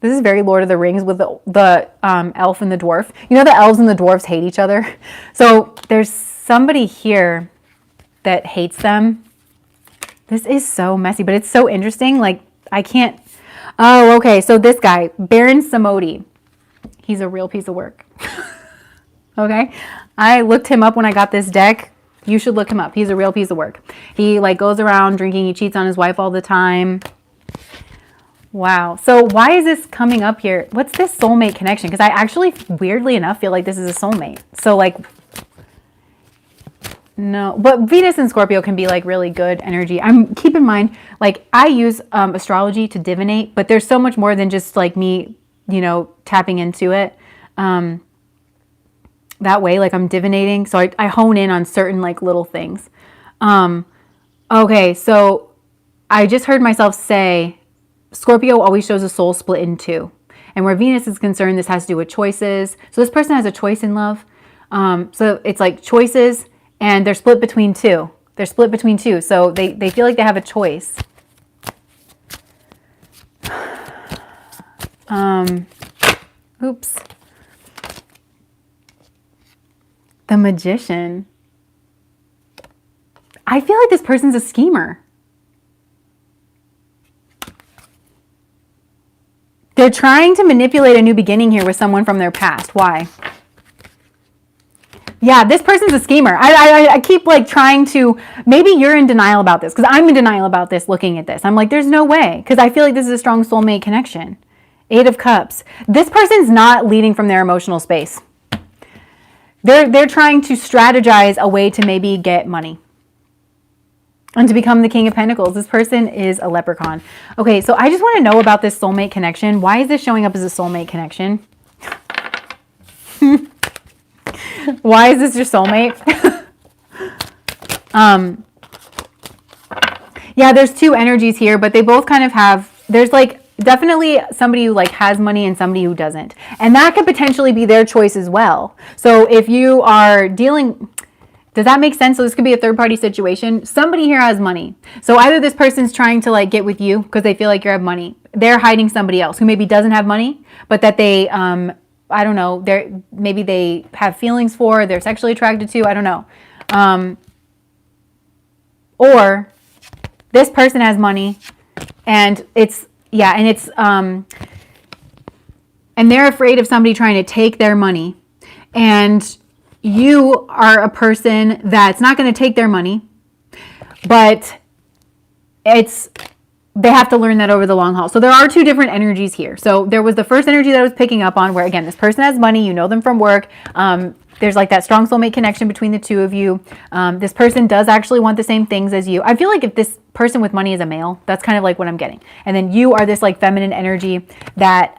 this is very Lord of the Rings with the elf and the dwarf. You know, the elves and the dwarves hate each other. So there's somebody here that hates them. This is so messy, but it's so interesting. Like, I can't. Oh, okay. So this guy, Baron Samedi, he's a real piece of work. Okay. I looked him up when I got this deck. You should look him up. He's a real piece of work. He like goes around drinking. He cheats on his wife all the time. Wow. So why is this coming up here? What's this soulmate connection? Because I actually, weirdly enough, feel like this is a soulmate. So like, no, but Venus and Scorpio can be like really good energy. Keep in mind, like I use astrology to divinate, but there's so much more than just like me, you know, tapping into it. That way, like I'm divinating. So I hone in on certain like little things. Okay. So I just heard myself say Scorpio always shows a soul split in two. And where Venus is concerned, this has to do with choices. So this person has a choice in love. So it's like choices. And they're split between two. They're split between two. So they feel like they have a choice. Oops. The Magician. I feel like this person's a schemer. They're trying to manipulate a new beginning here with someone from their past. Why? Yeah, this person's a schemer. I keep like trying to, maybe you're in denial about this because I'm in denial about this looking at this. I'm like, there's no way because I feel like this is a strong soulmate connection. 8 of Cups. This person's not leading from their emotional space. They're trying to strategize a way to maybe get money and to become the King of Pentacles. This person is a leprechaun. Okay, so I just want to know about this soulmate connection. Why is this showing up as a soulmate connection? Why is this your soulmate? Yeah, there's two energies here, but they both kind of have, there's like definitely somebody who like has money and somebody who doesn't. And that could potentially be their choice as well. So if you are dealing, does that make sense? So this could be a third party situation. Somebody here has money. So either this person's trying to like get with you because they feel like you have money. They're hiding somebody else who maybe doesn't have money, but that they, I don't know, maybe they have feelings for, they're sexually attracted to, I don't know. Or this person has money and it's, yeah, and it's, and they're afraid of somebody trying to take their money. And you are a person that's not going to take their money, but they have to learn that over the long haul. So there are two different energies here. So there was the first energy that I was picking up on where, again, this person has money, you know them from work. There's like that strong soulmate connection between the two of you. This person does actually want the same things as you. I feel like if this person with money is a male, that's kind of like what I'm getting. And then you are this like feminine energy that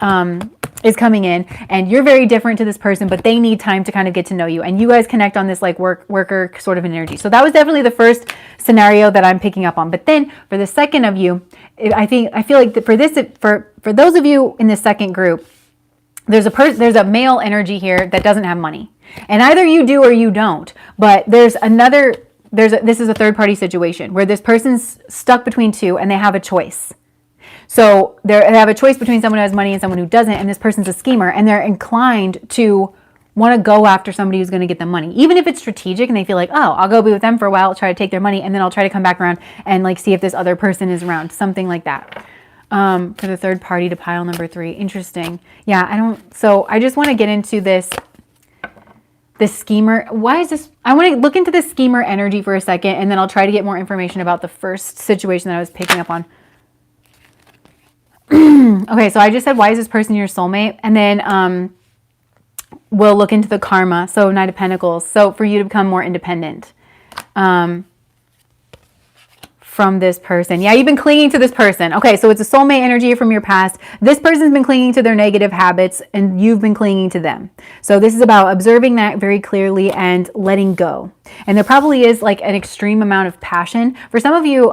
is coming in, and you're very different to this person, but they need time to kind of get to know you. And you guys connect on this like worker sort of an energy. So that was definitely the first scenario that I'm picking up on. But then for the second of you, I feel like for those of you in the second group, there's a male energy here that doesn't have money. And either you do or you don't. But this is a third party situation where this person's stuck between two and they have a choice. So they have a choice between someone who has money and someone who doesn't, and this person's a schemer, and they're inclined to want to go after somebody who's going to get them money. Even if it's strategic and they feel like, oh, I'll go be with them for a while, try to take their money, and then I'll try to come back around and like see if this other person is around. Something like that. For the third party to pile number 3. Interesting. Yeah, so I just want to get into this schemer. Why is this? I want to look into this schemer energy for a second, and then I'll try to get more information about the first situation that I was picking up on. Okay, so I just said, why is this person your soulmate? And then we'll look into the karma. So Knight of Pentacles. So for you to become more independent from this person. Yeah, you've been clinging to this person. Okay, so it's a soulmate energy from your past. This person's been clinging to their negative habits, and you've been clinging to them. So this is about observing that very clearly and letting go. And there probably is like an extreme amount of passion. For some of you,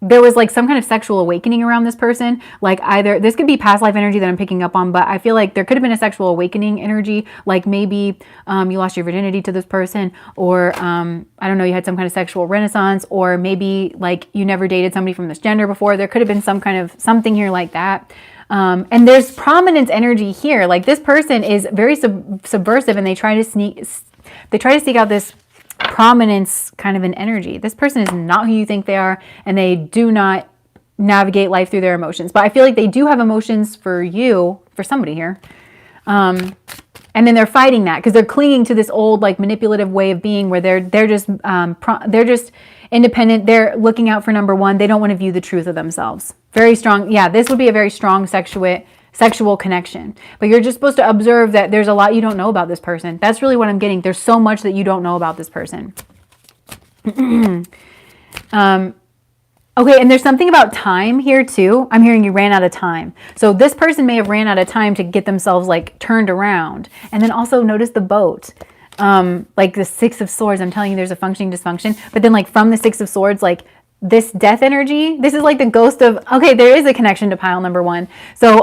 there was like some kind of sexual awakening around this person. Like either, this could be past life energy that I'm picking up on, but I feel like there could have been a sexual awakening energy. Like maybe you lost your virginity to this person, or I don't know, you had some kind of sexual renaissance, or maybe like you never dated somebody from this gender before. There could have been some kind of something here like that. And there's prominence energy here. Like this person is very subversive, and they try to seek out this prominence kind of an energy. This person is not who you think they are, and they do not navigate life through their emotions. But I feel like they do have emotions for you, for somebody here. And then they're fighting that because they're clinging to this old like manipulative way of being, where they're just independent. They're looking out for number one. They don't want to view the truth of themselves. Very strong. Yeah, this would be a very strong sexual connection. But you're just supposed to observe that there's a lot you don't know about this person. That's really what I'm getting. There's so much that you don't know about this person. Okay, and there's something about time here too. I'm hearing you ran out of time. So this person may have ran out of time to get themselves like turned around. And then also notice the boat. Like the 6 of Swords, I'm telling you there's a functioning dysfunction. But then like from the 6 of Swords, like this death energy, this is like the ghost of, okay, there is a connection to pile number 1. So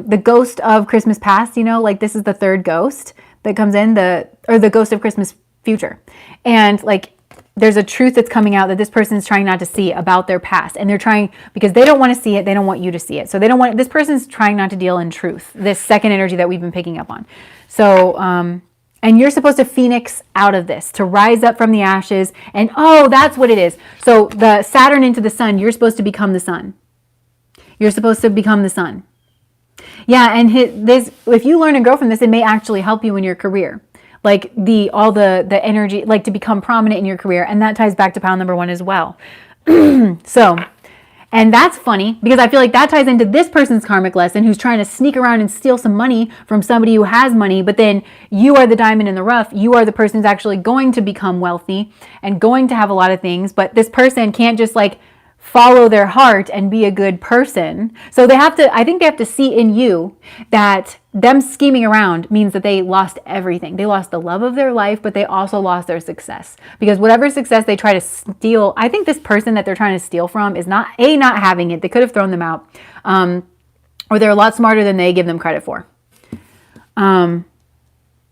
the ghost of Christmas past, you know, like this is the third ghost that comes in, or the ghost of Christmas future. And like there's a truth that's coming out that this person is trying not to see about their past. And they're trying, because they don't want to see it, they don't want you to see it. So they don't want, this person's trying not to deal in truth, this second energy that we've been picking up on. So, and you're supposed to phoenix out of this, to rise up from the ashes. And oh, that's what it is. So the Saturn into the sun, you're supposed to become the sun. You're supposed to become the sun. Yeah, and if you learn and grow from this, it may actually help you in your career. Like all the energy, like to become prominent in your career. And that ties back to pile number 1 as well. So, and that's funny because I feel like that ties into this person's karmic lesson, who's trying to sneak around and steal some money from somebody who has money. But then you are the diamond in the rough. You are the person who's actually going to become wealthy and going to have a lot of things. But this person can't just like follow their heart and be a good person. So I think they have to see in you that them scheming around means that they lost everything. They lost the love of their life, but they also lost their success. Because whatever success they try to steal, I think this person that they're trying to steal from is not having it. They could have thrown them out. Or they're a lot smarter than they give them credit for. Diamond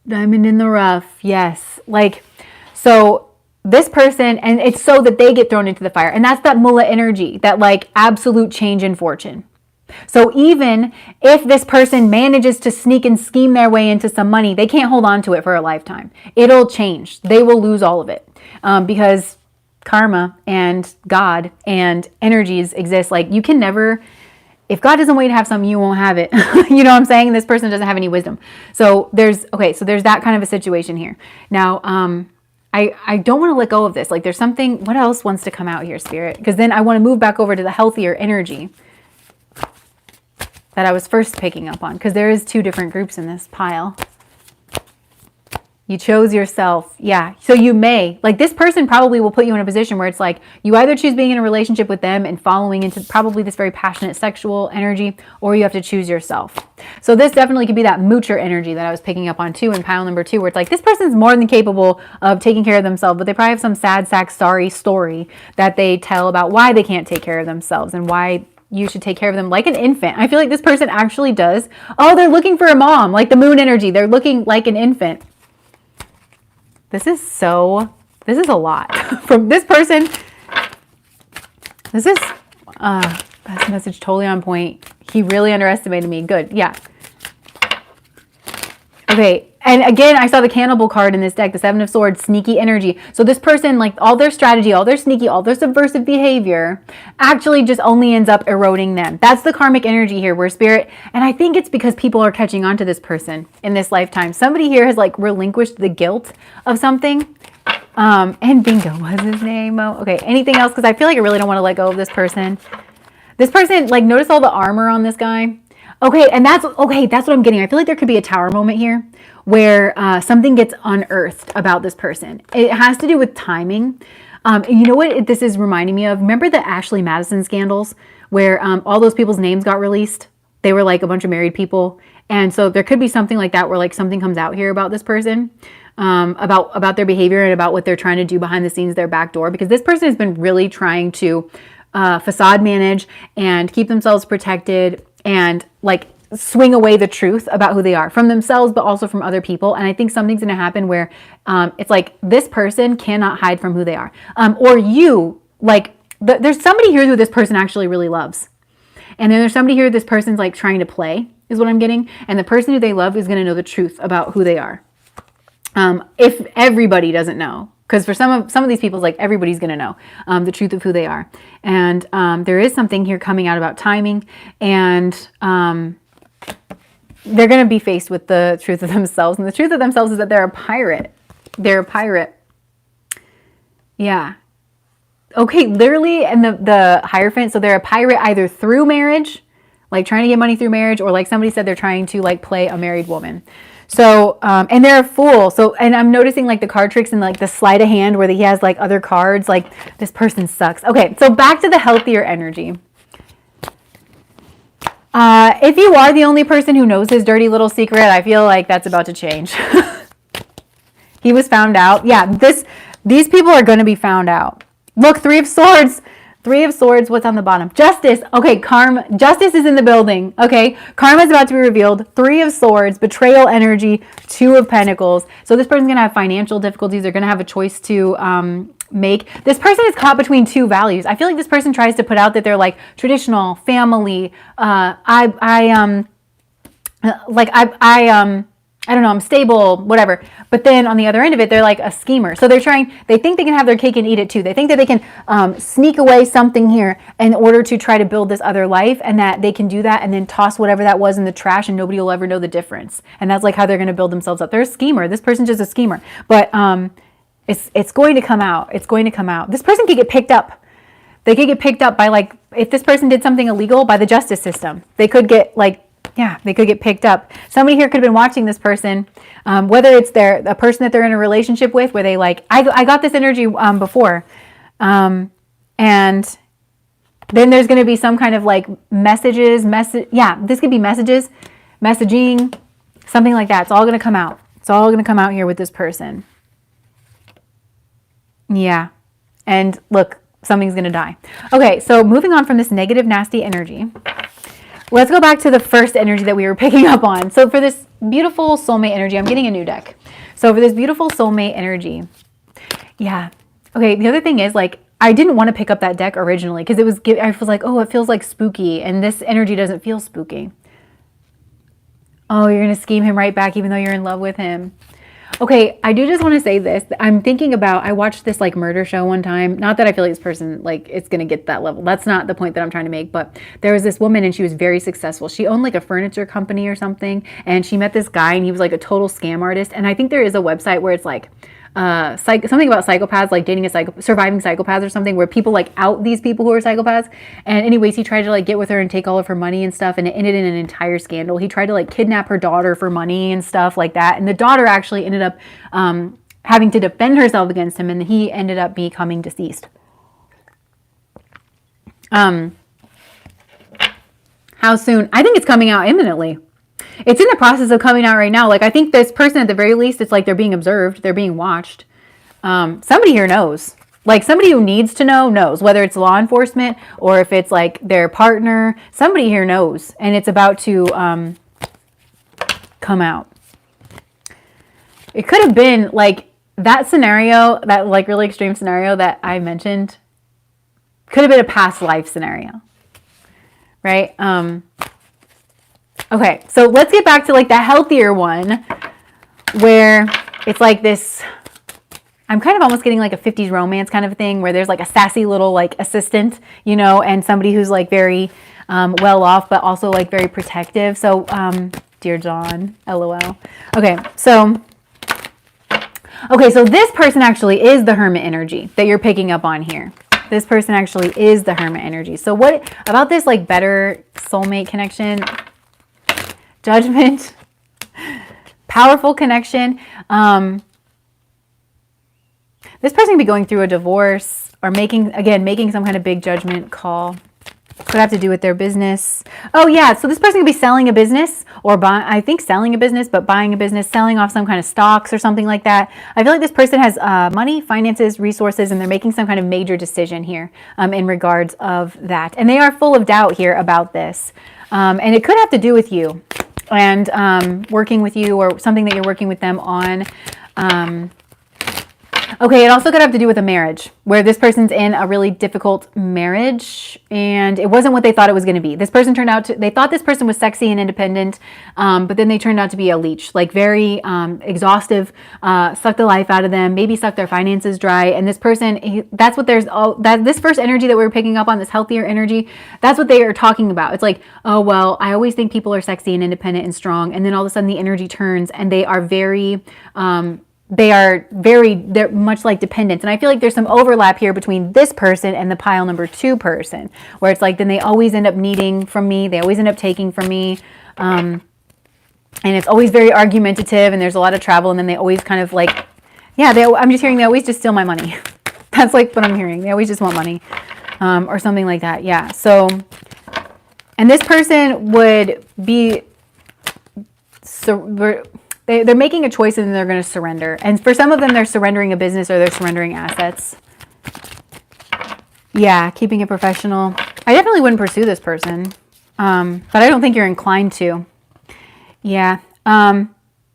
in the rough. Yes. So this person, and it's so that they get thrown into the fire. And that's that mullah energy, that like absolute change in fortune. So even if this person manages to sneak and scheme their way into some money, they can't hold on to it for a lifetime. It'll change. They will lose all of it because karma and God and energies exist. Like you can never, if God doesn't want you to have something, you won't have it. You know what I'm saying? This person doesn't have any wisdom. So there's that kind of a situation here. Now, I don't want to let go of this. Like there's something, what else wants to come out here, Spirit? Because then I want to move back over to the healthier energy that I was first picking up on. Because there is 2 different groups in this pile. You chose yourself. Yeah. So you may, like, this person probably will put you in a position where it's like you either choose being in a relationship with them and following into probably this very passionate sexual energy, or you have to choose yourself. So this definitely could be that moocher energy that I was picking up on too in pile number 2, where it's like this person's more than capable of taking care of themselves, but they probably have some sad sack sorry story that they tell about why they can't take care of themselves and why you should take care of them like an infant. I feel like this person actually does. Oh, they're looking for a mom, like the moon energy. They're looking like an infant. This is a lot from this person. This is, that's message totally on point. He really underestimated me. Good. Yeah. Okay. And again, I saw the cannibal card in this deck, the 7 of Swords, sneaky energy. So this person, like all their strategy, all their sneaky, all their subversive behavior actually just only ends up eroding them. That's the karmic energy here where spirit, and I think it's because people are catching on to this person in this lifetime. Somebody here has like relinquished the guilt of something. And bingo was his name. Oh, okay. Anything else? Because I feel like I really don't want to let go of this person. This person, like, notice all the armor on this guy. Okay, and that's what I'm getting. I feel like there could be a tower moment here where something gets unearthed about this person. It has to do with timing. And you know what this is reminding me of? Remember the Ashley Madison scandals where all those people's names got released? They were like a bunch of married people. And so there could be something like that where like something comes out here about this person, about their behavior and about what they're trying to do behind the scenes, their back door. Because this person has been really trying to facade manage and keep themselves protected and like swing away the truth about who they are from themselves, but also from other people. And I think something's going to happen where it's like this person cannot hide from who they are. Or you, like, there's somebody here who this person actually really loves. And then there's somebody here this person's like trying to play, is what I'm getting. And the person who they love is going to know the truth about who they are. If everybody doesn't know. Because for some of these people, like everybody's going to know the truth of who they are. And there is something here coming out about timing. And they're going to be faced with the truth of themselves. And the truth of themselves is that they're a pirate. They're a pirate. Yeah. Okay, literally, and the Hierophant, so they're a pirate either through marriage, like trying to get money through marriage, or like somebody said they're trying to like play a married woman. So, and they're a fool. So, and I'm noticing like the card tricks and like the sleight of hand where he has like other cards, like this person sucks. Okay, so back to the healthier energy. If you are the only person who knows his dirty little secret, I feel like that's about to change. He was found out. Yeah, these people are going to be found out. Look, 3 of Swords. 3 of Swords, what's on the bottom? Justice. Okay, justice is in the building. Okay, karma is about to be revealed. 3 of Swords, betrayal energy, 2 of Pentacles. So this person's going to have financial difficulties. They're going to have a choice to make. This person is caught between 2 values. I feel like this person tries to put out that they're like traditional, family. I don't know, I'm stable, whatever. But then on the other end of it, they're like a schemer. So they think they can have their cake and eat it too. They think that they can sneak away something here in order to try to build this other life, and that they can do that and then toss whatever that was in the trash and nobody will ever know the difference. And that's like how they're going to build themselves up. They're a schemer. This person's just a schemer. But it's going to come out. It's going to come out. This person could get picked up. They could get picked up by like, if this person did something illegal, by the justice system. They could get like, yeah, they could get picked up. Somebody here could have been watching this person, whether it's a person that they're in a relationship with, where they like, I got this energy before. And then there's going to be some kind of like yeah, this could be messages, messaging, something like that. It's all going to come out. It's all going to come out here with this person. Yeah. And look, something's going to die. Okay, so moving on from this negative, nasty energy. Let's go back to the first energy that we were picking up on. So for this beautiful soulmate energy, I'm getting a new deck. So for this beautiful soulmate energy, yeah. Okay, the other thing is like, I didn't want to pick up that deck originally because I was like, oh, it feels like spooky. And this energy doesn't feel spooky. Oh, you're going to scheme him right back even though you're in love with him. Okay, I do just want to say this. I'm thinking about, I watched this like murder show one time. Not that I feel like this person, like it's going to get that level. That's not the point that I'm trying to make. But there was this woman and she was very successful. She owned like a furniture company or something. And she met this guy and he was like a total scam artist. And I think there is a website where it's like, something about psychopaths, like dating surviving psychopaths or something, where people like out these people who are psychopaths. And anyways, he tried to like get with her and take all of her money and stuff, and it ended in an entire scandal. He tried to like kidnap her daughter for money and stuff like that, and the daughter actually ended up having to defend herself against him, and he ended up becoming deceased. How soon? I think it's coming out imminently. It's in the process of coming out right now. Like, I think this person, at the very least, it's like they're being observed. They're being watched. Somebody here knows. Like, somebody who needs to know knows. Whether it's law enforcement or if it's, like, their partner. Somebody here knows. And it's about to come out. It could have been, like, that scenario, that, like, really extreme scenario that I mentioned, could have been a past life scenario. Right? Okay, so let's get back to like the healthier one where it's like this, I'm kind of almost getting like a 50s romance kind of thing where there's like a sassy little like assistant, you know, and somebody who's like very well off, but also like very protective. So, dear John, LOL. Okay, so this person actually is the hermit energy that you're picking up on here. This person actually is the hermit energy. So what about this like better soulmate connection? Judgment, powerful connection. This person can be going through a divorce or making some kind of big judgment call. Could have to do with their business. Oh yeah, so this person could be selling a business or selling a business, but buying a business, selling off some kind of stocks or something like that. I feel like this person has money, finances, resources, and they're making some kind of major decision here in regards of that. And they are full of doubt here about this. And it could have to do with you and working with you or something that you're working with them on. Okay, it also could have to do with a marriage where this person's in a really difficult marriage and it wasn't what they thought it was going to be. This person they thought this person was sexy and independent, but then they turned out to be a leech, like very exhaustive, sucked the life out of them, maybe sucked their finances dry. And this person, this first energy that we were picking up on, this healthier energy, that's what they are talking about. It's like, oh, well, I always think people are sexy and independent and strong. And then all of a sudden the energy turns and they are very, they're much like dependents. And I feel like there's some overlap here between this person and the pile number 2 person, where it's like, then they always end up needing from me. They always end up taking from me. And it's always very argumentative and there's a lot of travel. And then they always kind of like, yeah, I'm just hearing they always just steal my money. That's like what I'm hearing. They always just want money, or something like that. Yeah. So, and this person would be, they're making a choice and then they're going to surrender. And for some of them, they're surrendering a business or they're surrendering assets. Yeah, keeping it professional. I definitely wouldn't pursue this person, but I don't think you're inclined to. Yeah.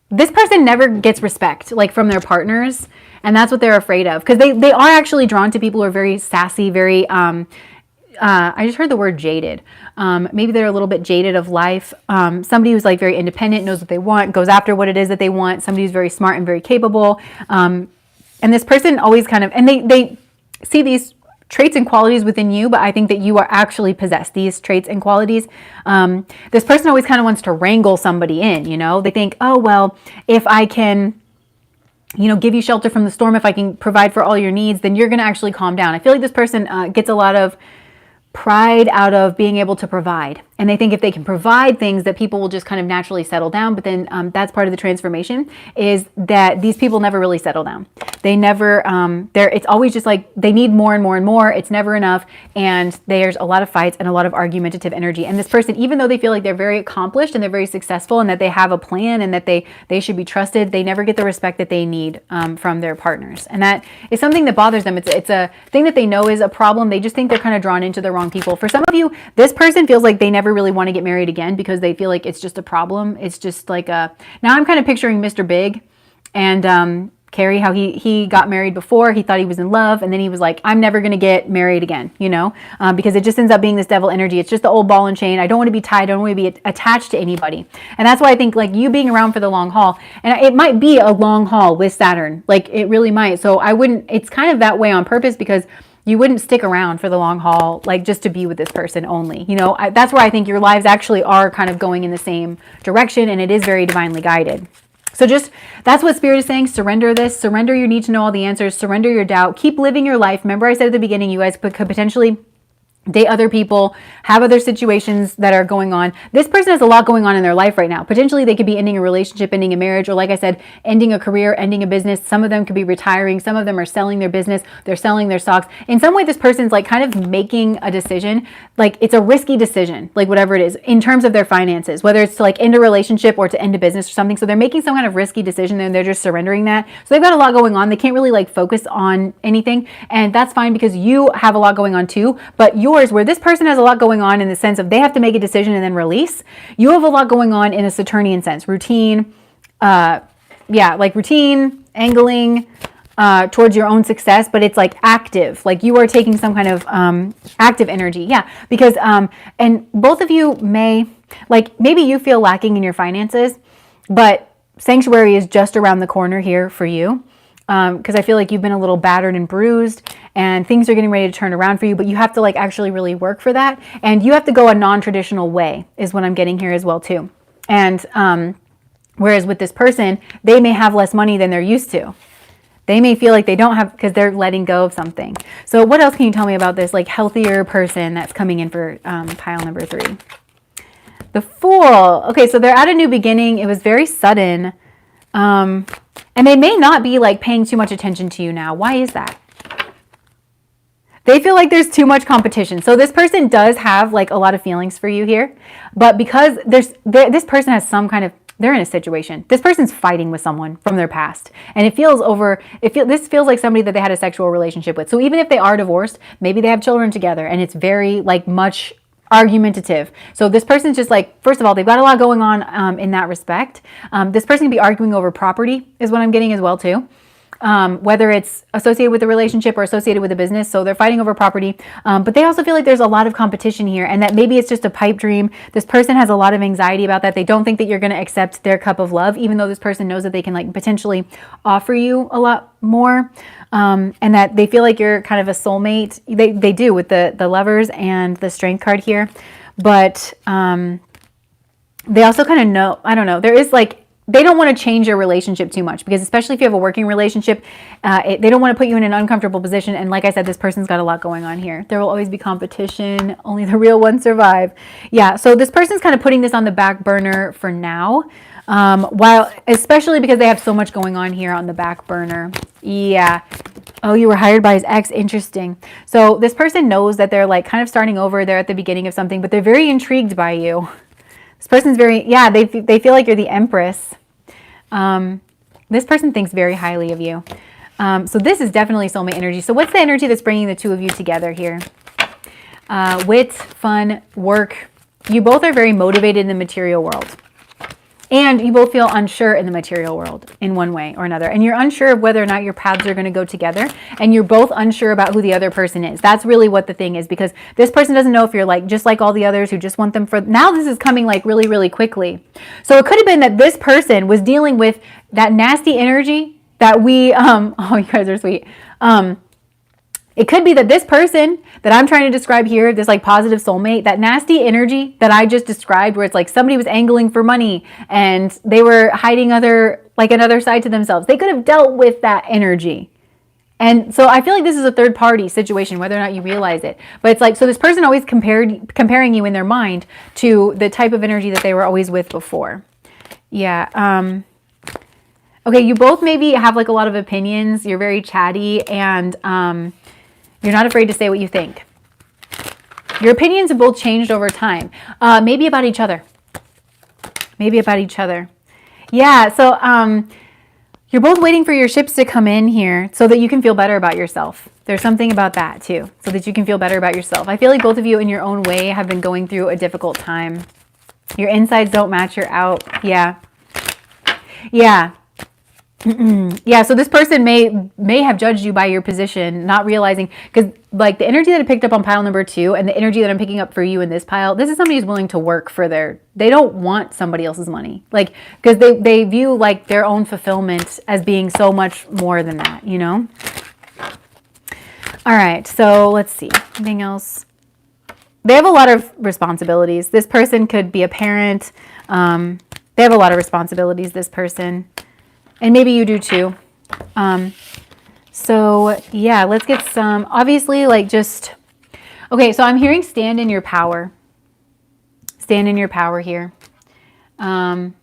This person never gets respect, like from their partners, and that's what they're afraid of. Because they are actually drawn to people who are very sassy, very... I just heard the word jaded. Maybe they're a little bit jaded of life. Somebody who's like very independent, knows what they want, goes after what it is that they want. Somebody who's very smart and very capable. And this person always kind of, and they see these traits and qualities within you, but I think that you are actually possess these traits and qualities. This person always kind of wants to wrangle somebody in, you know? They think, oh, well, if I can, you know, give you shelter from the storm, if I can provide for all your needs, then you're going to actually calm down. I feel like this person gets a lot of pride out of being able to provide. And they think if they can provide things that people will just kind of naturally settle down. But then that's part of the transformation, is that these people never really settle down. They never, it's always just like they need more and more and more. It's never enough. And there's a lot of fights and a lot of argumentative energy. And this person, even though they feel like they're very accomplished and they're very successful and that they have a plan and that they should be trusted, they never get the respect that they need from their partners. And that is something that bothers them. It's a thing that they know is a problem. They just think they're kind of drawn into the wrong people. For some of you, this person feels like they never really want to get married again because they feel like it's just a problem. It's just like now I'm kind of picturing Mr. Big and Carrie, how he got married before. He thought he was in love, and then he was like, I'm never going to get married again, you know, because it just ends up being this devil energy. It's just the old ball and chain. I don't want to be tied. I don't want to be attached to anybody. And that's why I think like you being around for the long haul, and it might be a long haul with Saturn, like it really might. So it's kind of that way on purpose, because you wouldn't stick around for the long haul, like just to be with this person only. You know, that's where I think your lives actually are kind of going in the same direction, and it is very divinely guided. So just, that's what Spirit is saying. Surrender this. Surrender your need to know all the answers. Surrender your doubt. Keep living your life. Remember I said at the beginning, you guys could potentially date other people, have other situations that are going on. This person has a lot going on in their life right now. Potentially they could be ending a relationship, ending a marriage, or like I said, ending a career, ending a business. Some of them could be retiring. Some of them are selling their business. They're selling their stocks. In some way, this person's like kind of making a decision. Like it's a risky decision, like whatever it is, in terms of their finances, whether it's to like end a relationship or to end a business or something. So they're making some kind of risky decision and they're just surrendering that. So they've got a lot going on. They can't really like focus on anything. And that's fine because you have a lot going on too. But yours, where this person has a lot going on in the sense of they have to make a decision and then release, you have a lot going on in a Saturnian sense. Routine, like routine, angling towards your own success, but it's like active, like you are taking some kind of active energy. Yeah, because, and both of you may, like maybe you feel lacking in your finances, but sanctuary is just around the corner here for you. Because I feel like you've been a little battered and bruised and things are getting ready to turn around for you, but you have to like actually really work for that. And you have to go a non-traditional way is what I'm getting here as well too. And whereas with this person, they may have less money than they're used to. They may feel like they don't have, because they're letting go of something. So what else can you tell me about this like healthier person that's coming in for pile number 3? The Fool. Okay, so they're at a new beginning. It was very sudden. And they may not be like paying too much attention to you now. Why is that? They feel like there's too much competition. So this person does have like a lot of feelings for you here, but because this person has some kind of, they're in a situation. This person's fighting with someone from their past, and this feels like somebody that they had a sexual relationship with. So even if they are divorced, maybe they have children together, and it's very like much argumentative. So this person's just like, first of all, they've got a lot going on in that respect. This person can be arguing over property is what I'm getting as well too. Whether it's associated with a relationship or associated with a business. So they're fighting over property. But they also feel like there's a lot of competition here and that maybe it's just a pipe dream. This person has a lot of anxiety about that. They don't think that you're going to accept their cup of love, even though this person knows that they can like potentially offer you a lot more. And that they feel like you're kind of a soulmate. They do with the Lovers and the Strength card here. But they also kind of know, I don't know, there is like, they don't want to change your relationship too much because especially if you have a working relationship, they don't want to put you in an uncomfortable position. And like I said, this person's got a lot going on here. There will always be competition. Only the real ones survive. Yeah. So this person's kind of putting this on the back burner for now. While, especially because they have so much going on here on the back burner. Yeah. Oh, you were hired by his ex. Interesting. So this person knows that they're like kind of starting over. They're at the beginning of something, but they're very intrigued by you. This person's very, yeah, they feel like you're the Empress. This person thinks very highly of you. So this is definitely soulmate energy. So what's the energy that's bringing the two of you together here? Wit, fun, work. You both are very motivated in the material world. And you both feel unsure in the material world in one way or another. And you're unsure of whether or not your paths are going to go together. And you're both unsure about who the other person is. That's really what the thing is. Because this person doesn't know if you're like just like all the others who just want them for... Now this is coming like really, really quickly. So it could have been that this person was dealing with that nasty energy that we... oh, you guys are sweet. It could be that this person that I'm trying to describe here, this like positive soulmate, that nasty energy that I just described where it's like somebody was angling for money and they were hiding another side to themselves. They could have dealt with that energy. And so I feel like this is a third party situation, whether or not you realize it. But it's like, so this person always comparing you in their mind to the type of energy that they were always with before. Yeah. Okay. You both maybe have like a lot of opinions. You're very chatty and, you're not afraid to say what you think. Your opinions have both changed over time. Maybe about each other. Maybe about each other. Yeah, so you're both waiting for your ships to come in here so that you can feel better about yourself. There's something about that too, so that you can feel better about yourself. I feel like both of you in your own way have been going through a difficult time. Your insides don't match your out. Yeah. Yeah. Yeah, so this person may have judged you by your position, not realizing, because like the energy that I picked up on pile number 2 and the energy that I'm picking up for you in this pile, this is somebody who's willing to work for they don't want somebody else's money. Like, because they view like their own fulfillment as being so much more than that, you know? All right, so let's see. Anything else? They have a lot of responsibilities. This person could be a parent. They have a lot of responsibilities, this person. And maybe you do too. So yeah, let's get some, obviously like just, okay, so I'm hearing stand in your power. Stand in your power here. And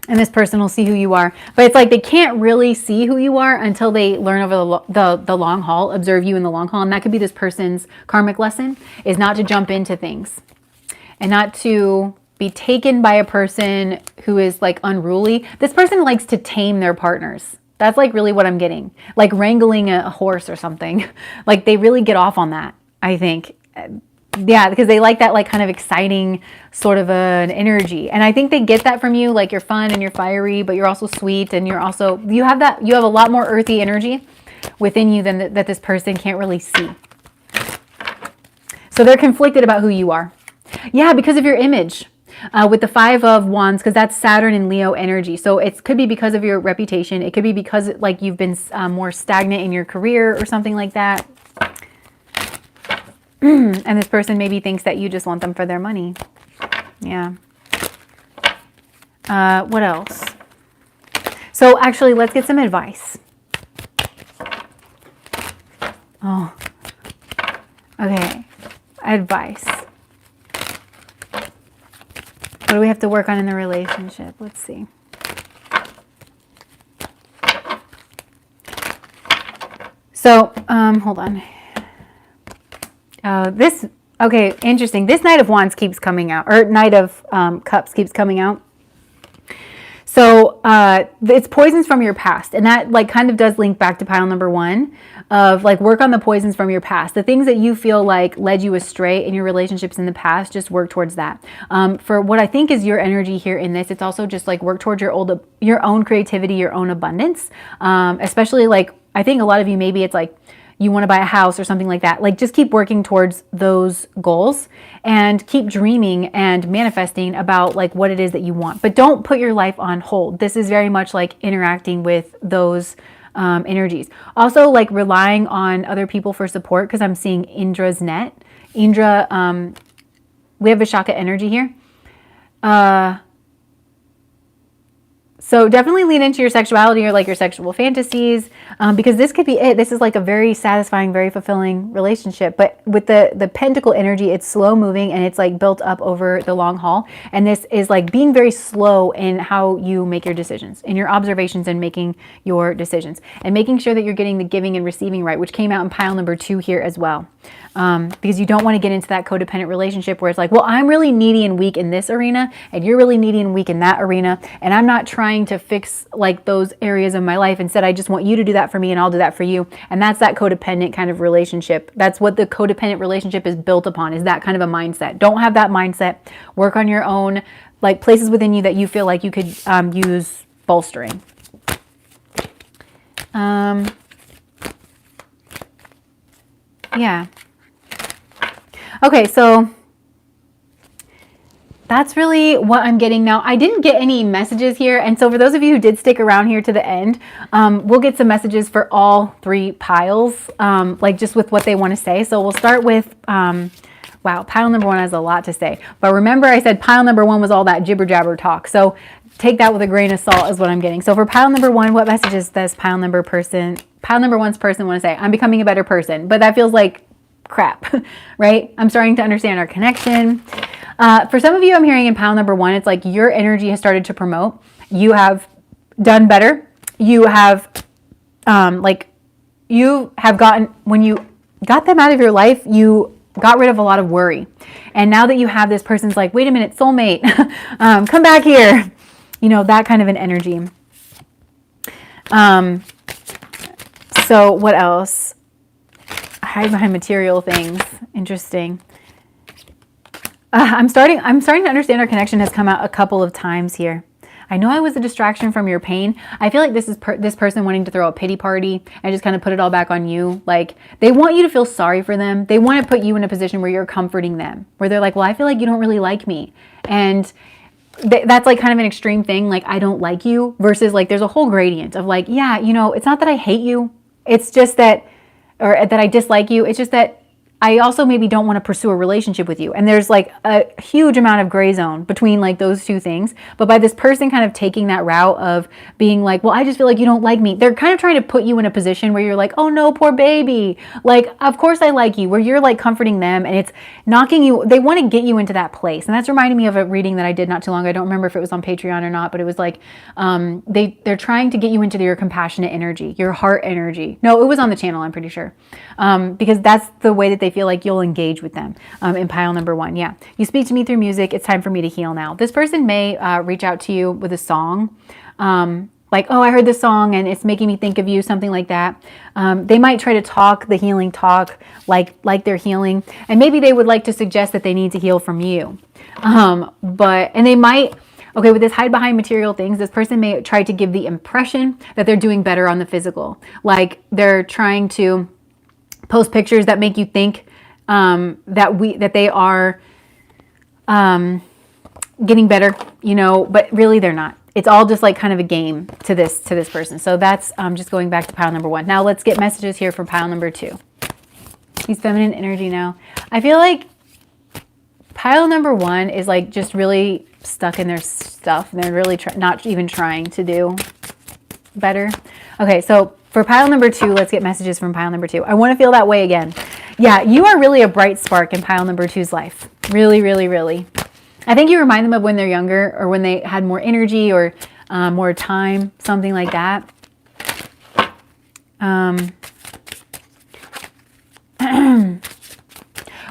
this person will see who you are. But it's like they can't really see who you are until they learn over the long haul, observe you in the long haul. And that could be this person's karmic lesson, is not to jump into things and not to be taken by a person who is like unruly. This person likes to tame their partners. That's like really what I'm getting. Like wrangling a horse or something. Like they really get off on that, I think. Yeah, because they like that like kind of exciting sort of an energy. And I think they get that from you. Like you're fun and you're fiery, but you're also sweet. And you're also, you have a lot more earthy energy within you than that this person can't really see. So they're conflicted about who you are. Yeah, because of your image. With the 5 of Wands, because that's Saturn and Leo energy. So it could be because of your reputation. It could be because like you've been more stagnant in your career or something like that. And this person maybe thinks that you just want them for their money. Yeah. What else? So actually, let's get some advice. Oh. Okay. Advice. What do we have to work on in the relationship? Let's see. So, hold on. Okay, interesting. This Knight of Wands keeps coming out, or Knight of Cups keeps coming out. So it's poisons from your past. And that like kind of does link back to pile number 1 of like work on the poisons from your past. The things that you feel like led you astray in your relationships in the past, just work towards that. For what I think is your energy here in this, it's also just like work towards your own creativity, your own abundance. Especially like, I think a lot of you, maybe it's like, you want to buy a house or something like that. Like just keep working towards those goals and keep dreaming and manifesting about like what it is that you want. But don't put your life on hold. This is very much like interacting with those energies. Also like relying on other people for support, because I'm seeing Indra's net. Indra, we have Vishaka energy here. So definitely lean into your sexuality or like your sexual fantasies, because this could be it. This is like a very satisfying, very fulfilling relationship. But with the pentacle energy, it's slow moving and it's like built up over the long haul. And this is like being very slow in how you make your decisions, in your observations and making your decisions, and making sure that you're getting the giving and receiving right, which came out in pile number 2 here as well. Because you don't want to get into that codependent relationship where it's like, well, I'm really needy and weak in this arena and you're really needy and weak in that arena. And I'm not trying to fix like those areas of my life. Instead, I just want you to do that for me and I'll do that for you. And that's that codependent kind of relationship. That's what the codependent relationship is built upon, is that kind of a mindset. Don't have that mindset. Work on your own, like places within you that you feel like you could use bolstering. Yeah. Okay, so that's really what I'm getting now. I didn't get any messages here. And so for those of you who did stick around here to the end, we'll get some messages for all 3 piles, like just with what they want to say. So we'll start with, wow, pile number 1 has a lot to say. But remember I said pile number 1 was all that jibber jabber talk. So take that with a grain of salt is what I'm getting. So for pile number 1, what messages does pile number 1's person want to say? I'm becoming a better person. But that feels like crap, right? I'm starting to understand our connection. For some of you, I'm hearing in pile number 1, it's like your energy has started to promote. You have done better. You have, when you got them out of your life, you got rid of a lot of worry. And now that you have this person's like, wait a minute, soulmate, come back here. You know, that kind of an energy. So what else? Hide behind material things. Interesting. I'm starting to understand our connection has come out a couple of times here. I know I was a distraction from your pain. I feel like this is this person wanting to throw a pity party and just kind of put it all back on you. Like they want you to feel sorry for them. They want to put you in a position where you're comforting them, where they're like, well, I feel like you don't really like me. And that's like kind of an extreme thing. Like, I don't like you versus like, there's a whole gradient of like, yeah, you know, it's not that I hate you. It's just that, or that I dislike you. It's just that I also maybe don't want to pursue a relationship with you. And there's like a huge amount of gray zone between like those two things. But by this person kind of taking that route of being like, well, I just feel like you don't like me. They're kind of trying to put you in a position where you're like, oh no, poor baby. Like, of course I like you, where you're like comforting them and it's knocking you. They want to get you into that place. And that's reminding me of a reading that I did not too long ago. I don't remember if it was on Patreon or not, but it was like, they're trying to get you into your compassionate energy, your heart energy. No, it was on the channel, I'm pretty sure. Because that's the way that they feel like you'll engage with them in pile number 1. Yeah. You speak to me through music. It's time for me to heal now. This person may reach out to you with a song. Like, oh, I heard this song and it's making me think of you, something like that. They might try to talk the healing talk like they're healing. And maybe they would like to suggest that they need to heal from you. And they might, okay, with this hide behind material things, this person may try to give the impression that they're doing better on the physical. Like they're trying to post pictures that make you think that they are getting better, you know, but really they're not. It's all just like kind of a game to this person. So that's just going back to pile number 1. Now let's get messages here from pile number 2. Use feminine energy now. I feel like pile number 1 is like just really stuck in their stuff and they're really not even trying to do better. Okay, so for pile number 2, let's get messages from pile number 2. I want to feel that way again. Yeah, you are really a bright spark in pile number 2's life. Really, really, really. I think you remind them of when they're younger or when they had more energy or more time, something like that.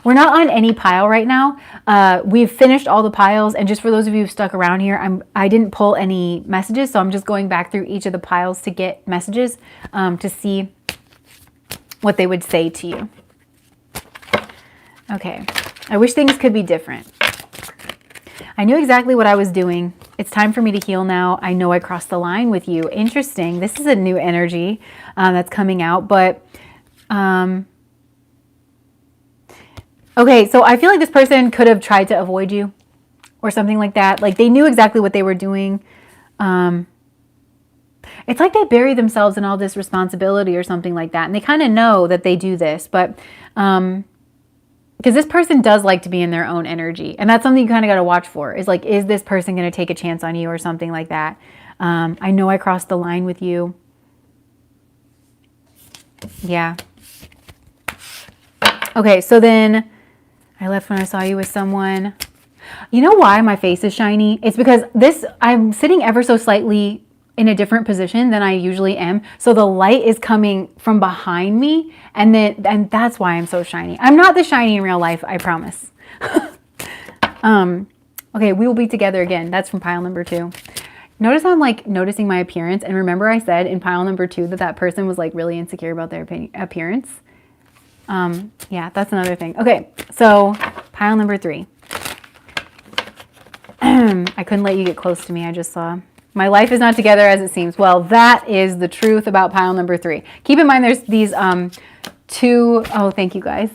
We're not on any pile right now. We've finished all the piles. And just for those of you who stuck around here, I didn't pull any messages. So I'm just going back through each of the piles to get messages to see what they would say to you. Okay. I wish things could be different. I knew exactly what I was doing. It's time for me to heal now. I know I crossed the line with you. Interesting. This is a new energy that's coming out. But okay, so I feel like this person could have tried to avoid you or something like that. Like they knew exactly what they were doing. It's like they bury themselves in all this responsibility or something like that. And they kind of know that they do this, but because this person does like to be in their own energy. And that's something you kind of got to watch for is like, is this person going to take a chance on you or something like that? I know I crossed the line with you. Yeah. Okay, so then I left when I saw you with someone. You know why my face is shiny? It's because I'm sitting ever so slightly in a different position than I usually am. So the light is coming from behind me and that's why I'm so shiny. I'm not this shiny in real life, I promise. Okay, we will be together again. That's from pile number 2. Notice how I'm like noticing my appearance. And remember I said in pile number 2 that person was like really insecure about their appearance. Yeah, that's another thing. Okay, so pile number 3. I couldn't let you get close to me. I just saw. My life is not together as it seems. Well, that is the truth about pile number 3. Keep in mind there's these 2, oh, thank you guys.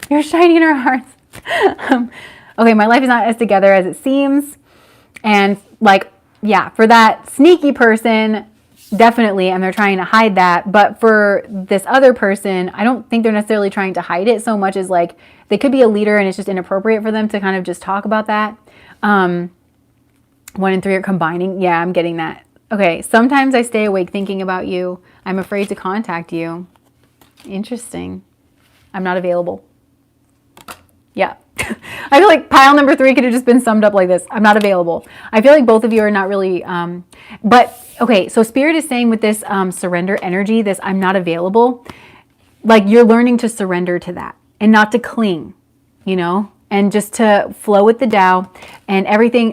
You're shining in our hearts. Okay, my life is not as together as it seems. And like, yeah, for that sneaky person, definitely, and they're trying to hide that. But for this other person, I don't think they're necessarily trying to hide it so much as like, they could be a leader and it's just inappropriate for them to kind of just talk about that. 1 and 3 are combining. Yeah, I'm getting that. Okay, sometimes I stay awake thinking about you. I'm afraid to contact you. Interesting. I'm not available. Yeah. I feel like pile number 3 could have just been summed up like this. I'm not available. I feel like both of you are not really, but okay, so Spirit is saying with this surrender energy, this I'm not available, like you're learning to surrender to that and not to cling, you know? And just to flow with the Tao and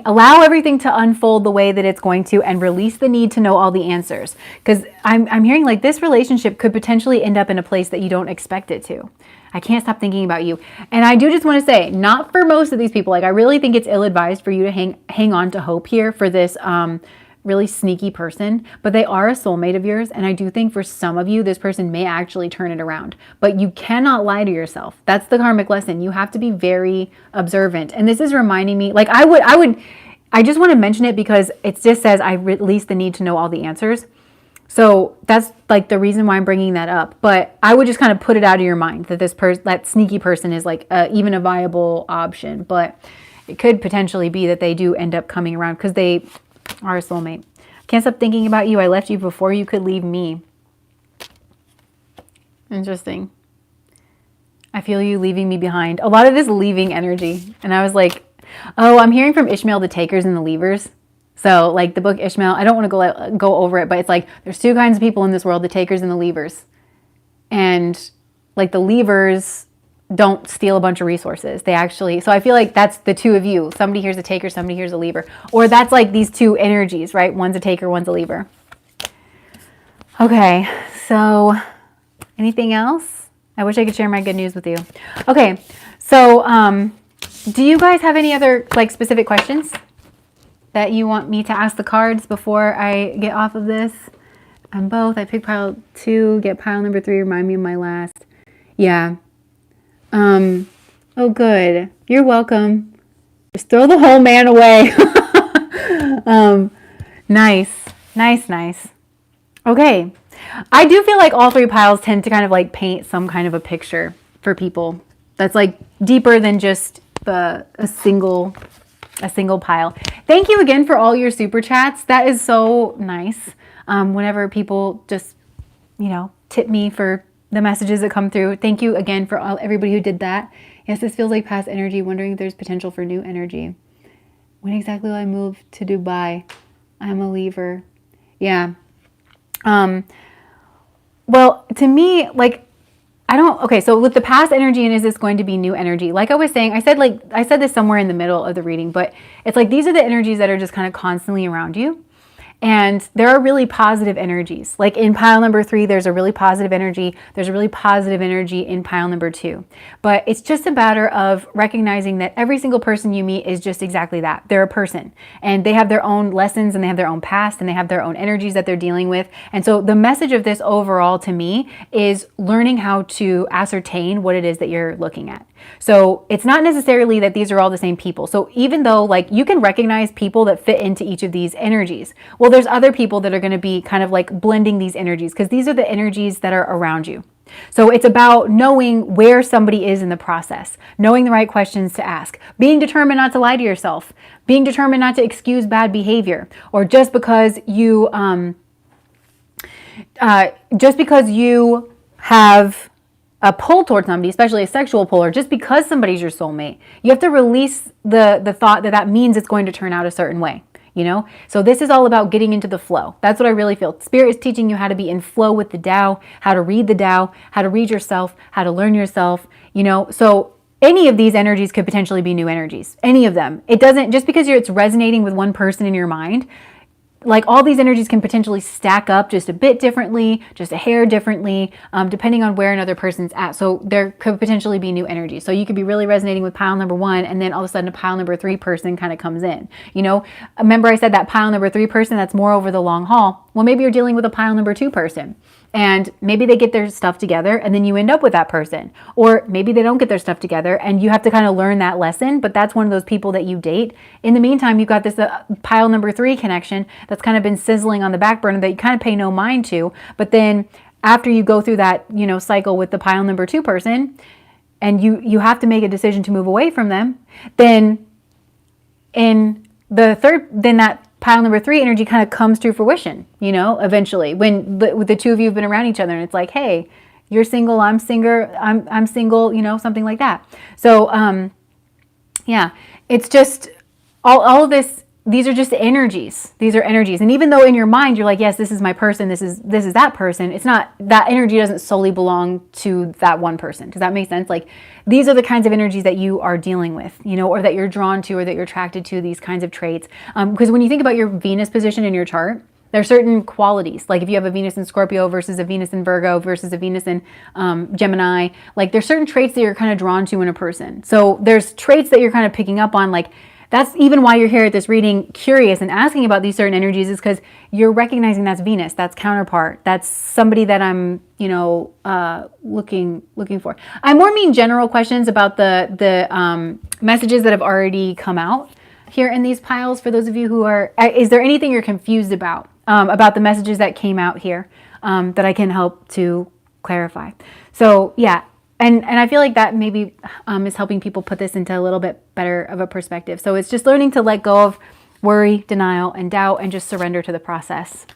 allow everything to unfold the way that it's going to and release the need to know all the answers. Because I'm hearing like this relationship could potentially end up in a place that you don't expect it to. I can't stop thinking about you. And I do just want to say, not for most of these people, like I really think it's ill-advised for you to hang on to hope here for this really sneaky person, but they are a soulmate of yours. And I do think for some of you, this person may actually turn it around, but you cannot lie to yourself. That's the karmic lesson. You have to be very observant. And this is reminding me, like I just want to mention it because it just says I release the need to know all the answers. So that's like the reason why I'm bringing that up. But I would just kind of put it out of your mind that that sneaky person is like even a viable option. But it could potentially be that they do end up coming around because they are a soulmate. Can't stop thinking about you. I left you before you could leave me. Interesting. I feel you leaving me behind. A lot of this leaving energy. And I was like, oh, I'm hearing from Ishmael the takers and the leavers. So like the book Ishmael, I don't want to go over it, but it's like there's two kinds of people in this world, the takers and the leavers. And like the leavers don't steal a bunch of resources. They actually, so I feel like that's the two of you. Somebody here's a taker, somebody here's a leaver. Or that's like these two energies, right? One's a taker, one's a leaver. Okay, so anything else? I wish I could share my good news with you. Okay, so do you guys have any other like specific questions that you want me to ask the cards before I get off of this? I'm both. I picked pile 2, get pile number 3, remind me of my last. Yeah. Oh good. You're welcome. Just throw the whole man away. Nice. Okay. I do feel like all 3 piles tend to kind of like paint some kind of a picture for people that's like deeper than just a single pile. Thank you again for all your super chats. That is so nice. Whenever people just, tip me for the messages that come through. Thank you again for everybody who did that. Yes, this feels like past energy. Wondering if there's potential for new energy. When exactly will I move to Dubai? I'm a leaver. Yeah. Well, to me, like, okay, so with the past energy and is this going to be new energy? Like I was saying, I said this somewhere in the middle of the reading, but it's like these are the energies that are just kind of constantly around you. And there are really positive energies. Like in pile number 3, there's a really positive energy. There's a really positive energy in pile number 2. But it's just a matter of recognizing that every single person you meet is just exactly that. They're a person. And they have their own lessons and they have their own past and they have their own energies that they're dealing with. And so the message of this overall to me is learning how to ascertain what it is that you're looking at. So it's not necessarily that these are all the same people. So even though like you can recognize people that fit into each of these energies, well, there's other people that are going to be kind of like blending these energies because these are the energies that are around you. So it's about knowing where somebody is in the process, knowing the right questions to ask, being determined not to lie to yourself, being determined not to excuse bad behavior, or just because you have a pull towards somebody, especially a sexual pull, or just because somebody's your soulmate, you have to release the thought that means it's going to turn out a certain way, So this is all about getting into the flow. That's what I really feel. Spirit is teaching you how to be in flow with the Tao, how to read the Tao, how to read yourself, how to learn yourself, So any of these energies could potentially be new energies, any of them. It doesn't, just because it's resonating with one person in your mind, like all these energies can potentially stack up just a bit differently, just a hair differently, depending on where another person's at. So there could potentially be new energies. So you could be really resonating with pile number 1 and then all of a sudden a pile number 3 person kind of comes in, Remember I said that pile number 3 person, that's more over the long haul. Well, maybe you're dealing with a pile number 2 person. And maybe they get their stuff together and then you end up with that person. Or maybe they don't get their stuff together and you have to kind of learn that lesson, but that's one of those people that you date. In the meantime, you've got this pile number 3 connection that's kind of been sizzling on the back burner that you kind of pay no mind to. But then after you go through that, cycle with the pile number 2 person and you have to make a decision to move away from them, then that pile number 3 energy kind of comes to fruition, eventually when the two of you have been around each other and it's like, hey, you're single, I'm single, I'm single, something like that. So, yeah, it's just all of this. These are just energies. These are energies. And even though in your mind, you're like, yes, this is my person. This is that person. It's not, that energy doesn't solely belong to that one person. Does that make sense? Like these are the kinds of energies that you are dealing with, or that you're drawn to, or that you're attracted to, these kinds of traits. Because when you think about your Venus position in your chart, there are certain qualities. Like if you have a Venus in Scorpio versus a Venus in Virgo versus a Venus in Gemini, like there's certain traits that you're kind of drawn to in a person. So there's traits that you're kind of picking up on, like, that's even why you're here at this reading curious and asking about these certain energies, is because you're recognizing that's Venus, that's counterpart, that's somebody that I'm, looking for. I more mean general questions about the messages that have already come out here in these piles. For those of you who are, is there anything you're confused about about the messages that came out here that I can help to clarify. So yeah, and I feel like that maybe is helping people put this into a little bit better of a perspective. So it's just learning to let go of worry, denial, and doubt, and just surrender to the process.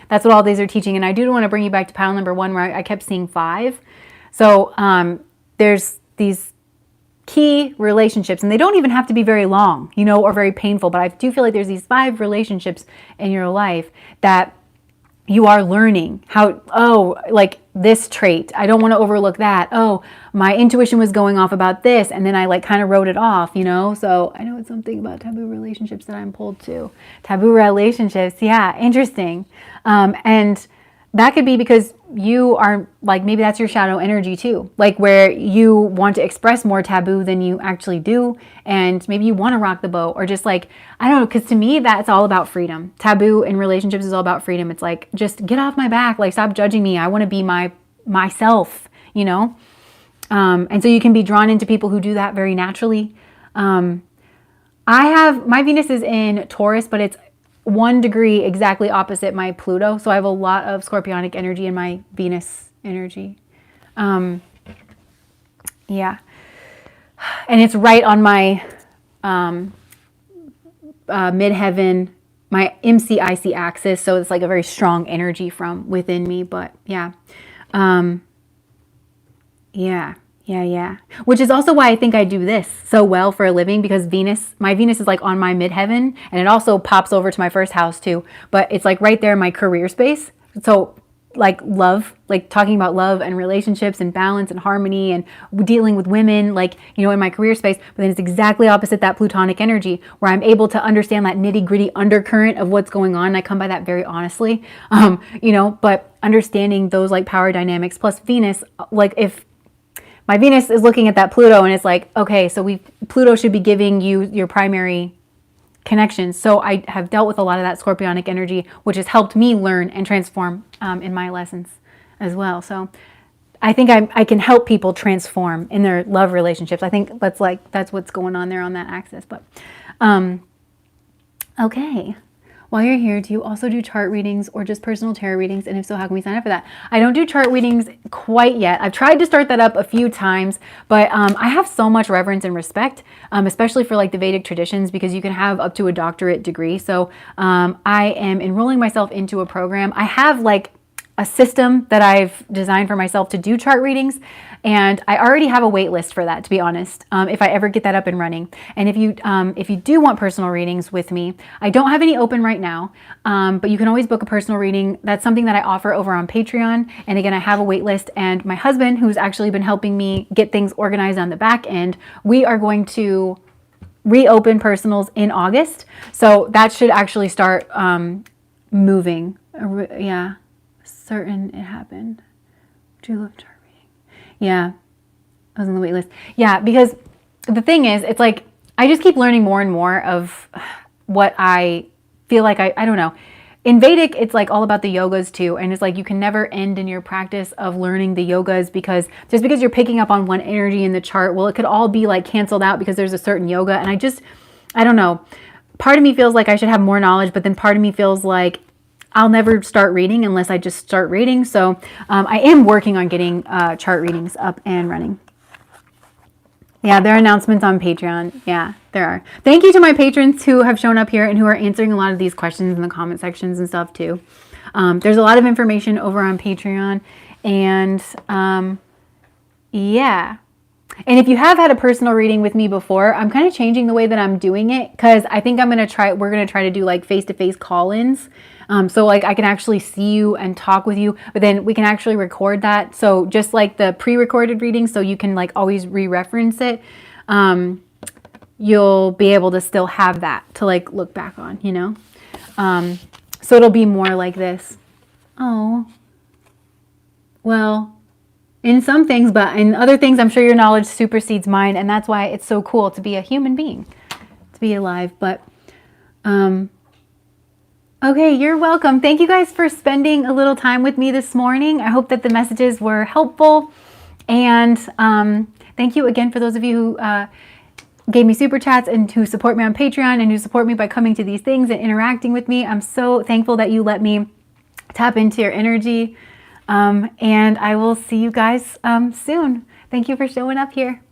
That's what all these are teaching. And I do want to bring you back to pile number 1, where I kept seeing 5. So there's these key relationships, and they don't even have to be very long, you know, or very painful, but I do feel like there's these 5 relationships in your life that you are learning how, oh, like this trait, I don't want to overlook that. Oh, my intuition was going off about this, and then I like kind of wrote it off, you know? So I know it's something about taboo relationships that I'm pulled to. Taboo relationships, yeah, interesting. And that could be because you are like, maybe that's your shadow energy too, like where you want to express more taboo than you actually do. And maybe you want to rock the boat, or just like, I don't know, because to me, that's all about freedom. Taboo in relationships is all about freedom. It's like, just get off my back, like stop judging me. I want to be myself, you know? And so you can be drawn into people who do that very naturally. My Venus is in Taurus, but it's 1 degree exactly opposite my Pluto. So I have a lot of scorpionic energy in my Venus energy. Yeah. And it's right on my midheaven, my MCIC axis. So it's like a very strong energy from within me. But yeah. Yeah. Which is also why I think I do this so well for a living, because my Venus is like on my midheaven, and it also pops over to my first house too. But it's like right there in my career space. So like love, like talking about love and relationships and balance and harmony and dealing with women, like, you know, in my career space. But then it's exactly opposite that plutonic energy, where I'm able to understand that nitty gritty undercurrent of what's going on. And I come by that very honestly, you know, but understanding those like power dynamics plus Venus, like if my Venus is looking at that Pluto and it's like, okay, so Pluto should be giving you your primary connections. So I have dealt with a lot of that scorpionic energy, which has helped me learn and transform in my lessons as well. So I think I can help people transform in their love relationships. I think that's what's going on there on that axis. But okay. While you're here, do you also do chart readings or just personal tarot readings? And if so, how can we sign up for that? I don't do chart readings quite yet. I've tried to start that up a few times, but I have so much reverence and respect, especially for like the Vedic traditions, because you can have up to a doctorate degree. So I am enrolling myself into a program. I have like a system that I've designed for myself to do chart readings. And I already have a wait list for that, to be honest, if I ever get that up and running. And if you do want personal readings with me, I don't have any open right now, but you can always book a personal reading. That's something that I offer over on Patreon. And again, I have a wait list, and my husband, who's actually been helping me get things organized on the back end, we are going to reopen personals in August. So that should actually start moving. Yeah, certain it happened. Do you love chart? Yeah, I was on the wait list. Yeah, because the thing is, it's like, I just keep learning more and more of what I feel like I don't know. In Vedic, it's like all about the yogas too. And it's like, you can never end in your practice of learning the yogas, because just because you're picking up on one energy in the chart, well, it could all be like canceled out because there's a certain yoga. And I don't know. Part of me feels like I should have more knowledge, but then part of me feels like I'll never start reading unless I just start reading. So I am working on getting chart readings up and running. Yeah, there are announcements on Patreon. Yeah, there are. Thank you to my patrons who have shown up here and who are answering a lot of these questions in the comment sections and stuff too. There's a lot of information over on Patreon. And yeah. And if you have had a personal reading with me before, I'm kind of changing the way that I'm doing it, because I think we're going to try to do like face-to-face call-ins. So like I can actually see you and talk with you, but then we can actually record that. So just like the pre-recorded reading, so you can like always re-reference it. You'll be able to still have that to like look back on, you know? So it'll be more like this. Oh, well, in some things, but in other things, I'm sure your knowledge supersedes mine. And that's why it's so cool to be a human being, to be alive. But, okay, you're welcome. Thank you guys for spending a little time with me this morning. I hope that the messages were helpful. And thank you again for those of you who gave me super chats and who support me on Patreon and who support me by coming to these things and interacting with me. I'm so thankful that you let me tap into your energy. And I will see you guys soon. Thank you for showing up here.